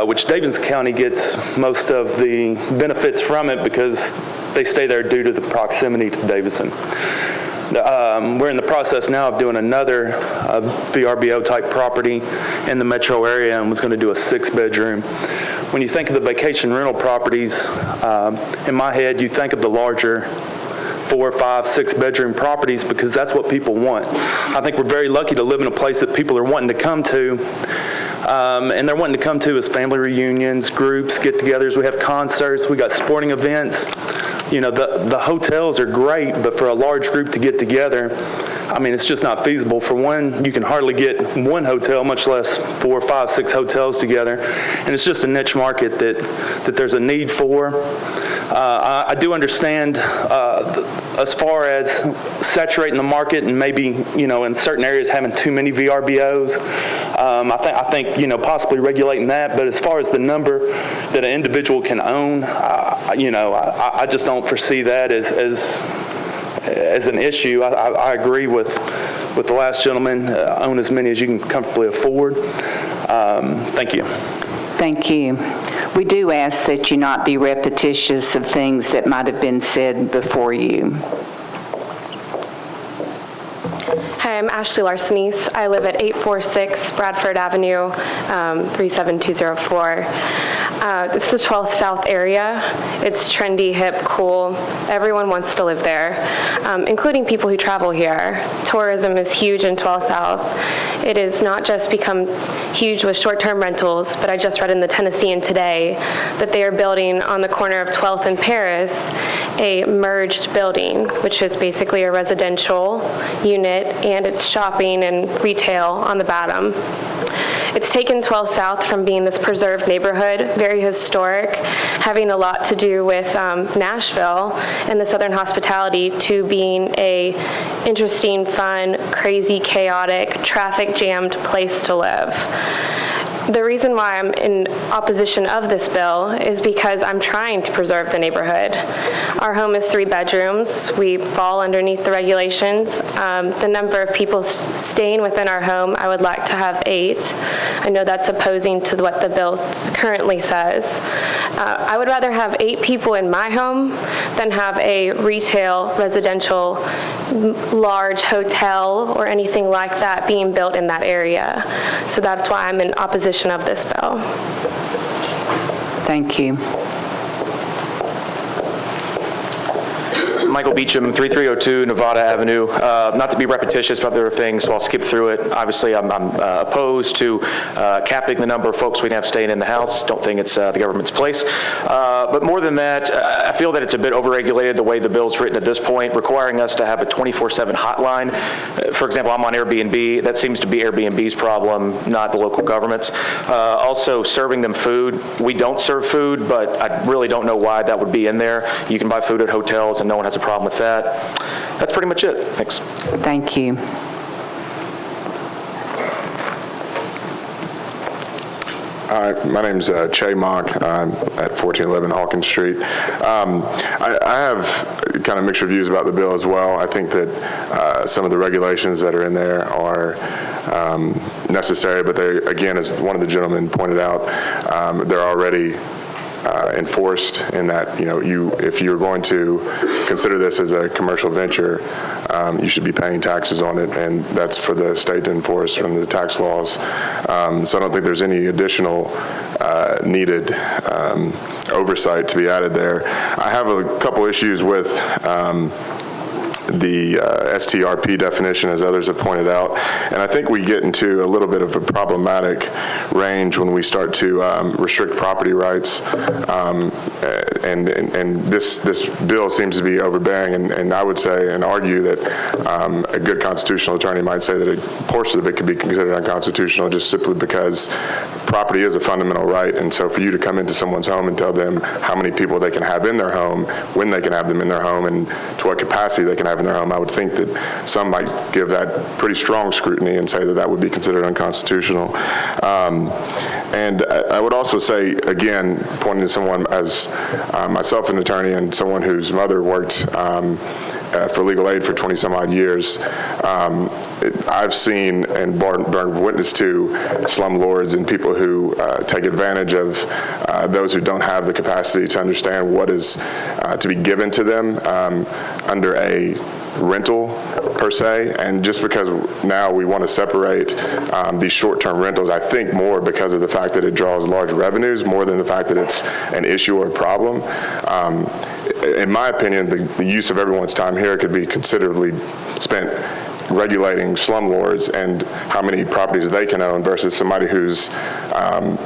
B: which Davidson County gets most of the benefits from it because they stay there due to the proximity to Davidson. We're in the process now of doing another VRBO type property in the metro area and was going to do a 6-bedroom. When you think of the vacation rental properties, in my head, you think of the larger 4, 5, 6-bedroom properties because that's what people want. I think we're very lucky to live in a place that people are wanting to come to. And they're wanting to come to as family reunions, groups, get-togethers. We have concerts. We got sporting events. You know, the hotels are great, but for a large group to get together, I mean, it's just not feasible. For one, you can hardly get one hotel, much less 4, 5, 6 hotels together. And it's just a niche market that there's a need for. I do understand as far as saturating the market and maybe, you know, in certain areas having too many VRBOs. I think, you know, possibly regulating that. But as far as the number that an individual can own, you know, I just don't foresee that as an issue. I agree with the last gentleman. Own as many as you can comfortably afford. Thank you.
N: Thank you. We do ask that you not be repetitious of things that might have been said before you.
H: Hi, I'm Ashley Larsenese. I live at 846 Bradford Avenue, 37204. It's the 12th South area. It's trendy, hip, cool. Everyone wants to live there, including people who travel here. Tourism is huge in 12th South. It has not just become huge with short-term rentals, but I just read in the Tennessean today that they are building on the corner of 12th and Paris a merged building, which is basically a residential unit and it's shopping and retail on the bottom. It's taken 12 South from being this preserved neighborhood, very historic, having a lot to do with Nashville and the Southern hospitality, to being a interesting, fun, crazy, chaotic, traffic-jammed place to live. The reason why I'm in opposition of this bill is because I'm trying to preserve the neighborhood. Our home is 3 bedrooms. We fall underneath the regulations. The number of people staying within our home, I would like to have 8. I know that's opposing to what the bill currently says. I would rather have 8 people in my home than have a retail, residential, large hotel or anything like that being built in that area. So that's why I'm in opposition of this bill.
N: Thank you.
P: Michael Beecham, 3302 Nevada Avenue. Not to be repetitious about the other things, so I'll skip through it. Obviously, I'm opposed to capping the number of folks we can have staying in the house. Don't think it's the government's place. But more than that, I feel that it's a bit overregulated the way the bill's written at this point, requiring us to have a 24/7 hotline. For example, I'm on Airbnb. That seems to be Airbnb's problem, not the local government's. Also, serving them food. We don't serve food, but I really don't know why that would be in there. You can buy food at hotels, and no one has a problem with that. That's pretty much it. Thanks.
N: Thank you.
S: Hi, my name's Che Mock. I'm at 1411 Hawkins Street. I have kind of mixed reviews about the bill as well. I think that some of the regulations that are in there are necessary, but they, again, as one of the gentlemen pointed out, they're already enforced in that, if you're going to consider this as a commercial venture, you should be paying taxes on it, and that's for the state to enforce from the tax laws. So I don't think there's any additional needed oversight to be added there. I have a couple issues with the STRP definition, as others have pointed out, and I think we get into a little bit of a problematic range when we start to restrict property rights, and this bill seems to be overbearing, and I would say and argue that a good constitutional attorney might say that a portion of it could be considered unconstitutional just simply because property is a fundamental right, and so for you to come into someone's home and tell them how many people they can have in their home, when they can have them in their home, and to what capacity they can have in their home, I would think that some might give that pretty strong scrutiny and say that that would be considered unconstitutional. And I would also say, again, pointing to someone as myself, an attorney, and someone whose mother worked for legal aid for 20 some odd years, I've seen and borne witness to slumlords and people who take advantage of those who don't have the capacity to understand what is to be given to them under a rental per se, and just because now we want to separate these short-term rentals, I think more because of the fact that it draws large revenues more than the fact that it's an issue or a problem. In my opinion, the use of everyone's time here could be considerably spent regulating slumlords and how many properties they can own versus somebody who's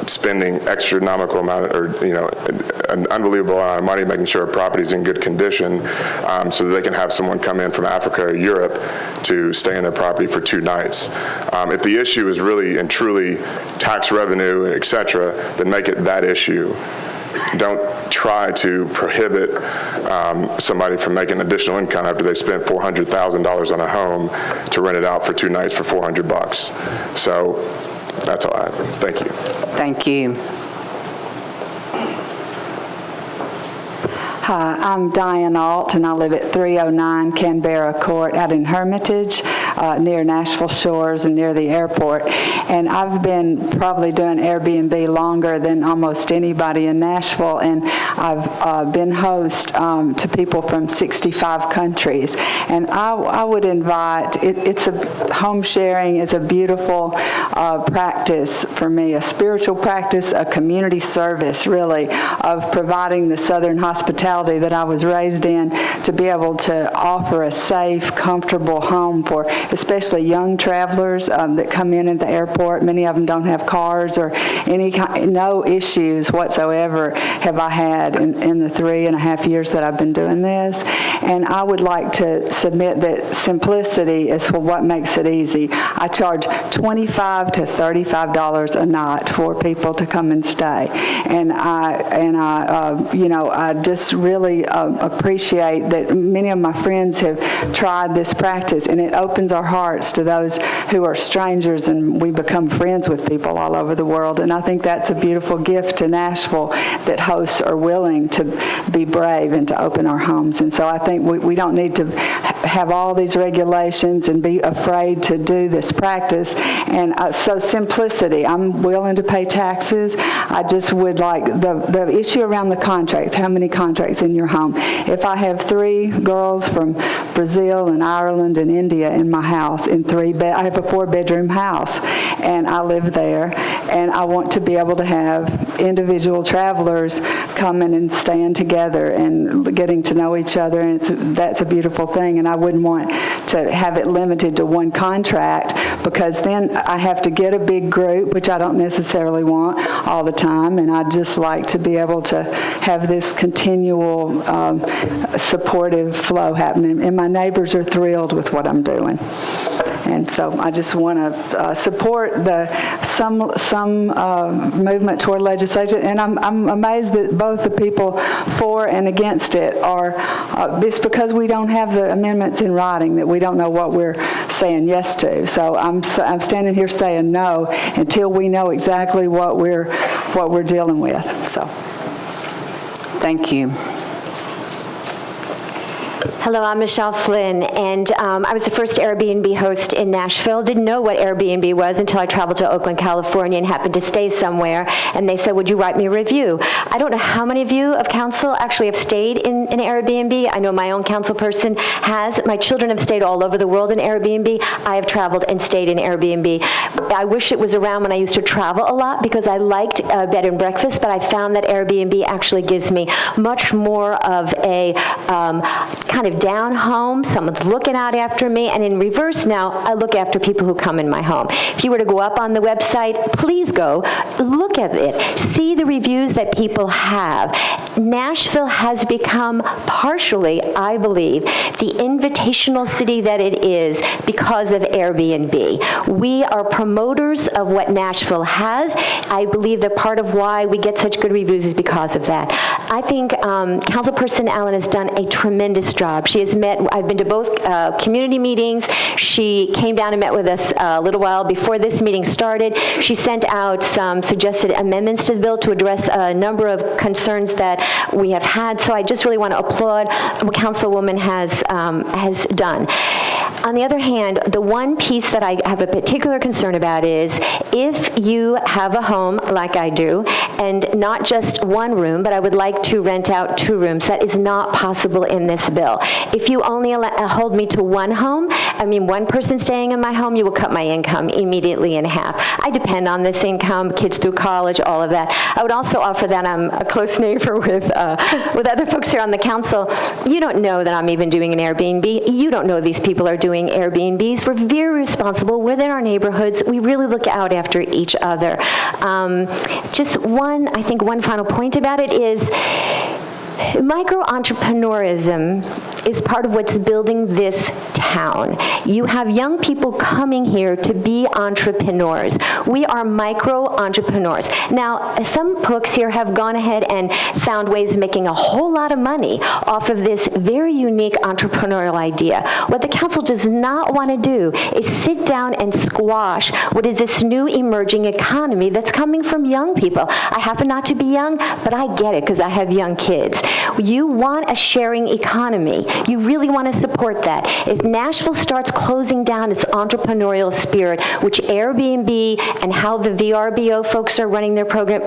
S: spending astronomical amount or an unbelievable amount of money making sure a property's in good condition, so that they can have someone come in from Africa or Europe to stay in their property for 2 nights. If the issue is really and truly tax revenue, et cetera, then make it that issue. Don't try to prohibit somebody from making additional income after they spent $400,000 on a home to rent it out for 2 nights for $400. So that's all I have. Thank you.
N: Thank you. Hi, I'm Diane Alt, and I live at 309 Canberra Court out in Hermitage, near Nashville Shores and near the airport. And I've been probably doing Airbnb longer than almost anybody in Nashville, and I've been host to people from 65 countries. And I would invite, home sharing is a beautiful practice for me, a spiritual practice, a community service, really, of providing the Southern hospitality that I was raised in, to be able to offer a safe, comfortable home for especially young travelers that come in at the airport. Many of them don't have cars or no issues whatsoever have I had in the 3.5 years that I've been doing this. And I would like to submit that simplicity is what makes it easy. I charge $25 to $35 a night for people to come and stay. And I just really appreciate that many of my friends have tried this practice, and it opens our hearts to those who are strangers, and we become friends with people all over the world. And I think that's a beautiful gift to Nashville, that hosts are willing to be brave and to open our homes. And so I think we don't need to have all these regulations and be afraid to do this practice. And so simplicity, I'm willing to pay taxes. I just would like the issue around the contracts, how many contracts in your home. If I have 3 girls from Brazil and Ireland and India in my
G: house in I have a 4-bedroom house, and I live there, and I want to be able to have individual travelers coming and staying together and getting to know each other, and that's a beautiful thing, and I wouldn't want to have it limited to one contract, because then I have to get a big group, which I don't necessarily want all the time, and I'd just like to be able to have this continual supportive flow happening, and my neighbors are thrilled with what I'm doing. And so I just want to support some movement toward legislation, and I'm amazed that both the people for and against it are, it's because we don't have the amendments in writing that we don't know what we're saying yes to. So I'm standing here saying no until we know exactly what we're dealing with. So,
N: thank you.
K: Hello, I'm Michelle Flynn, and I was the first Airbnb host in Nashville. Didn't know what Airbnb was until I traveled to Oakland, California, and happened to stay somewhere, and they said, would you write me a review? I don't know how many of you of council actually have stayed in an Airbnb. I know my own council person has. My children have stayed all over the world in Airbnb. I have traveled and stayed in Airbnb. I wish it was around when I used to travel a lot, because I liked bed and breakfast, but I found that Airbnb actually gives me much more of a kind of down home. Someone's looking out after me, and in reverse now, I look after people who come in my home. If you were to go up on the website, please go look at it. See the reviews that people have. Nashville has become partially, I believe, the invitational city that it is because of Airbnb. We are promoters of what Nashville has. I believe that part of why we get such good reviews is because of that. I think Councilperson Allen has done a tremendous job. She has met, I've been to both community meetings. She came down and met with us a little while before this meeting started. She sent out some suggested amendments to the bill to address a number of concerns that we have had. So I just really want to applaud what Councilwoman has done. On the other hand, the one piece that I have a particular concern about is if you have a home like I do, and not just one room, but I would like to rent out 2 rooms. That is not possible in this bill. If you only hold me to one home, one person staying in my home, you will cut my income immediately in half. I depend on this income, kids through college, all of that. I would also offer that I'm a close neighbor with other folks here on the council. You don't know that I'm even doing an Airbnb. You don't know these people are doing Airbnbs. We're very responsible. We're in our neighborhoods. We really look out after each other. Just one final point about it is micro-entrepreneurism is part of what's building this town. You have young people coming here to be entrepreneurs. We are micro-entrepreneurs. Now, some folks here have gone ahead and found ways of making a whole lot of money off of this very unique entrepreneurial idea. What the council does not want to do is sit down and squash what is this new emerging economy that's coming from young people. I happen not to be young, but I get it because I have young kids. You want a sharing economy. You really want to support that. If Nashville starts closing down its entrepreneurial spirit, which Airbnb and how the VRBO folks are running their program,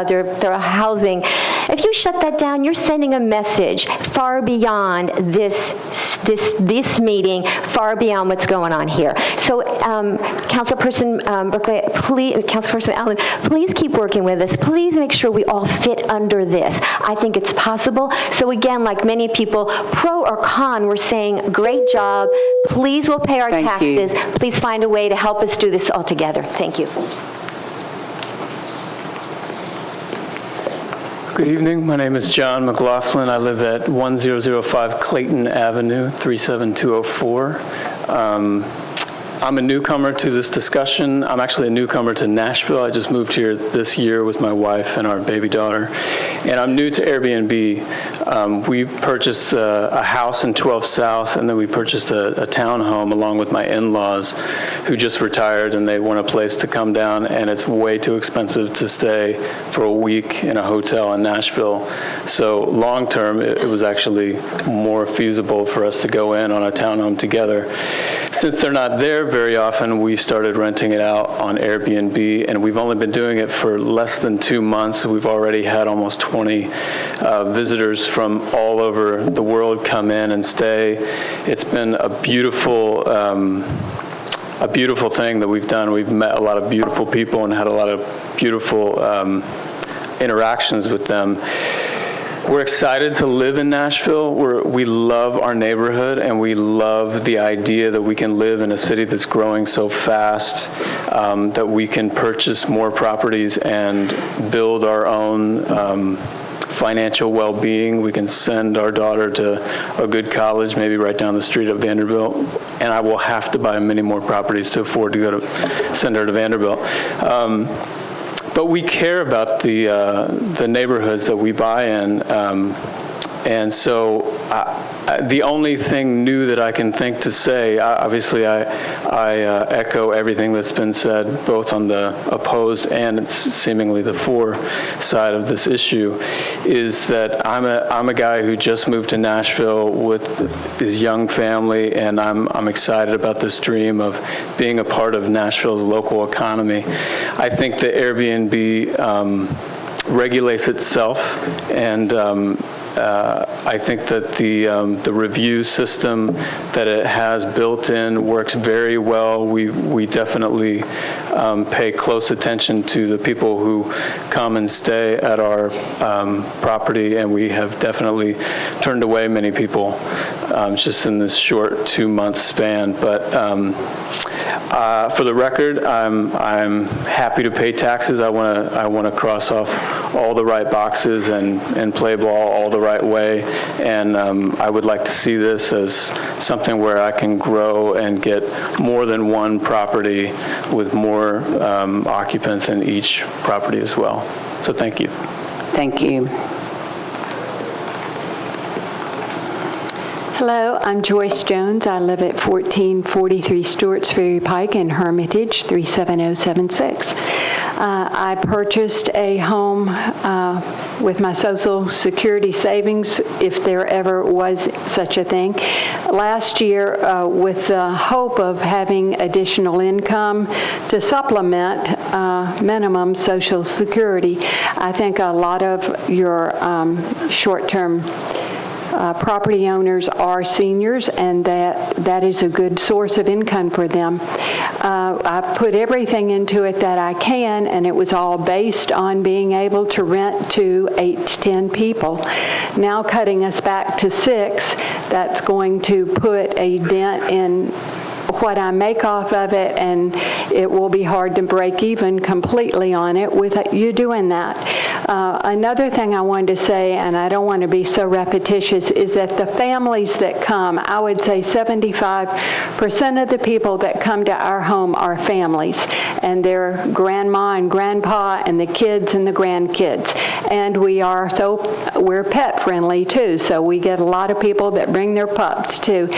K: their housing, if you shut that down, you're sending a message far beyond this meeting, far beyond what's going on here. So, Councilperson Councilperson Allen, please keep working with us. Please make sure we all fit under this. I think it's possible. So again, like many people, pro or con, we're saying, great job. Please, we'll pay our taxes. Please find a way to help us do this all together. Thank you.
W: Good evening. My name is John McLaughlin. I live at 1005 Clayton Avenue, 37204. I'm a newcomer to this discussion. I'm actually a newcomer to Nashville. I just moved here this year with my wife and our baby daughter. And I'm new to Airbnb. We purchased a house in 12 South, and then we purchased a townhome along with my in-laws who just retired, and they want a place to come down, and it's way too expensive to stay for a week in a hotel in Nashville. So long term, it was actually more feasible for us to go in on a townhome together. Since they're not there very often, we started renting it out on Airbnb, and we've only been doing it for less than 2 months. We've already had almost 20 visitors from all over the world come in and stay. It's been a beautiful thing that we've done. We've met a lot of beautiful people and had a lot of beautiful interactions with them. We're excited to live in Nashville. We love our neighborhood, and we love the idea that we can live in a city that's growing so fast, that we can purchase more properties and build our own financial well-being. We can send our daughter to a good college, maybe right down the street at Vanderbilt, and I will have to buy many more properties to afford to send her to Vanderbilt. But we care about the neighborhoods that we buy in, and so the only thing new that I can think to say, obviously I echo everything that's been said, both on the opposed and seemingly the for side of this issue, is that I'm a guy who just moved to Nashville with his young family, and I'm excited about this dream of being a part of Nashville's local economy. I think the Airbnb regulates itself, and I think that the review system that it has built in works very well. We definitely pay close attention to the people who come and stay at our property, and we have definitely turned away many people just in this short 2-month span. But for the record, I'm happy to pay taxes. I want to cross off all the right boxes and play ball all the right way. And I would like to see this as something where I can grow and get more than one property with more occupants in each property as well. So thank you.
D: Thank you. Hello, I'm Joyce Jones. I live at 1443 Stewart's Ferry Pike in Hermitage, 37076. I purchased a home with my Social Security savings, if there ever was such a thing, last year with the hope of having additional income to supplement minimum Social Security. I think a lot of your short-term property owners are seniors, and that is a good source of income for them. I put everything into it that I can, and it was all based on being able to rent to 8 to 10 people. Now cutting us back to 6, that's going to put a dent in what I make off of it, and it will be hard to break even completely on it with you doing that. Another thing I wanted to say, and I don't want to be so repetitious, is that the families that come, I would say 75% of the people that come to our home are families, and they're grandma and grandpa and the kids and the grandkids. And we're pet friendly too, so we get a lot of people that bring their pups too.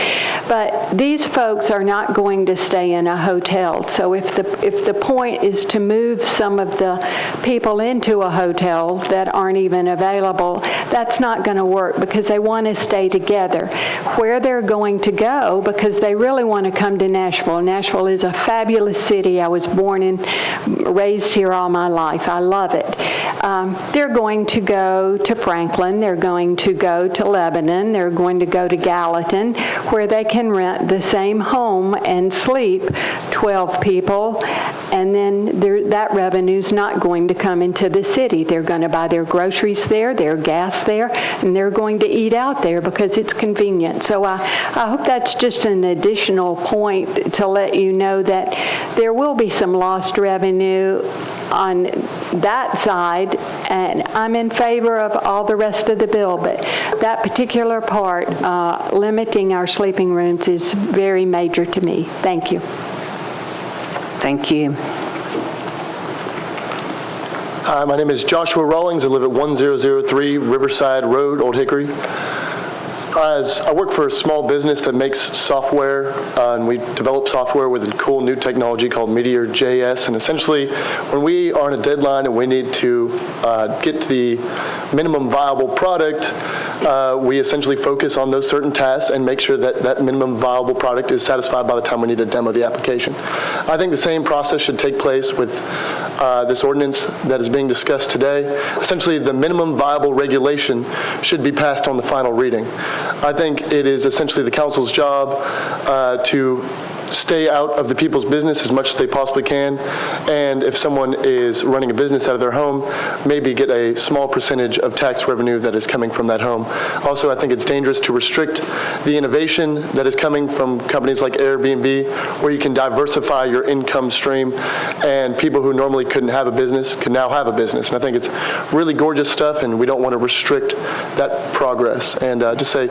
D: But these folks are not going to stay in a hotel. So if the point is to move some of the people into a hotel that aren't even available, that's not going to work because they want to stay together. Where they're going to go, because they really want to come to Nashville. Nashville is a fabulous city. I was born and raised here all my life. I love it. They're going to go to Franklin. They're going to go to Lebanon. They're going to go to Gallatin, where they can rent the same home and sleep 12 people, and then that revenue's not going to come into the city. They're going to buy their groceries there, their gas there, and they're going to eat out there because it's convenient. So I hope that's just an additional point to let you know that there will be some lost revenue on that side, and I'm in favor of all the rest of the bill, but that particular part, limiting our sleeping rooms, is very major to me. Thank you. Thank you.
E: Hi, my name is Joshua Rawlings. I live at 1003 Riverside Road, Old Hickory. I work for a small business that makes software, and we develop software with a cool new technology called Meteor.js. And essentially, when we are on a deadline and we need to get to the minimum viable product, we essentially focus on those certain tasks and make sure that that minimum viable product is satisfied by the time we need to demo the application. I think the same process should take place with this ordinance that is being discussed today. Essentially, the minimum viable regulation should be passed on the final reading. I think it is essentially the council's job to stay out of the people's business as much as they possibly can, and if someone is running a business out of their home, maybe get a small percentage of tax revenue that is coming from that home. Also, I think it's dangerous to restrict the innovation that is coming from companies like Airbnb, where you can diversify your income stream, and people who normally couldn't have a business can now have a business. And I think it's really gorgeous stuff, and we don't want to restrict that progress. And just say,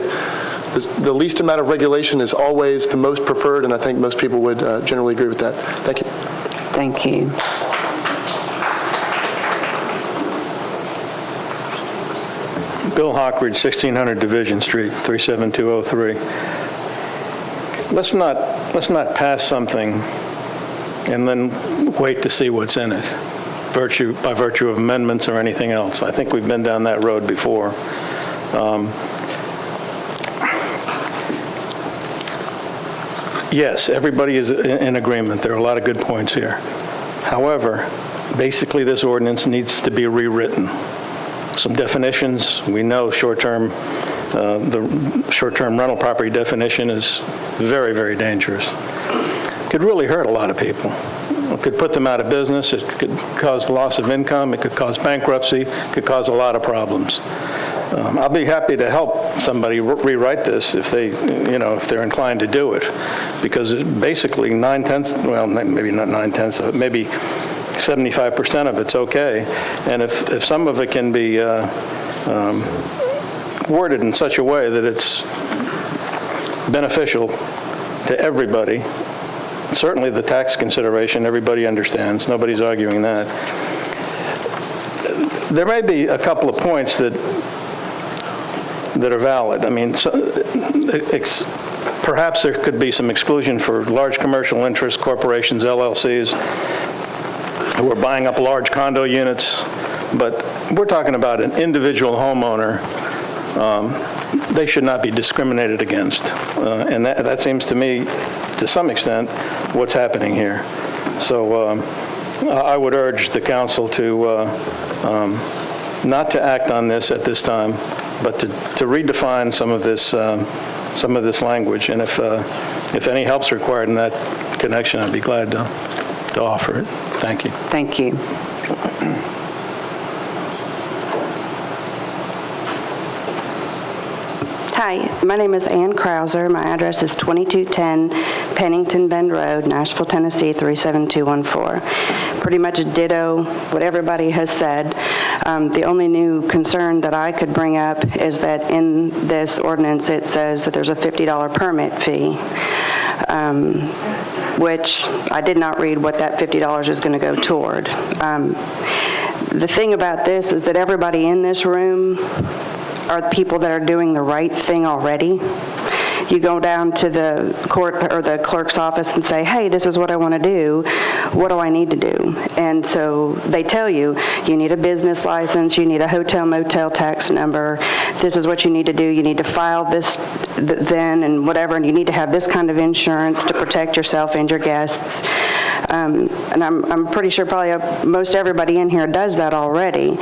E: the least amount of regulation is always the most preferred, and I think most people would generally agree with that. Thank you.
N: Thank you.
O: Bill Hockridge, 1600 Division Street, 37203. Let's not pass something and then wait to see what's in it, by virtue of amendments or anything else. I think we've been down that road before. Yes, everybody is in agreement. There are a lot of good points here. However, basically this ordinance needs to be rewritten. Some definitions, we know short-term, the short-term rental property definition is very, very dangerous. It could really hurt a lot of people. It could put them out of business. It could cause loss of income. It could cause bankruptcy. It could cause a lot of problems. I'll be happy to help somebody rewrite this if they, if they're inclined to do it, because basically well, maybe not 9/10 of it, maybe 75% of it's okay, and if some of it can be worded in such a way that it's beneficial to everybody, certainly the tax consideration, everybody understands. Nobody's arguing that. There may be a couple of points that are valid. I mean, perhaps there could be some exclusion for large commercial interests, corporations, LLCs, who are buying up large condo units, but we're talking about an individual homeowner. They should not be discriminated against, and that seems to me, to some extent, what's happening here. So I would urge the council to not to act on this at this time, but to redefine some of this language. And if any help's required in that connection, I'd be glad to offer it. Thank you.
N: Thank you.
U: Hi, my name is Ann Krauser. My address is 2210 Pennington Bend Road, Nashville, Tennessee, 37214. Pretty much ditto what everybody has said. The only new concern that I could bring up is that in this ordinance it says that there's a $50 permit fee, which I did not read what that $50 is going to go toward. The thing about this is that everybody in this room are people that are doing the right thing already. You go down to the court or the clerk's office and say, hey, this is what I want to do. What do I need to do? And so they tell you, you need a business license, you need a hotel motel tax number, this is what you need to do. You need to file this then and whatever, and you need to have this kind of insurance to protect yourself and your guests. And I'm pretty sure probably most everybody in here does that already.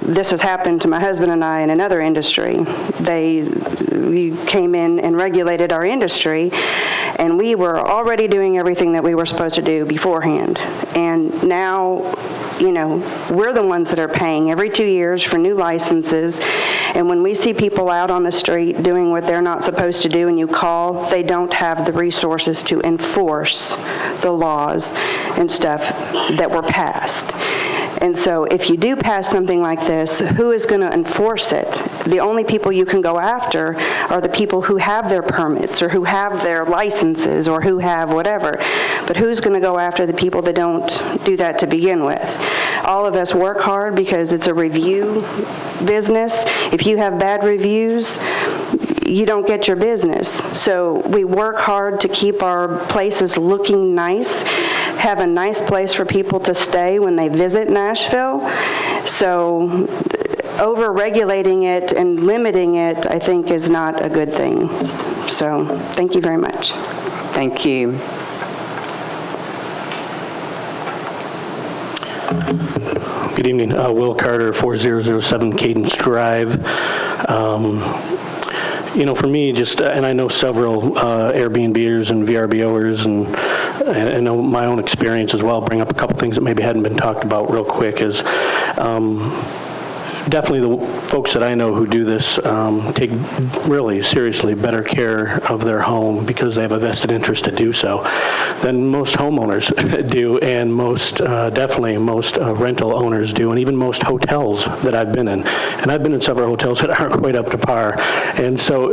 U: This has happened to my husband and I in another industry. We came in and regulated our industry, and we were already doing everything that we were supposed to do beforehand. And now, we're the ones that are paying every 2 years for new licenses. And when we see people out on the street doing what they're not supposed to do and you call, they don't have the resources to enforce the laws and stuff that were passed. And so if you do pass something like this, who is going to enforce it? The only people you can go after are the people who have their permits or who have their licenses or who have whatever. But who's going to go after the people that don't do that to begin with? all of us work hard because it's a review business. If you have bad reviews, you don't get your business. So we work hard to keep our places looking nice, have a nice place for people to stay when they visit Nashville. So over-regulating it and limiting it, I think, is not a good thing. So thank you very much.
N: Thank you.
A: Good evening. Will Carter, 4007 Cadence Drive. For me, and I know several Airbnbers and VRBOers, and I know my own experience as well, bring up a couple things that maybe hadn't been talked about real quick is definitely the folks that I know who do this take really seriously better care of their home because they have a vested interest to do so than most homeowners do, and definitely most rental owners do, and even most hotels that I've been in. And I've been in several hotels that aren't quite up to par. And so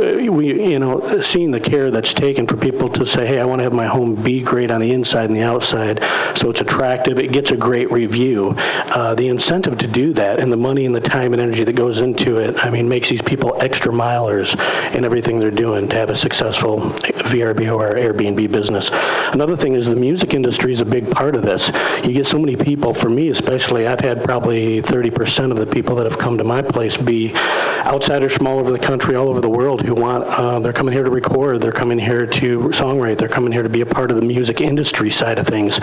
A: seeing the care that's taken for people to say, hey, I want to have my home be great on the inside and the outside, so it's attractive, it gets a great review. The incentive to do that and the money and the time and energy that goes into it, makes these people extra milers in everything they're doing to have a successful VRBO or Airbnb business. Another thing is the music industry is a big part of this. You get so many people, for me especially, I've had probably 30% of the people that have come to my place be outsiders from all over the country, all over the world who they're coming here to record, they're coming here to songwrite, they're coming here to be a part of the music industry side of things.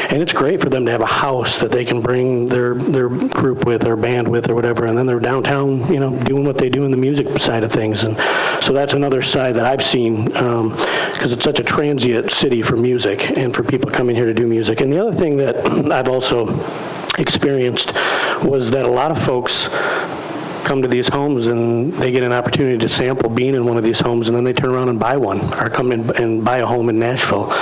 A: And it's great for them to have a house that they can bring their group with, their band with, or whatever, and then they're downtown, doing what they do in the music side of things. And so that's another side that I've seen, because it's such a transient city for music and for people coming here to do music. And the other thing that I've also experienced was that a lot of folks come to these homes and they get an opportunity to sample being in one of these homes, and then they turn around and buy one or come in and buy a home in Nashville.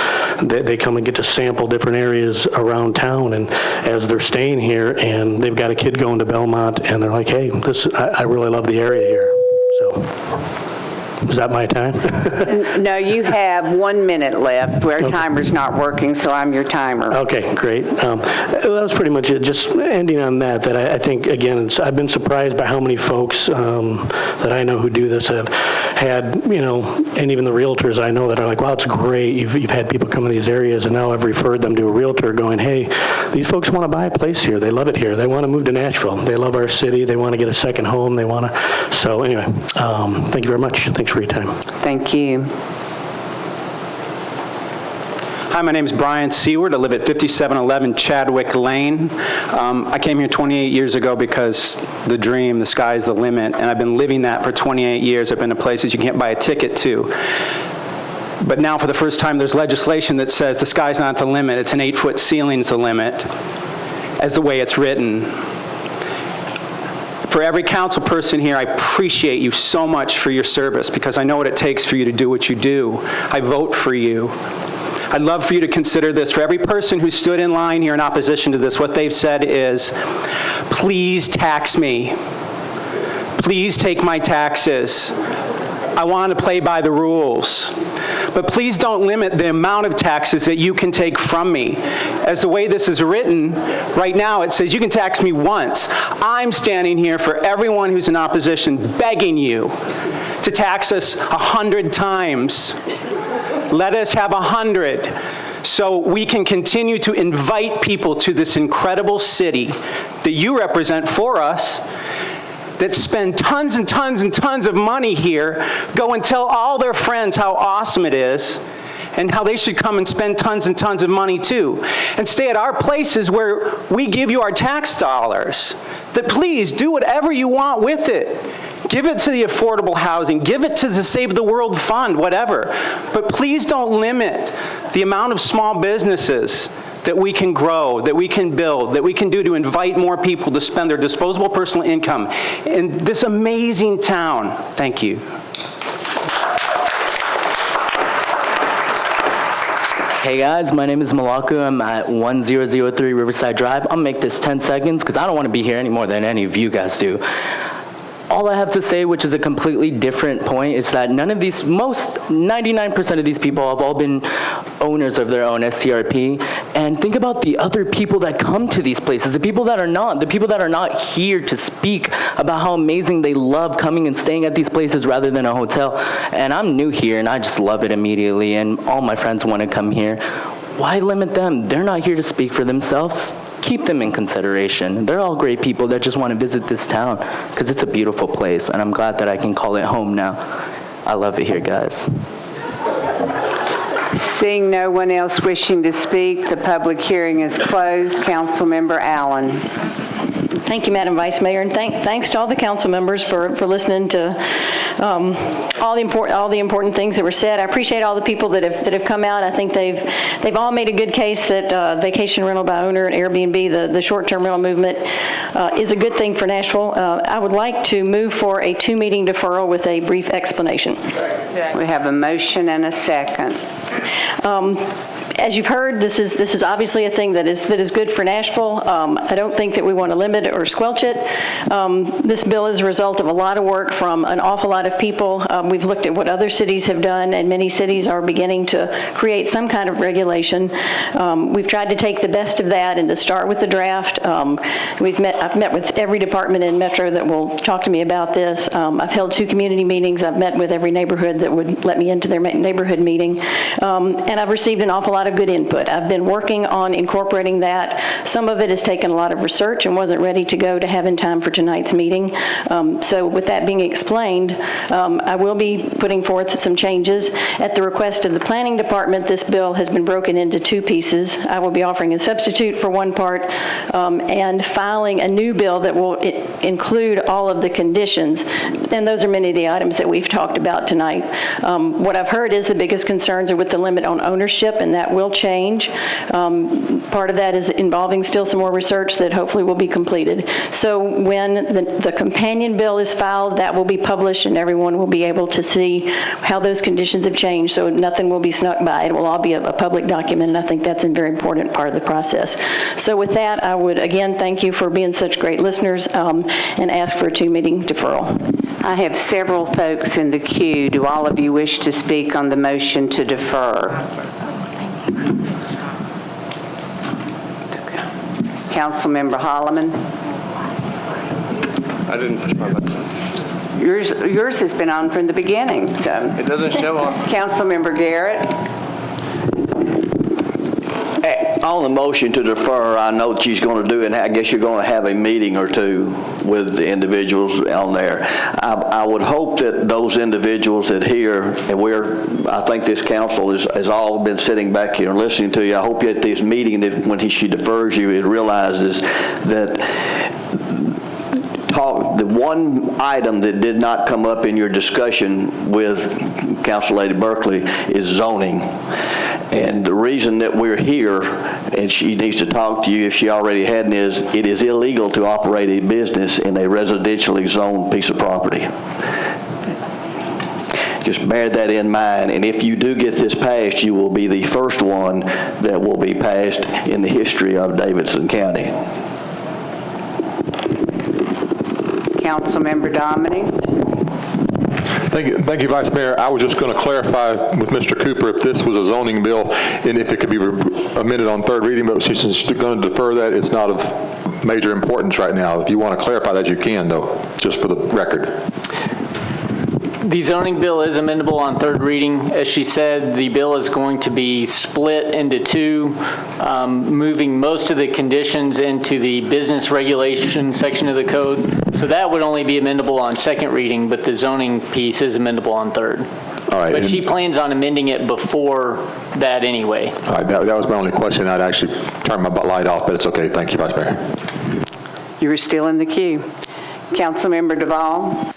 A: They come and get to sample different areas around town, and as they're staying here and they've got a kid going to Belmont and they're like, hey, I really love the area here. So is that my time?
N: No, you have 1 minute left. Our timer's not working, so I'm your timer.
A: Okay, great. That was pretty much it. Just ending on that I think, again, I've been surprised by how many folks that I know who do this have had, and even the realtors I know that are like, wow, it's great. You've had people come in these areas, and now I've referred them to a realtor going, hey, these folks want to buy a place here. They love it here. They want to move to Nashville. They love our city. They want to get a second home. They want to. So anyway, thank you very much. Thanks for your time.
N: Thank you.
J: Hi, my name is Brian Seward. I live at 5711 Chadwick Lane. I came here 28 years ago because the dream, the sky's the limit, and I've been living that for 28 years. I've been to places you can't buy a ticket to. But now for the first time there's legislation that says the sky's not the limit, it's an 8-foot ceiling's the limit, as the way it's written. For every council person here, I appreciate you so much for your service because I know what it takes for you to do what you do. I vote for you. I'd love for you to consider this. For every person who stood in line here in opposition to this, what they've said is, please tax me. Please take my taxes. I want to play by the rules. But please don't limit the amount of taxes that you can take from me. As the way this is written, right now it says you can tax me once. I'm standing here for everyone who's in opposition, begging you to tax us 100 times. Let us have 100 so we can continue to invite people to this incredible city that you represent for us, that spend tons and tons and tons of money here, go and tell all their friends how awesome it is and how they should come and spend tons and tons of money too, and stay at our places where we give you our tax dollars. That please do whatever you want with it. Give it to the affordable housing, give it to the Save the World Fund, whatever. But please don't limit the amount of small businesses that we can grow, that we can build, that we can do to invite more people to spend their disposable personal income in this amazing town. Thank you.
V: Hey guys, my name is Malaku. I'm at 1003 Riverside Drive. I'll make this 10 seconds because I don't want to be here any more than any of you guys do. all I have to say, which is a completely different point, is that 99% of these people have all been owners of their own SCRP. And think about the other people that come to these places, the people that are not here to speak about how amazing they love coming and staying at these places rather than a hotel. And I'm new here, and I just love it immediately, and all my friends want to come here. Why limit them? They're not here to speak for themselves. Keep them in consideration. They're all great people that just want to visit this town because it's a beautiful place, and I'm glad that I can call it home now. I love it here, guys.
N: Seeing no one else wishing to speak, the public hearing is closed. Councilmember Allen.
L: Thank you, Madam Vice Mayor, and thanks to all the council members for listening to all the important things that were said. I appreciate all the people that have come out. I think they've all made a good case that vacation rental by owner and Airbnb, the short-term rental movement, is a good thing for Nashville. I would like to move for a 2-meeting deferral with a brief explanation.
N: We have a motion and a second.
L: As you've heard, this is obviously a thing that is good for Nashville. I don't think that we want to limit it or squelch it. This bill is a result of a lot of work from an awful lot of people. We've looked at what other cities have done, and many cities are beginning to create some kind of regulation. We've tried to take the best of that and to start with the draft. I've met with every department in Metro that will talk to me about this. I've held 2 community meetings. I've met with every neighborhood that would let me into their neighborhood meeting, and I've received an awful lot of good input. I've been working on incorporating that. Some of it has taken a lot of research and wasn't ready to go to have in time for tonight's meeting. So with that being explained, I will be putting forth some changes. At the request of the Planning Department, this bill has been broken into 2 pieces. I will be offering a substitute for one part and filing a new bill that will include all of the conditions. And those are many of the items that we've talked about tonight. What I've heard is the biggest concerns are with the limit on ownership, and that will change. Part of that is involving still some more research that hopefully will be completed. So when the companion bill is filed, that will be published and everyone will be able to see how those conditions have changed, so nothing will be snuck by. It will all be a public document, and I think that's a very important part of the process. So with that, I would again thank you for being such great listeners and ask for a 2-meeting deferral.
N: I have several folks in the queue. Do all of you wish to speak on the motion to defer? Councilmember Holloman.
M: I didn't push my button.
N: Yours has been on from the beginning, so.
M: It doesn't show on.
N: Councilmember Garrett.
Q: On the motion to defer, I know what she's going to do, and I guess you're going to have a meeting or 2 with the individuals on there. I would hope that those individuals that hear, and I think this council has all been sitting back here and listening to you. I hope at this meeting, that when she defers you, it realizes that the one item that did not come up in your discussion with Council Lady Berkeley is zoning. And the reason that we're here, and she needs to talk to you if she already hadn't, is it is illegal to operate a business in a residentially zoned piece of property. Just bear that in mind, and if you do get this passed, you will be the first one that will be passed in the history of Davidson County.
N: Councilmember Dominic.
X: Thank you, Vice Mayor. I was just going to clarify with Mr. Cooper if this was a zoning bill and if it could be amended on 3rd reading, but since she's going to defer that, it's not of major importance right now. If you want to clarify that, you can, though, just for the record.
Y: The zoning bill is amendable on 3rd reading. As she said, the bill is going to be split into 2, moving most of the conditions into the business regulation section of the code. So that would only be amendable on 2nd reading, but the zoning piece is amendable on 3rd.
X: All right.
Y: But she plans on amending it before that anyway.
X: All right, that was my only question. I'd actually turn my light off, but it's okay. Thank you, Vice Mayor.
N: You were still in the queue. Councilmember Duvall.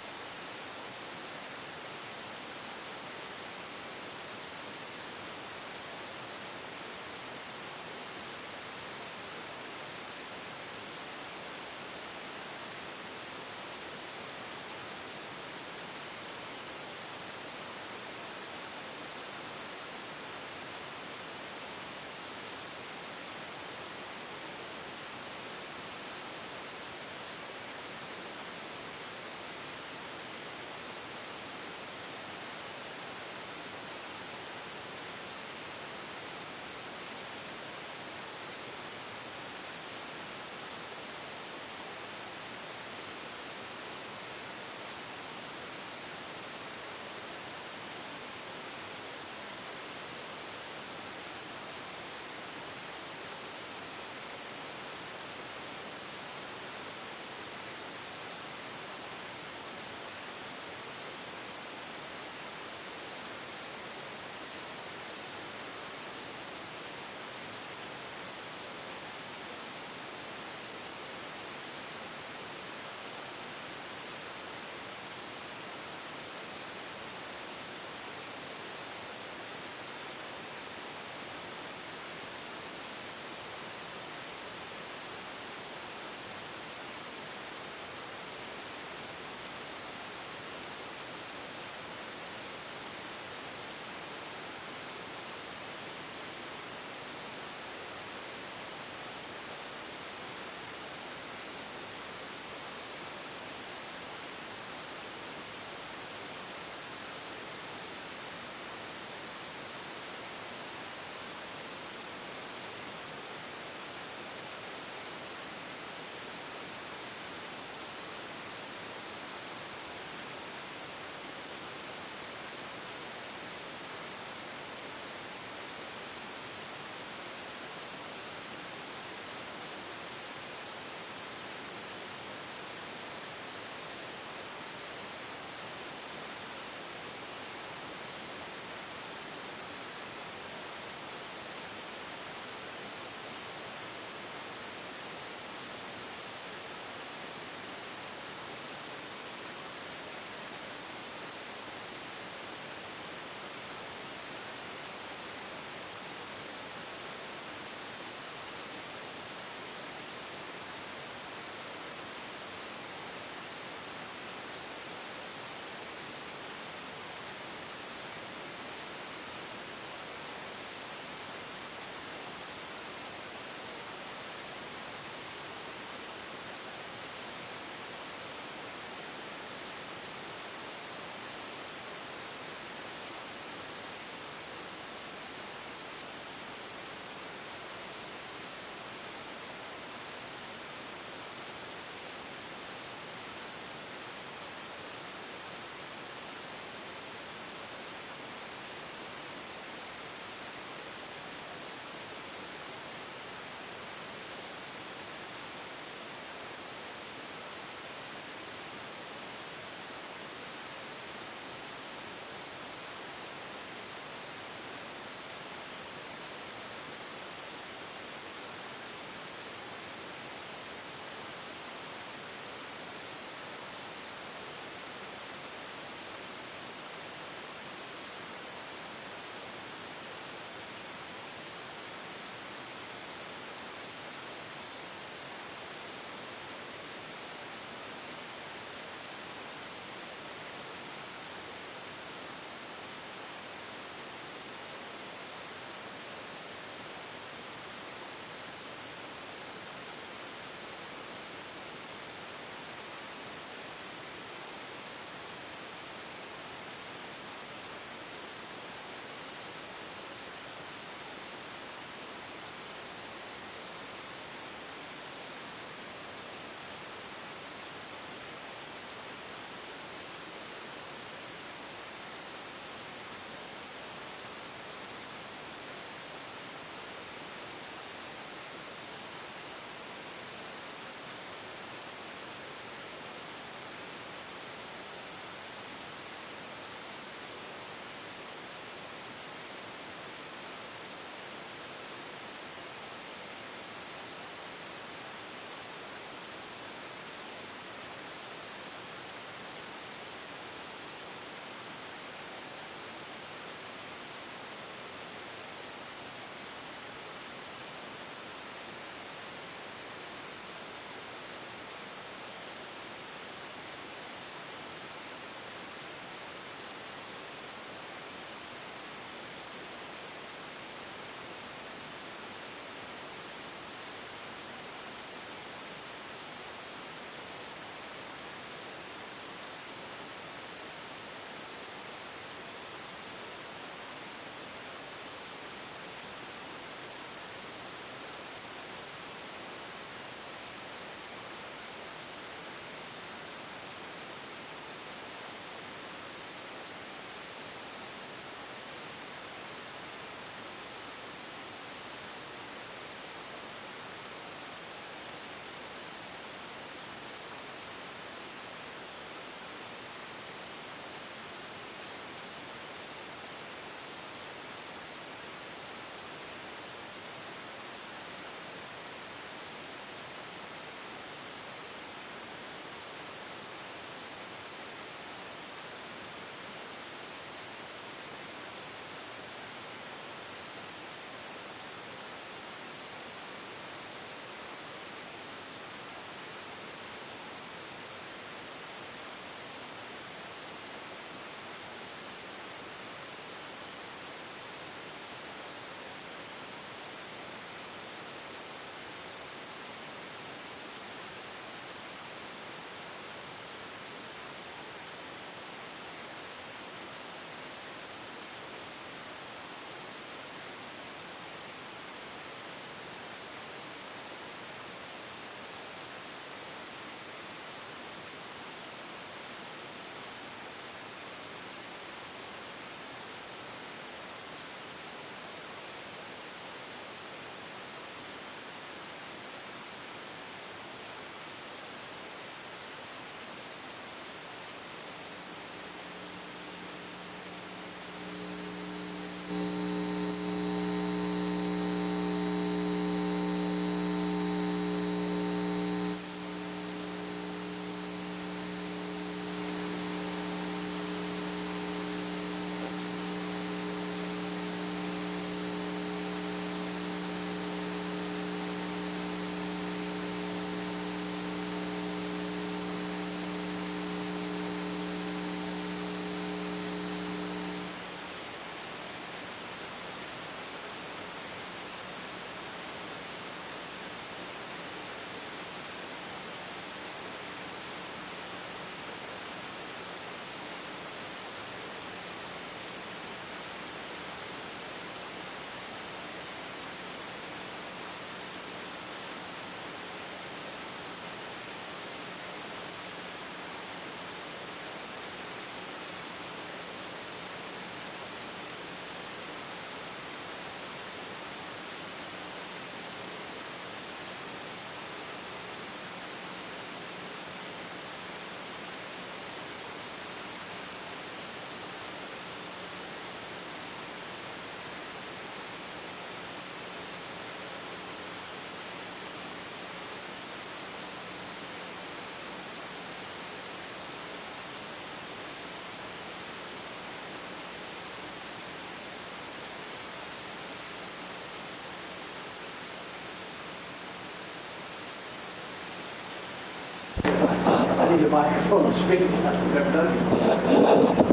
C: I need a microphone to speak. I've never done it.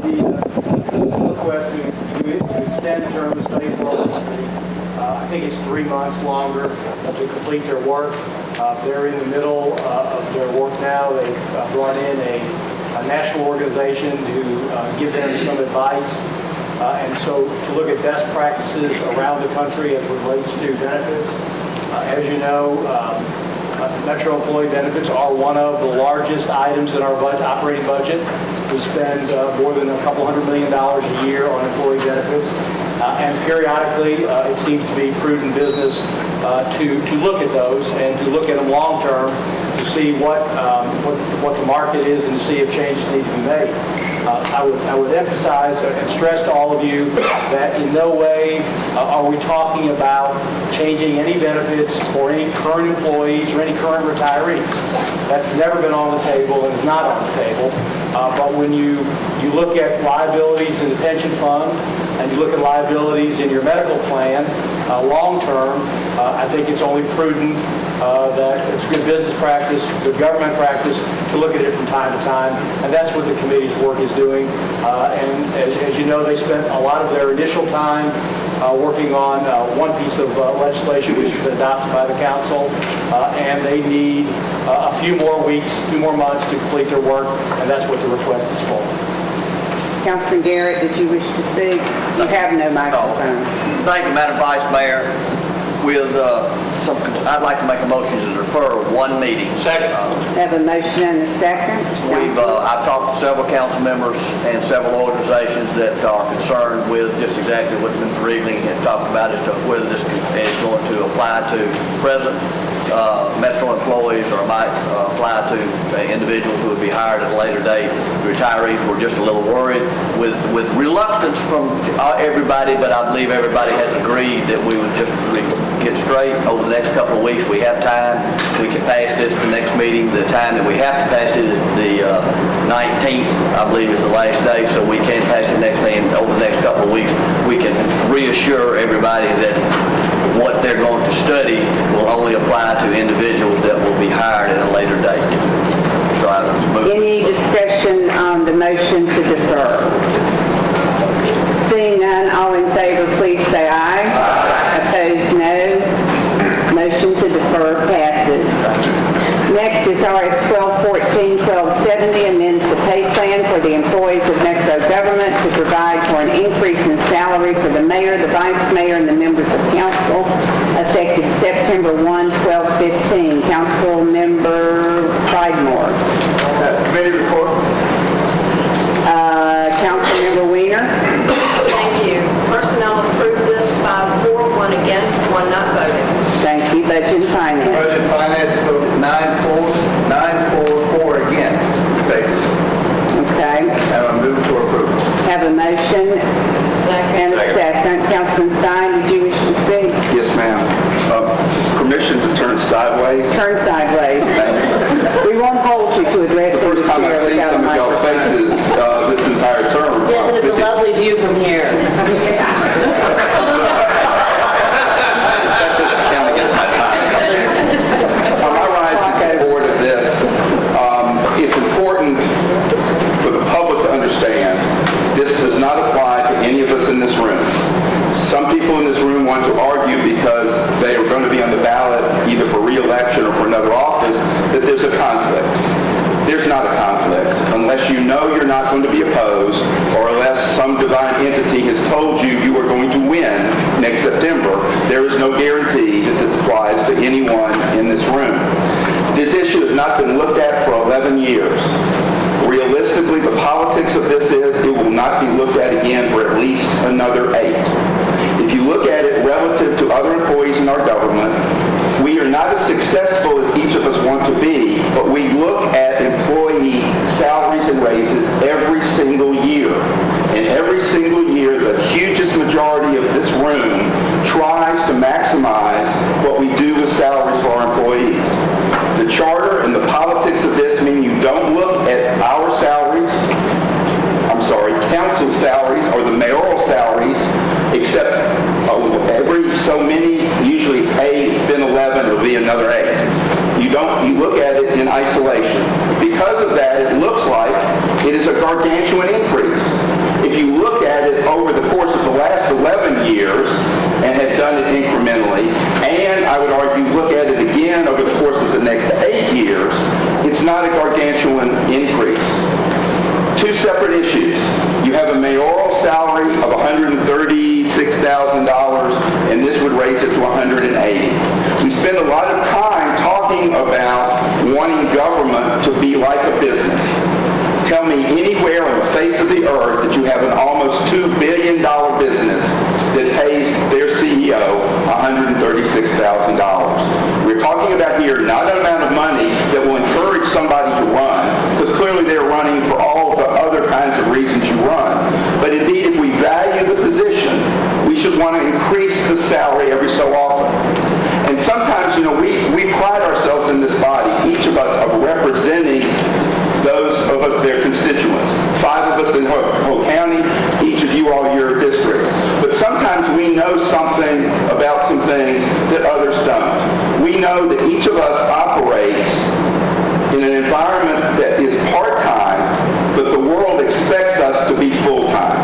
C: The request to extend the term of study for I think it's 3 months longer to complete their work. They're in the middle of their work now. They've brought in a national organization to give them some advice. And so to look at best practices around the country as it relates to benefits. As you know, Metro employee benefits are one of the largest items in our operating budget. We spend more than a couple $100 million a year on employee benefits. And periodically, it seems to be prudent business to look at those and to look at them long term to see what the market is and to see if changes need to be made. I would emphasize and stress to all of you that in no way are we talking about changing any benefits for any current employees or any current retirees. That's never been on the table and is not on the table. But when you look at liabilities in the pension fund and you look at liabilities in your medical plan, long term, I think it's only prudent that it's good business practice, good government practice to look at it from time to time, and that's what the committee's work is doing. And as you know, they spent a lot of their initial time working on one piece of legislation which has been adopted by the council, and they need a few more weeks, a few more months to complete their work, and that's what the request is for.
N: Councilman Garrett, did you wish to speak? You have no microphone.
Q: Thank you, Madam Vice Mayor. I'd like to make a motion to defer one meeting. Second.
N: Have a motion and a second.
Q: I've talked to several council members and several organizations that are concerned with just exactly what Mr. Reeving had talked about as to whether this is going to apply to present Metro employees or might apply to individuals who would be hired at a later date. Retirees were just a little worried with reluctance from everybody, but I believe everybody has agreed that we would just get straight over the next couple of weeks. We have time. We can pass this the next meeting. The time that we have to pass it is the 19th, I believe is the last day, so we can pass it next meeting over the next couple of weeks. We can reassure everybody that what they're going to study will only apply to individuals that will be hired at a later date. So
N: Any discussion on the motion to defer? Seeing none, all in favor, please say aye. Opposed, no. Motion to defer passes. Next is RS 1214-1270, amends the pay plan for the employees of Metro government to provide for an increase in salary for the mayor, the vice mayor, and the members of council, effective September 1, 1215. Council Member Pridemore.
F: Committee report.
N: Council Member Weiner.
I: Thank you. Personnel approved this by 4, 1 against, 1 not voting.
N: Thank you. Budget and Finance.
F: Budget and Finance voted 9-4, 4 against. Favor.
N: Okay.
F: Have a move for approval.
N: Have a motion and a second. Councilman Stein, did you wish to speak?
R: Yes, ma'am. Permission to turn sideways.
N: Turn sideways. We won't hold you to addressing the
R: First time I've
N: chair
R: seen
N: without a
R: some of y'all's
N: microphone.
R: faces this entire term.
I: Yes, and it's a lovely view from here.
R: I rise in support of this. It's important for the public to understand this does not apply to any of us in this room. Some people in this room want to argue because they are going to be on the ballot either for re-election or for another office that there's a conflict. There's not a conflict. Unless you know you're not going to be opposed or unless some divine entity has told you you are going to win next September, there is no guarantee that this applies to anyone in this room. This issue has not been looked at for 11 years. Realistically, the politics of this is it will not be looked at again for at least another 8. If you look at it relative to other employees in our government, we are not as successful as each of us want to be, but we look at employee salaries and raises every single year. And every single year, the hugest majority of this room tries to maximize what we do with salaries for our employees. The charter and the politics of this mean you don't look at our salaries, council salaries or the mayoral salaries, except every so many, usually it's 8, it's been 11, it'll be another 8. You look at it in isolation. because of that, it looks like it is a gargantuan increase. If you look at it over the course of the last 11 years and had done it incrementally, and I would argue look at it again over the course of the next 8 years, it's not a gargantuan increase. Two separate issues. You have a mayoral salary of $136,000, and this would raise it to $180,000. We spend a lot of time talking about wanting government to be like a business. Tell me anywhere on the face of the earth that you have an almost $2 billion business that pays their CEO $136,000. We're talking about here not an amount of money that will encourage somebody to run, because clearly they're running for all of the other kinds of reasons you run. But indeed, if we value the position, we should want to increase the salary every so often. And sometimes, we pride ourselves in this body, each of us, of representing those of us, their constituents. 5 of us in Hope County, each of you all your districts. But sometimes we know something about some things that others don't. We know that each of us operates in an environment that is part-time, but the world expects us to be full-time.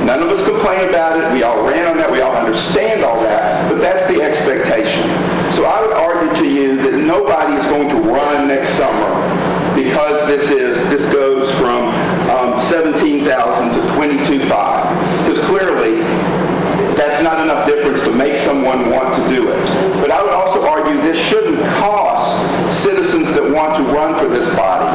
R: None of us complain about it. We all ran on that. We all understand all that. But that's the expectation. So I would argue to you that nobody is going to run next summer because this goes from 17,000 to 22,500. Because clearly, that's not enough difference to make someone want to do it. But I would also argue this shouldn't cost citizens that want to run for this body.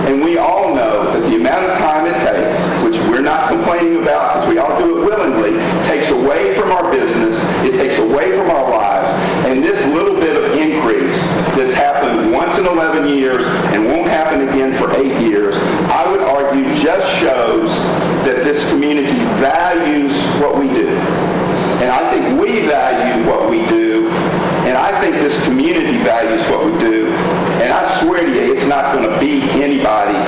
R: And we all know that the amount of time it takes, which we're not complaining about because we all do it willingly, takes away from our business, it takes away from our lives, and this little bit of increase that's happened once in 11 years and won't happen again for 8 years, I would argue just shows that this community values what we do. And I think we value what we do, and I think this community values what we do. And I swear to you, it's not going to be anybody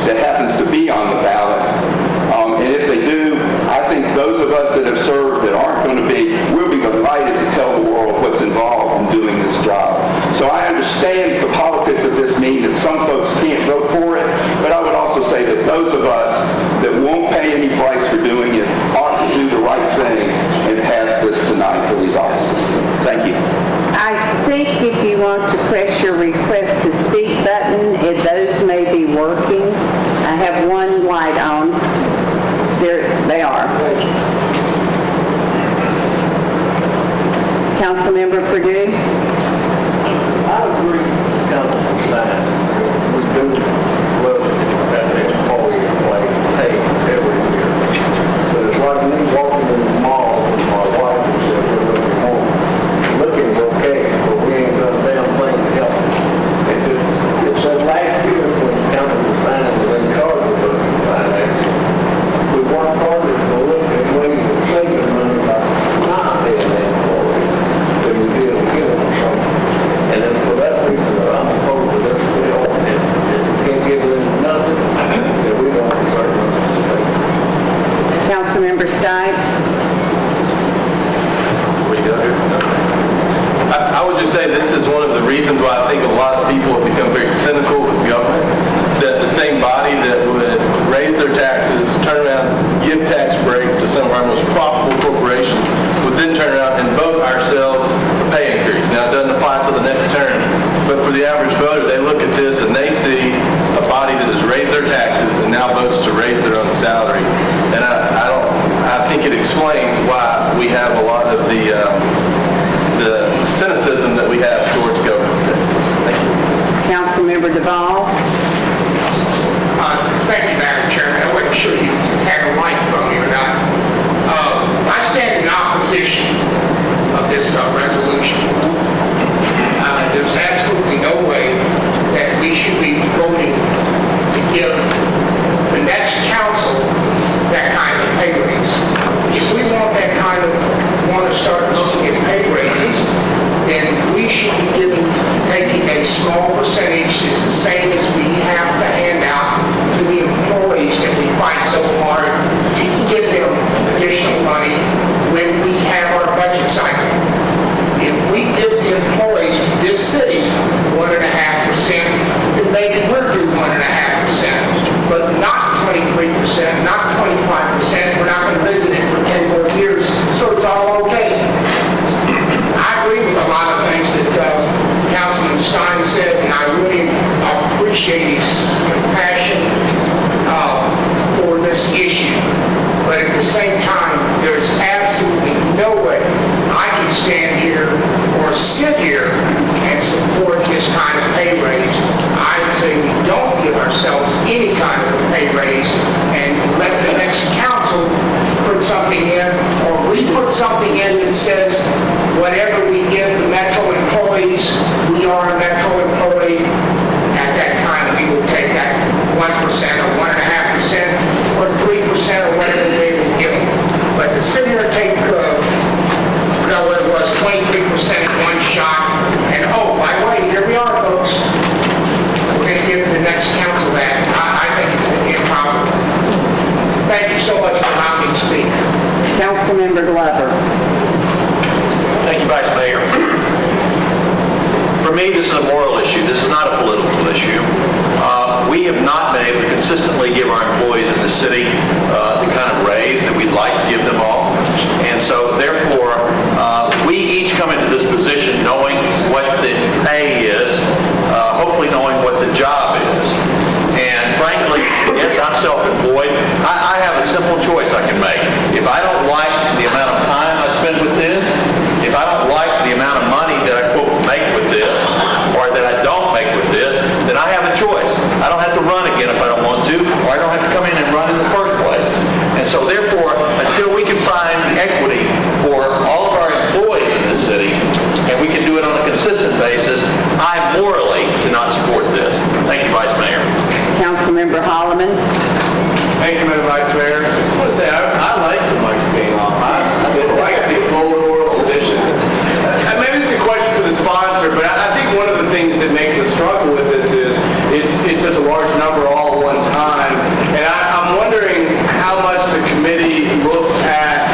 R: that happens to be on the ballot. And if they do, I think those of us that have served that aren't going to be, we'll be delighted to tell the world what's involved in doing this job. So I understand the politics of this mean that some folks can't vote for it, but I would also say that those of us that won't pay any price for doing it ought to do the right thing and pass this tonight for these offices. Thank you.
N: I think if you want to press your request to speak button, those may be working. I have one light on. There they are. Councilmember Perdue?
B: I agree with Councilman Stein. We do look at the employee pay every year. But it's like me walking in the mall with my wife and said, we're looking home. Looking's okay, but we ain't done a damn thing to help. It said last year when Councilman Stein was in charge of the finance, we worked harder to look at ways of saving money by not paying the employees than we did to give them something. And then for that reason, I'm opposed to this bill, and if we can't give them nothing, then we don't deserve nothing.
N: Councilmember Stipes?
H: I would just say this is one of the reasons why I think a lot of people have become very cynical with government. That the same body that would raise their taxes, turn around, give tax breaks to some of our most profitable corporations, would then turn around and vote ourselves a pay increase. Now, it doesn't apply to the next term, but for the average voter, they look at this and they see a body that has raised their taxes and now votes to raise their own salary. And I think it explains why we have a lot of the cynicism that we have towards government today. Thank you.
N: Councilmember Duvall?
P: Thank you, Madam Chairman. I wasn't sure you had a mic from me or not. I stand in opposition of this resolution. There's absolutely no way that we should be voting to give the next council that kind of pay raise. If we want to start looking at pay raises, then we should be taking a small percentage, it's the same as we have to hand out to the employees that we fight so hard to give them additional money when we have our budget cycle. If we give the employees of this city 1.5%, then maybe we're due 1.5%, but not 23%, not 25%. We're not going to visit it for 10 more years, so it's all okay. I agree with a lot of things that Councilman Stein said, and I really appreciate his compassion for this issue. But at the same time, there's absolutely no way I can stand here or sit here and support this kind of pay raise. I say we don't give ourselves any kind of pay raise and let the next council put something in, or we put something in that says whatever we give the Metro employees, we are a Metro employee. At that time, we will take that 1% or 1.5% or 3% or whatever they will give them. But to sit here and take, I forgot what it was, 23% in one shot, and oh, by the way, here we are, folks. We're going to give the next council that. I think it's improper. Thank you so much for allowing me to speak.
N: Councilmember Glover.
G: Thank you, Vice Mayor. For me, this is a moral issue. This is not a political issue. We have not been able to consistently give our employees in the city the kind of raise that we'd like to give them all. And so, therefore, we each come into this position knowing what the pay is, hopefully knowing what the job is. And frankly, yes, I'm self-employed. I have a simple choice I can make. If I don't like the amount of time I spend with this, if I don't like the amount of money that I, quote, make with this, or that I don't make with this, then I have a choice. I don't have to run again if I don't want to, or I don't have to come in and run in the first place. And so therefore, until we can find equity for all of our employees in this city, and we can do it on a consistent basis, I morally cannot support this. Thank you, Vice Mayor.
N: Councilmember Holloman.
H: Thank you, Madam Vice Mayor. I just want to say, I like the mics being off. I like the lower world edition. Maybe this is a question for the sponsor, but I think one of the things that makes us struggle with this is it's such a large number all at one time. And I'm wondering how much the committee looked at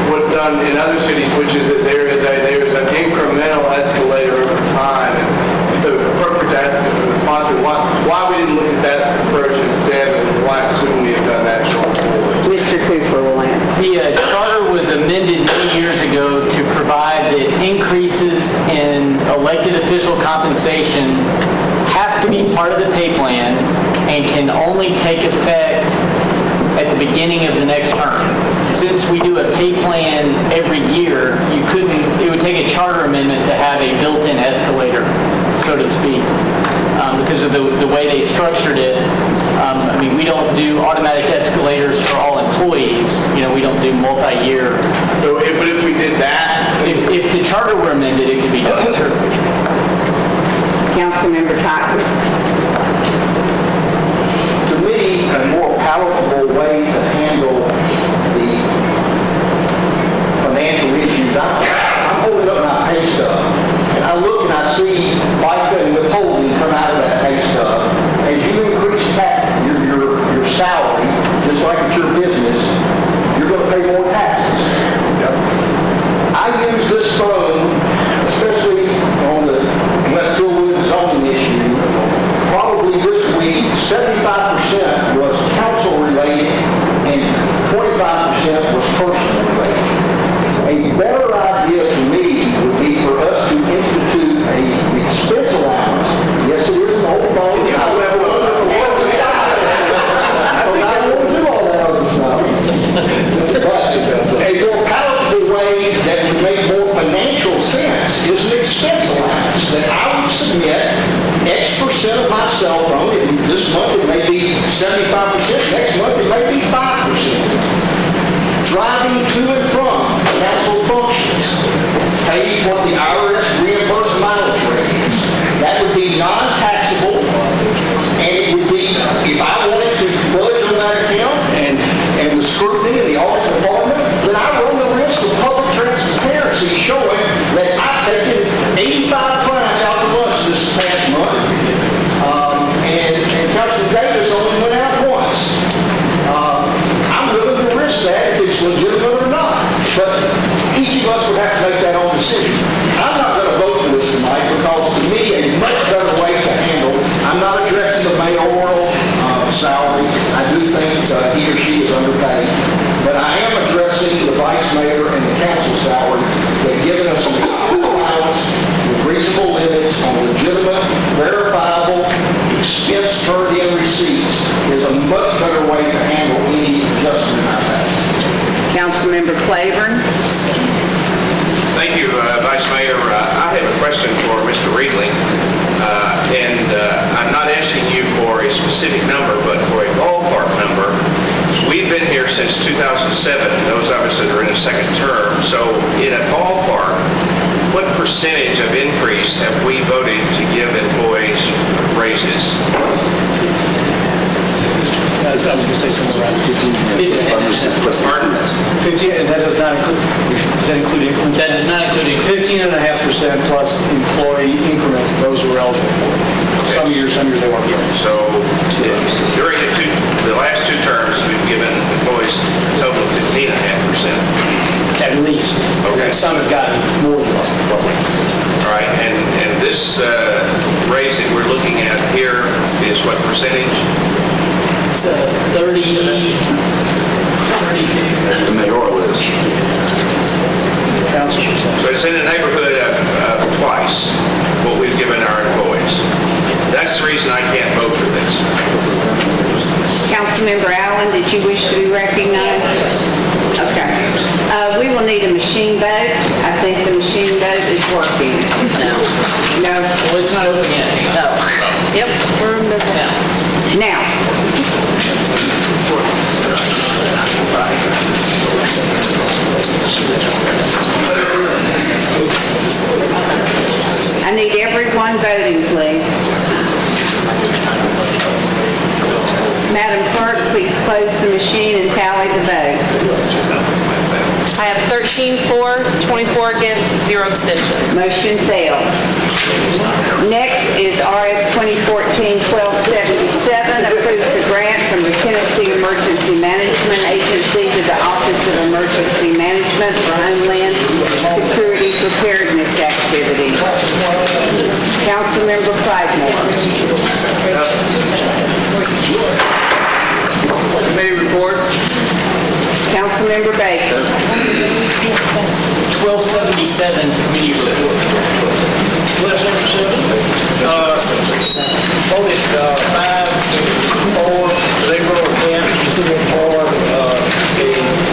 H: what's done in other cities, which is that there's an incremental escalator over time. And so appropriate to ask the sponsor why we didn't look at that approach instead, and why couldn't we have done that going forward?
N: Mr. Cooper will answer.
Y: The charter was amended many years ago to provide that increases in elected official compensation have to be part of the pay plan and can only take effect at the beginning of the next term. Since we do a pay plan every year, it would take a charter amendment to have a built-in escalator, so to speak. Because of the way they structured it, I mean, we don't do automatic escalators for all employees. We don't do multi-year.
H: So, but if we did that,
Y: if the charter were amended, it could be done. Sure.
N: Councilmember Cotton.
B: To me, a more palatable way to handle the financial issues, I'm holding up my pay stub, and I look and I see FICA and withholding come out of that pay stub. As you increase your salary, just like it's your business, you're going to pay more taxes. I use this phone, especially on the West Hillwood zoning issue. Probably this week, 75% was council-related and 25% was personal-related. A better idea to me would be for us to institute an expense allowance. Yes, it is an old phone. I don't want to do all that other stuff. But a more palatable way that would make more financial sense is an expense allowance that I would submit X% of myself from. This month it may be 75%, next month it may be 5%. Driving to and from council functions, pay what the IRS reimbursed mileage rate is. That would be non-taxable, and it would be, if I wanted to budge on that account and the scrutiny in the audit department, then I run the risk of public transparency showing that I've taken 85 clients out to lunch this past month, and Councilman Davis only went out once. I'm willing to risk that if it's legitimate or not.
N: Councilmember Claiborne.
P: Thank you, Vice Mayor. I have a question for Mr. Reedling. And I'm not asking you for a specific number, but for a ballpark number. We've been here since 2007, those of us that are in a second term. So in a ballpark, what percentage of increase have we voted to give employees raises?
C: I was going to say somewhere around 15.
P: Pardon?
C: 15, and that does not include,
Y: That does not include
C: 15.5% plus employee increments, those who are eligible for it. Some years they weren't given.
P: So during the last two terms, we've given employees a total of 15.5%.
C: At least.
P: Okay.
C: Some have gotten more than us.
P: All right, and this raise that we're looking at here is what percentage?
Y: It's 30.
R: The mayoral is.
P: So it's in the neighborhood of twice what we've given our employees. That's the reason I can't vote for this.
N: Councilmember Allen, did you wish to be recognized? Okay. We will need a machine vote. I think the machine vote is working. No. No?
Y: Well, it's not open yet.
N: No. Yep, we're moving. Now. I need everyone voting, please. Madam Clerk, please close the machine and tally the vote.
D: I have 13 for, 24 against, 0 abstentions.
N: Motion fails. Next is RS 2014-1277, approves the grant from the Tennessee Emergency Management Agency to the Office of Emergency Management for Homeland Security Preparedness Activities. Councilmember Clyde-Moore.
F: Committee report.
N: Councilmember Baker.
Y: 1277 committee report.
B: Voted 5-4, 0 against, 2 for a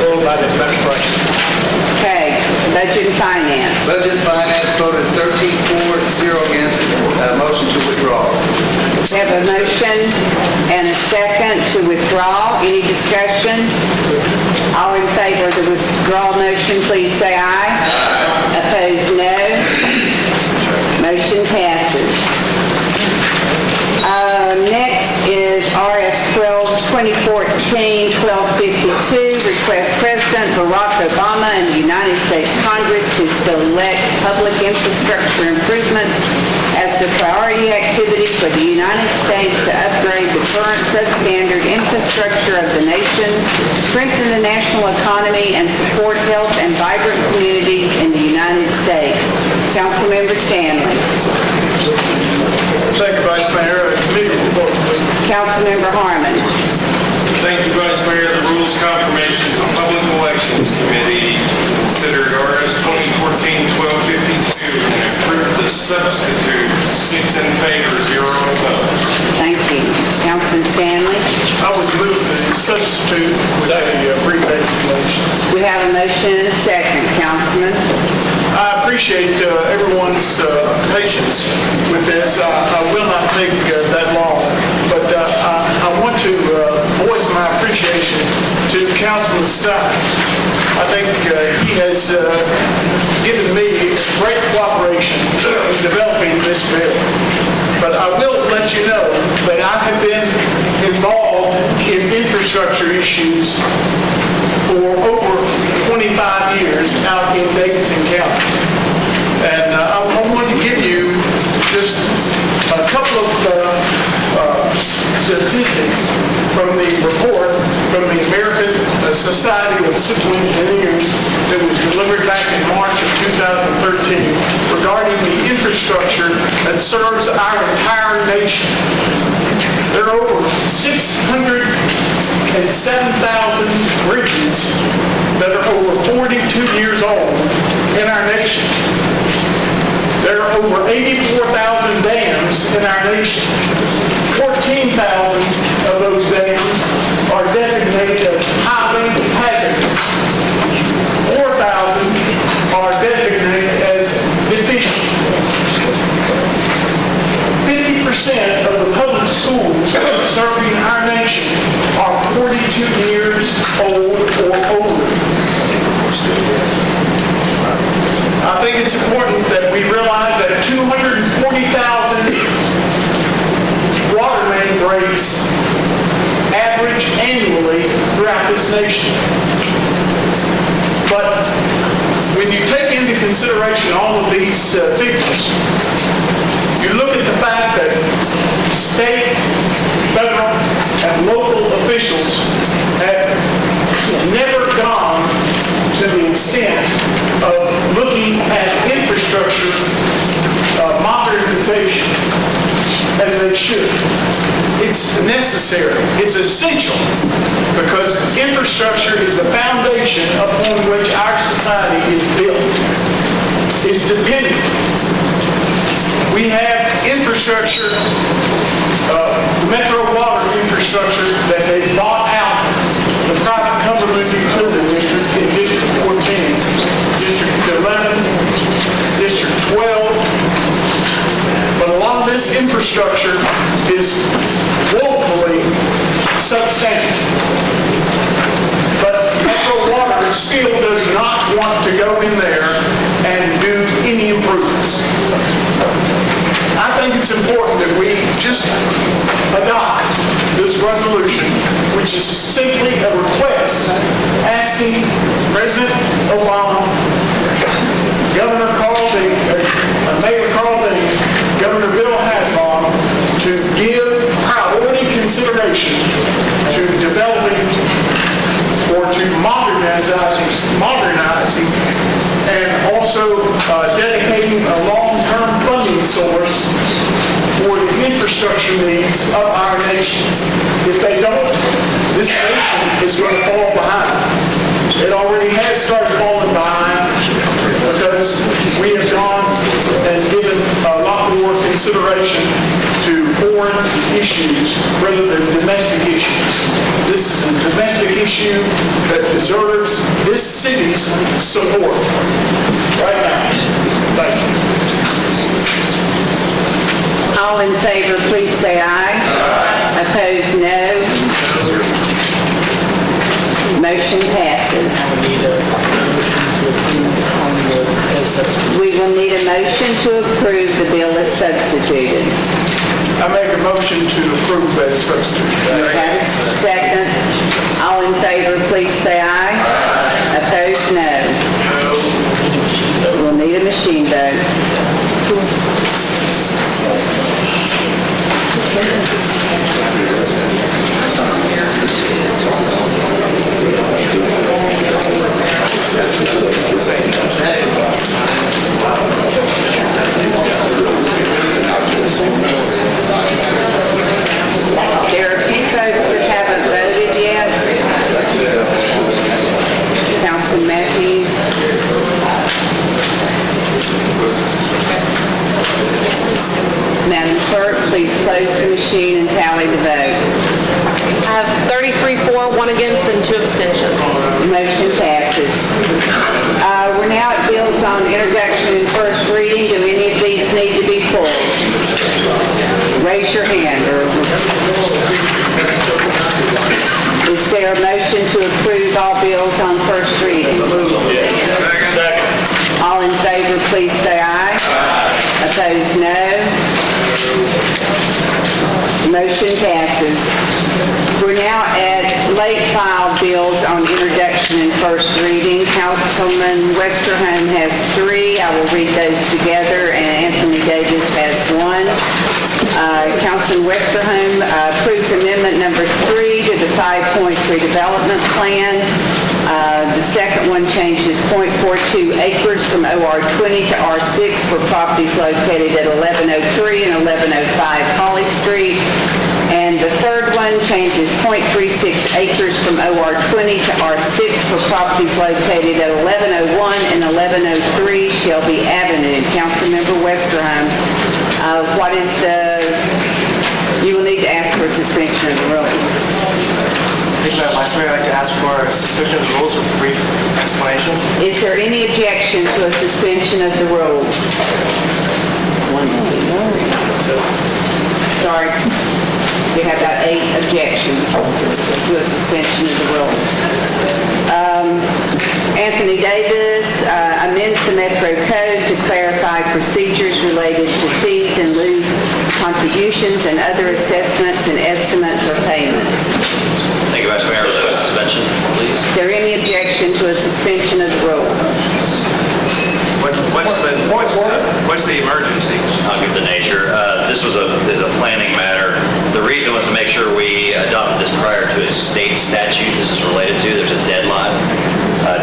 B: rule by the administration.
N: Okay, Budget and Finance.
F: Budget and Finance voted 13 for, 0 against. Motion to withdraw.
N: We have a motion and a second to withdraw. Any discussion? All in favor of the withdrawal motion, please say aye. Opposed, no. Motion passes. Next is RS 2014-1252, request President Barack Obama and the United States Congress to select public infrastructure improvements as the priority activity for the United States to upgrade the current substandard infrastructure of the nation, strengthen the national economy, and support health and vibrant communities in the United States. Councilmember Stanley.
B: Thank you, Vice Mayor. Committee report, please.
N: Councilmember Harmon.
K: Thank you, Vice Mayor. The Rules, Confirmations, and Public Elections Committee considered RS 2014-1252 and approved the substitute, 6 in favor, 0 opposed.
N: Thank you. Councilman Stanley.
B: I would move the substitute with a brief explanation.
N: We have a motion and a second. Councilman.
B: I appreciate everyone's patience with this. I will not take that long, but I want to voice my appreciation to Councilman Stein. I think he has given me great cooperation in developing this bill. But I will let you know that I have been involved in infrastructure issues for over 25 years out in Davidson County. And I want to give you just a couple of statistics from the report from the American Society of Civil Engineers that was delivered back in March of 2013 regarding the infrastructure that serves our entire nation. There are over 607,000 bridges that are over 42 years old in our nation. There are over 84,000 dams in our nation. 14,000 of those dams are designated as highly hazardous.
E: foundation. But when you take into consideration all of these figures, you look at the fact that state, federal, and local officials have never gone to the extent of looking at infrastructure modernization as they should. It's necessary. It's essential because infrastructure is the foundation upon which our society is built. It's dependent. We have infrastructure, metro water infrastructure that they bought out the private government utility districts in District 14, District 11, District 12. But a lot of this infrastructure is woefully substandard. But Metro Water still does not want to go in there and do any improvements. I think it's important that we just adopt this resolution, which is simply a request asking President Obama, Governor Carl Dean, Mayor Carl Dean, Governor Bill Haslam to give priority consideration to developing or to modernizing and also dedicating a long-term funding source for the infrastructure needs of our nation. If they don't, this nation is going to fall behind. It already has started falling behind because we have gone and given a lot more consideration to foreign issues rather than domestic issues. This is a domestic issue that deserves this city's support right now. Thank you.
N: All in favor, please say aye. Opposed, no. Motion passes. We will need a motion to approve the bill as substituted.
E: I make a motion to approve as substituted.
N: Have a second. All in favor, please say aye. Opposed, no. We'll need a machine vote. There are a few folks that haven't voted yet. Councilman Matthews. Madam Clerk, please close the machine and tally the vote.
D: I have 33 for, 1 against, and 2 abstentions.
N: Motion passes. We're now at bills on introduction and first reading. Do any of these need to be pulled? Raise your hand. Is there a motion to approve all bills on first reading? All in favor, please say aye. Opposed, no. Motion passes. We're now at late file bills on introduction and first reading. Councilman Westerholm has 3. I will read those together, and Anthony Davis has 1. Councilman Westerholm approves amendment number 3 to the 5-point redevelopment plan. The second one changes .42 acres from OR 20 to R6 for properties located at 1103 and 1105 Holly Street. And the third one changes .36 acres from OR 20 to R6 for properties located at 1101 and 1103 Shelby Avenue. Councilmember Westerholm, what is you will need to ask for suspension of the rules.
C: Thank you, Madam Vice Mayor. I'd like to ask for a suspension of the rules with a brief explanation.
N: Is there any objection to a suspension of the rules? Sorry. We have about 8 objections to a suspension of the rules. Anthony Davis amends the Metro Code to clarify procedures related to fees in lieu contributions and other assessments and estimates or payments.
G: Thank you, Vice Mayor. Suspension, please.
O: reason was to make sure we adopted this prior to a state statute this is related to. There's a deadline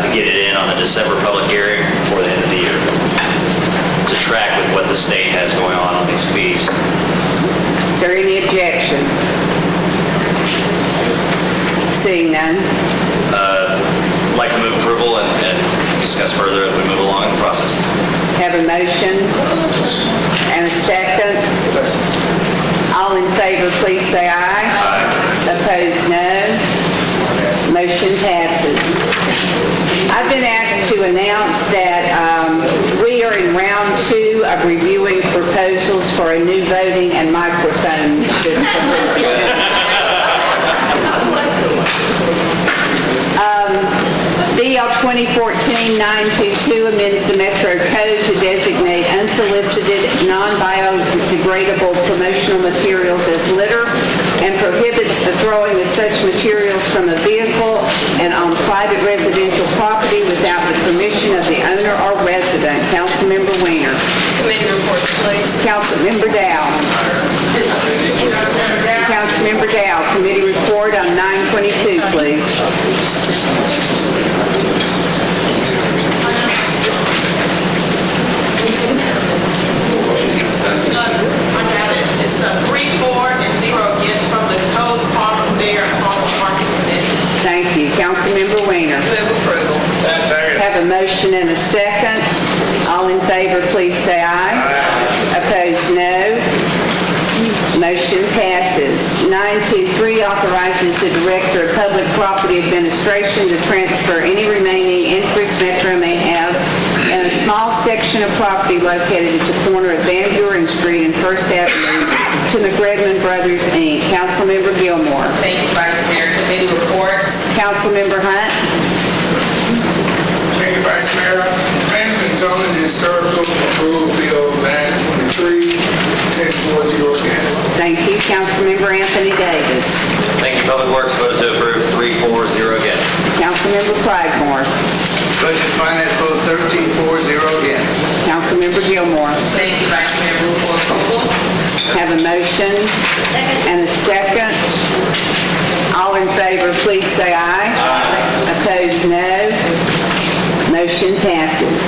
O: to get it in on the December public hearing before the end of the year, to track with what the state has going on these fees.
N: Is there any objection? Seeing none.
O: I'd like to move approval and discuss further as we move along in the process.
N: Have a motion and a second. All in favor, please say aye. Opposed, no. Motion passes. I've been asked to announce that we are in round 2 of reviewing proposals for a new voting and microphone system. BL 2014-922 amends the Metro Code to designate unsolicited, non-biodegradable promotional materials as litter and prohibits the throwing of such materials from a vehicle and on private residential property without the permission of the owner or resident. Councilmember Weiner.
I: Committee report, please.
N: Councilmember Dow. Councilmember Dow, committee report on 922, please.
D: I got it. It's a 3-4 and 0 against from the Coast Park Fair and Farmers Market Committee.
N: Thank you. Councilmember Weiner.
D: Move approval.
N: Have a motion and a second. All in favor, please say aye. Opposed, no. Motion passes. 923 authorizes the Director of Public Property Administration to transfer any remaining interest Metro may have in a small section of property located at the corner of Van Buren Street and First Avenue to McRedmond Brothers, Inc. Councilmember Gilmore.
D: Thank you, Vice Mayor. Committee reports.
N: Councilmember Hunt.
P: Thank you, Vice Mayor. Planning and zoning and historical approval bill 923, 10-4-0 against.
N: Thank you. Councilmember Anthony Davis.
O: Thank you. Public Works voted to approve 3-4-0 against.
N: Councilmember Craigmore.
F: Budget and Finance vote 13-4-0 against.
N: Councilmember Gilmore.
D: Thank you, Vice Mayor. Move for approval.
N: Have a motion and a second. All in favor, please say aye. Opposed, no. Motion passes.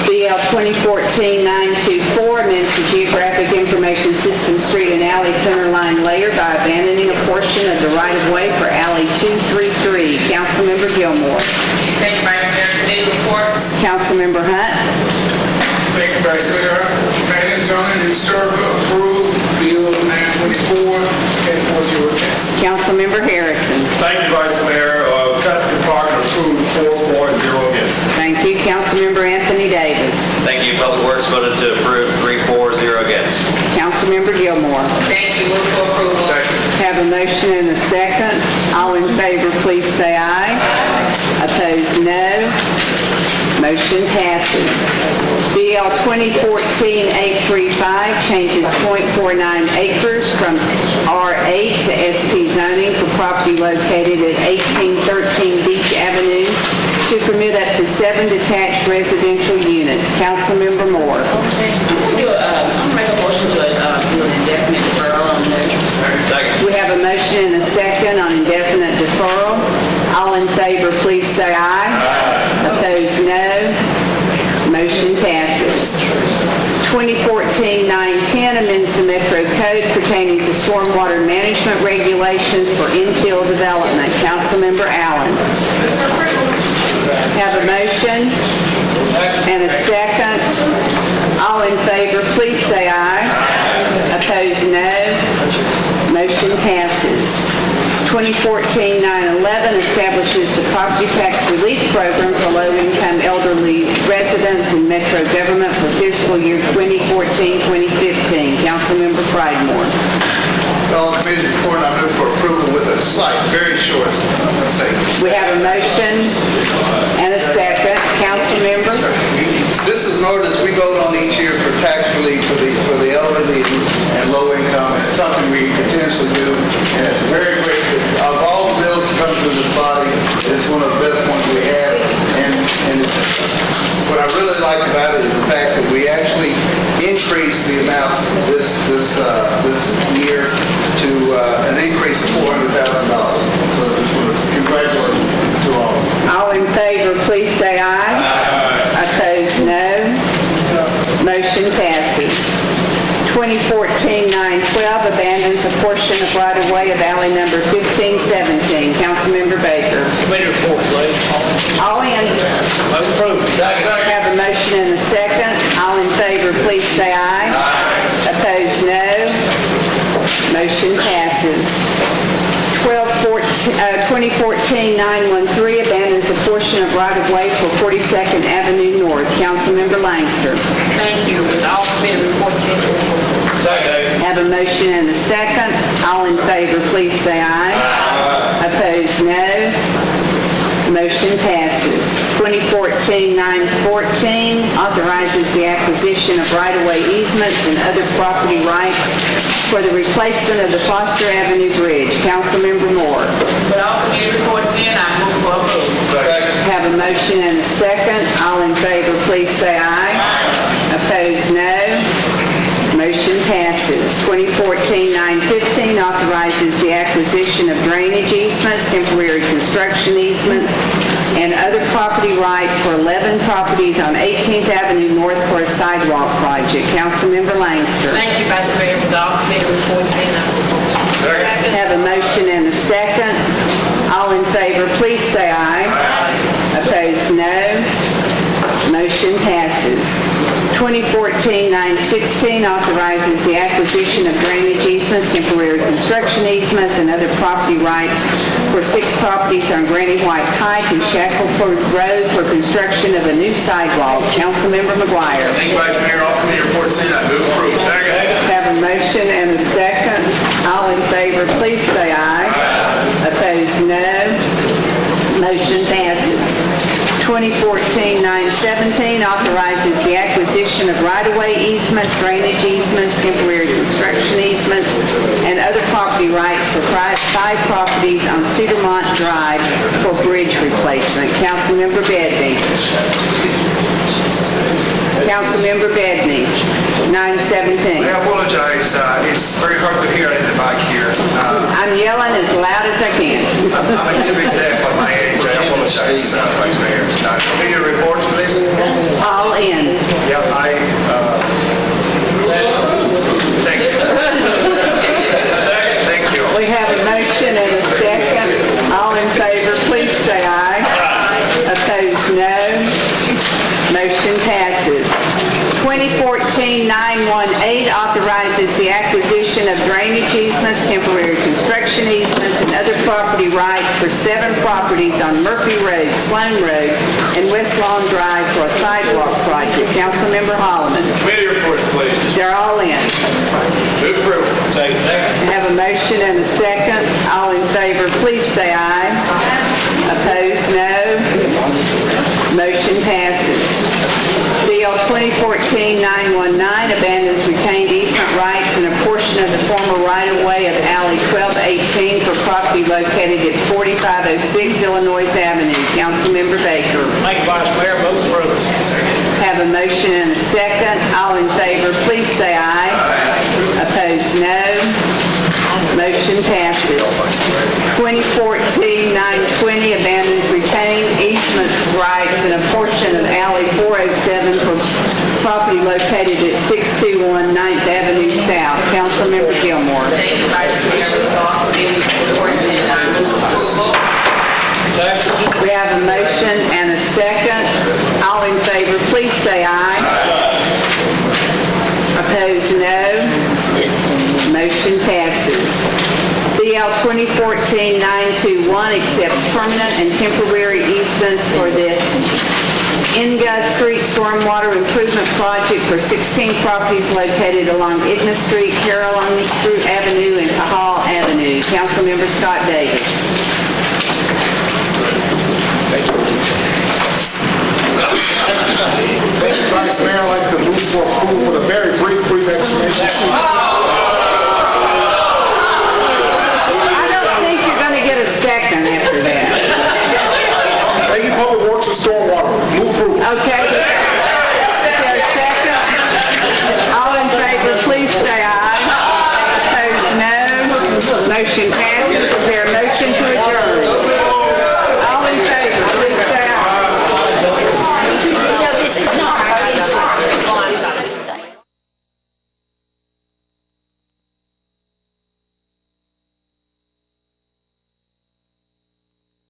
N: BL 2014-924 amends the Geographic Information System Street and Alley Centerline layer by abandoning a portion of the right-of-way for Alley 233. Councilmember Gilmore.
D: Thank you, Vice Mayor. Committee reports.
N: Councilmember Hunt.
P: Thank you, Vice Mayor. Planning and zoning and historical approval bill 924, 10-4-0 against.
N: Councilmember Harrison.
K: Thank you, Vice Mayor. Traffic Department approved 4-4-0 against.
N: Thank you. Councilmember Anthony Davis.
O: Thank you. Public Works voted to approve 3-4-0 against.
N: Councilmember Gilmore.
D: Thank you. Move for approval.
N: Have a motion and a second. All in favor, please say aye. Opposed, no. Motion passes. BL 2014-835 changes .49 acres from R8 to SP zoning for property located at 1813 Beach Avenue to permit up to 7 detached residential units. Councilmember Moore.
D: I'm going to make a motion to do an indefinite deferral on this.
O: Second.
N: We have a motion and a second on indefinite deferral. All in favor, please say aye. Opposed, no. Motion passes. 2014-910 amends the Metro Code pertaining to stormwater management regulations for infill development. Councilmember Allen. Have a motion and a second. All in favor, please say aye. Opposed, no. Motion passes. 2014-911 establishes the property tax relief program for low-income elderly residents in Metro government for fiscal year 2014-2015. Councilmember Pridemore.
F: All committee report, I move for approval with a slight, very short statement.
N: We have a motion and a second. Councilmember?
F: This is an ordinance we vote on each year for tax relief for the elderly and low income. It's something we continuously do, and it's very great. Of all the bills that come through this body, it's one of the best ones we have. And what I really like about it is the fact that we actually increase the amount this year to $400,000. So I just want to congratulate to all.
N: All in favor, please say aye. Opposed, no. Motion passes. 2014-912 abandons a portion of right-of-way of alley number 1517. Councilmember Baker.
P: Committee report, please.
N: All in. Have a motion and a second. All in favor, please say aye. Opposed, no. Motion passes. 2014-913 abandons a portion of right-of-way for 42nd Avenue North. Councilmember Langster.
D: Thank you. With all committee reports,
N: Have a motion and a second. All in favor, please say aye. Opposed, no. Motion passes. 2014-914 authorizes the acquisition of right-of-way easements and other property rights for the replacement of the Foster Avenue Bridge. Councilmember Moore.
D: with all committee reports in, I move for approval.
N: Have a motion and a second. All in favor, please say aye. Opposed, no. Motion passes. 2014-915 authorizes the acquisition of drainage easements, temporary construction easements, and other property rights for 11 properties on 18th Avenue North for a sidewalk project. Councilmember Langster.
D: Thank you, Vice Mayor. With all committee reports in, I move for approval.
N: Have a motion and a second. All in favor, please say aye. Opposed, no. Motion passes. 2014-916 authorizes the acquisition of drainage easements, temporary construction easements, and other property rights for 6 properties on Granny White Pike and Shackleford Road for construction of a new sidewalk. Councilmember McGuire.
K: Thank you, Vice Mayor. All committee reports in, I move approval.
N: Have a motion and a second. All in favor, please say aye. Opposed, no. Motion passes. 2014-917 authorizes the acquisition of right-of-way easements, drainage easements, temporary construction easements, and other property rights for 5 properties on Cedarmont Drive for bridge replacement. Councilmember Bedney. Councilmember Bedney, 917.
A: I apologize. It's very hard to hear in the back here.
N: I'm yelling as loud as I can.
A: I'm a little bit deaf at my age. I apologize, Vice Mayor. Committee reports, please.
N: All in.
A: Yeah, thank you. Thank you.
N: We have a motion and a second. All in favor, please say aye. Opposed, no. Motion passes. 2014-918 authorizes the acquisition of drainage easements, temporary construction easements, and other property rights for 7 properties on Murphy Road, Sloan Road, and West Lawn Drive for a sidewalk project. Councilmember Holloman.
K: Committee reports, please.
N: They're all in.
K: Move approval. Second.
N: Have a motion and a second. All in favor, please say aye. Opposed, no. Motion passes. Bill 2014-919 abandons retained easement rights and a portion of the former right-of-way of Alley 1218 for property located at 4506 Illinois Avenue. Councilmember Baker.
P: Thank you, Vice Mayor. Move approval.
N: Have a motion and a second. All in favor, please say aye. Opposed, no. Motion passes. 2014-920 abandons retained easement rights and a portion of Alley 407 for property located at 621 9th Avenue South. Councilmember Gilmore.
D: Thank you, Vice Mayor. With all committee reports in, I move for approval.
N: We have a motion and a second. All in favor, please say aye. Opposed, no. Motion passes. BL 2014-921 accepts permanent and temporary easements for the Inga Street Stormwater Improvement Project for 16 properties located along Igna Street, Caroline Street Avenue, and Cahal Avenue. Councilmember Scott Davis.
A: Thank you, Vice Mayor. I'd like to move for approval with a very brief explanation.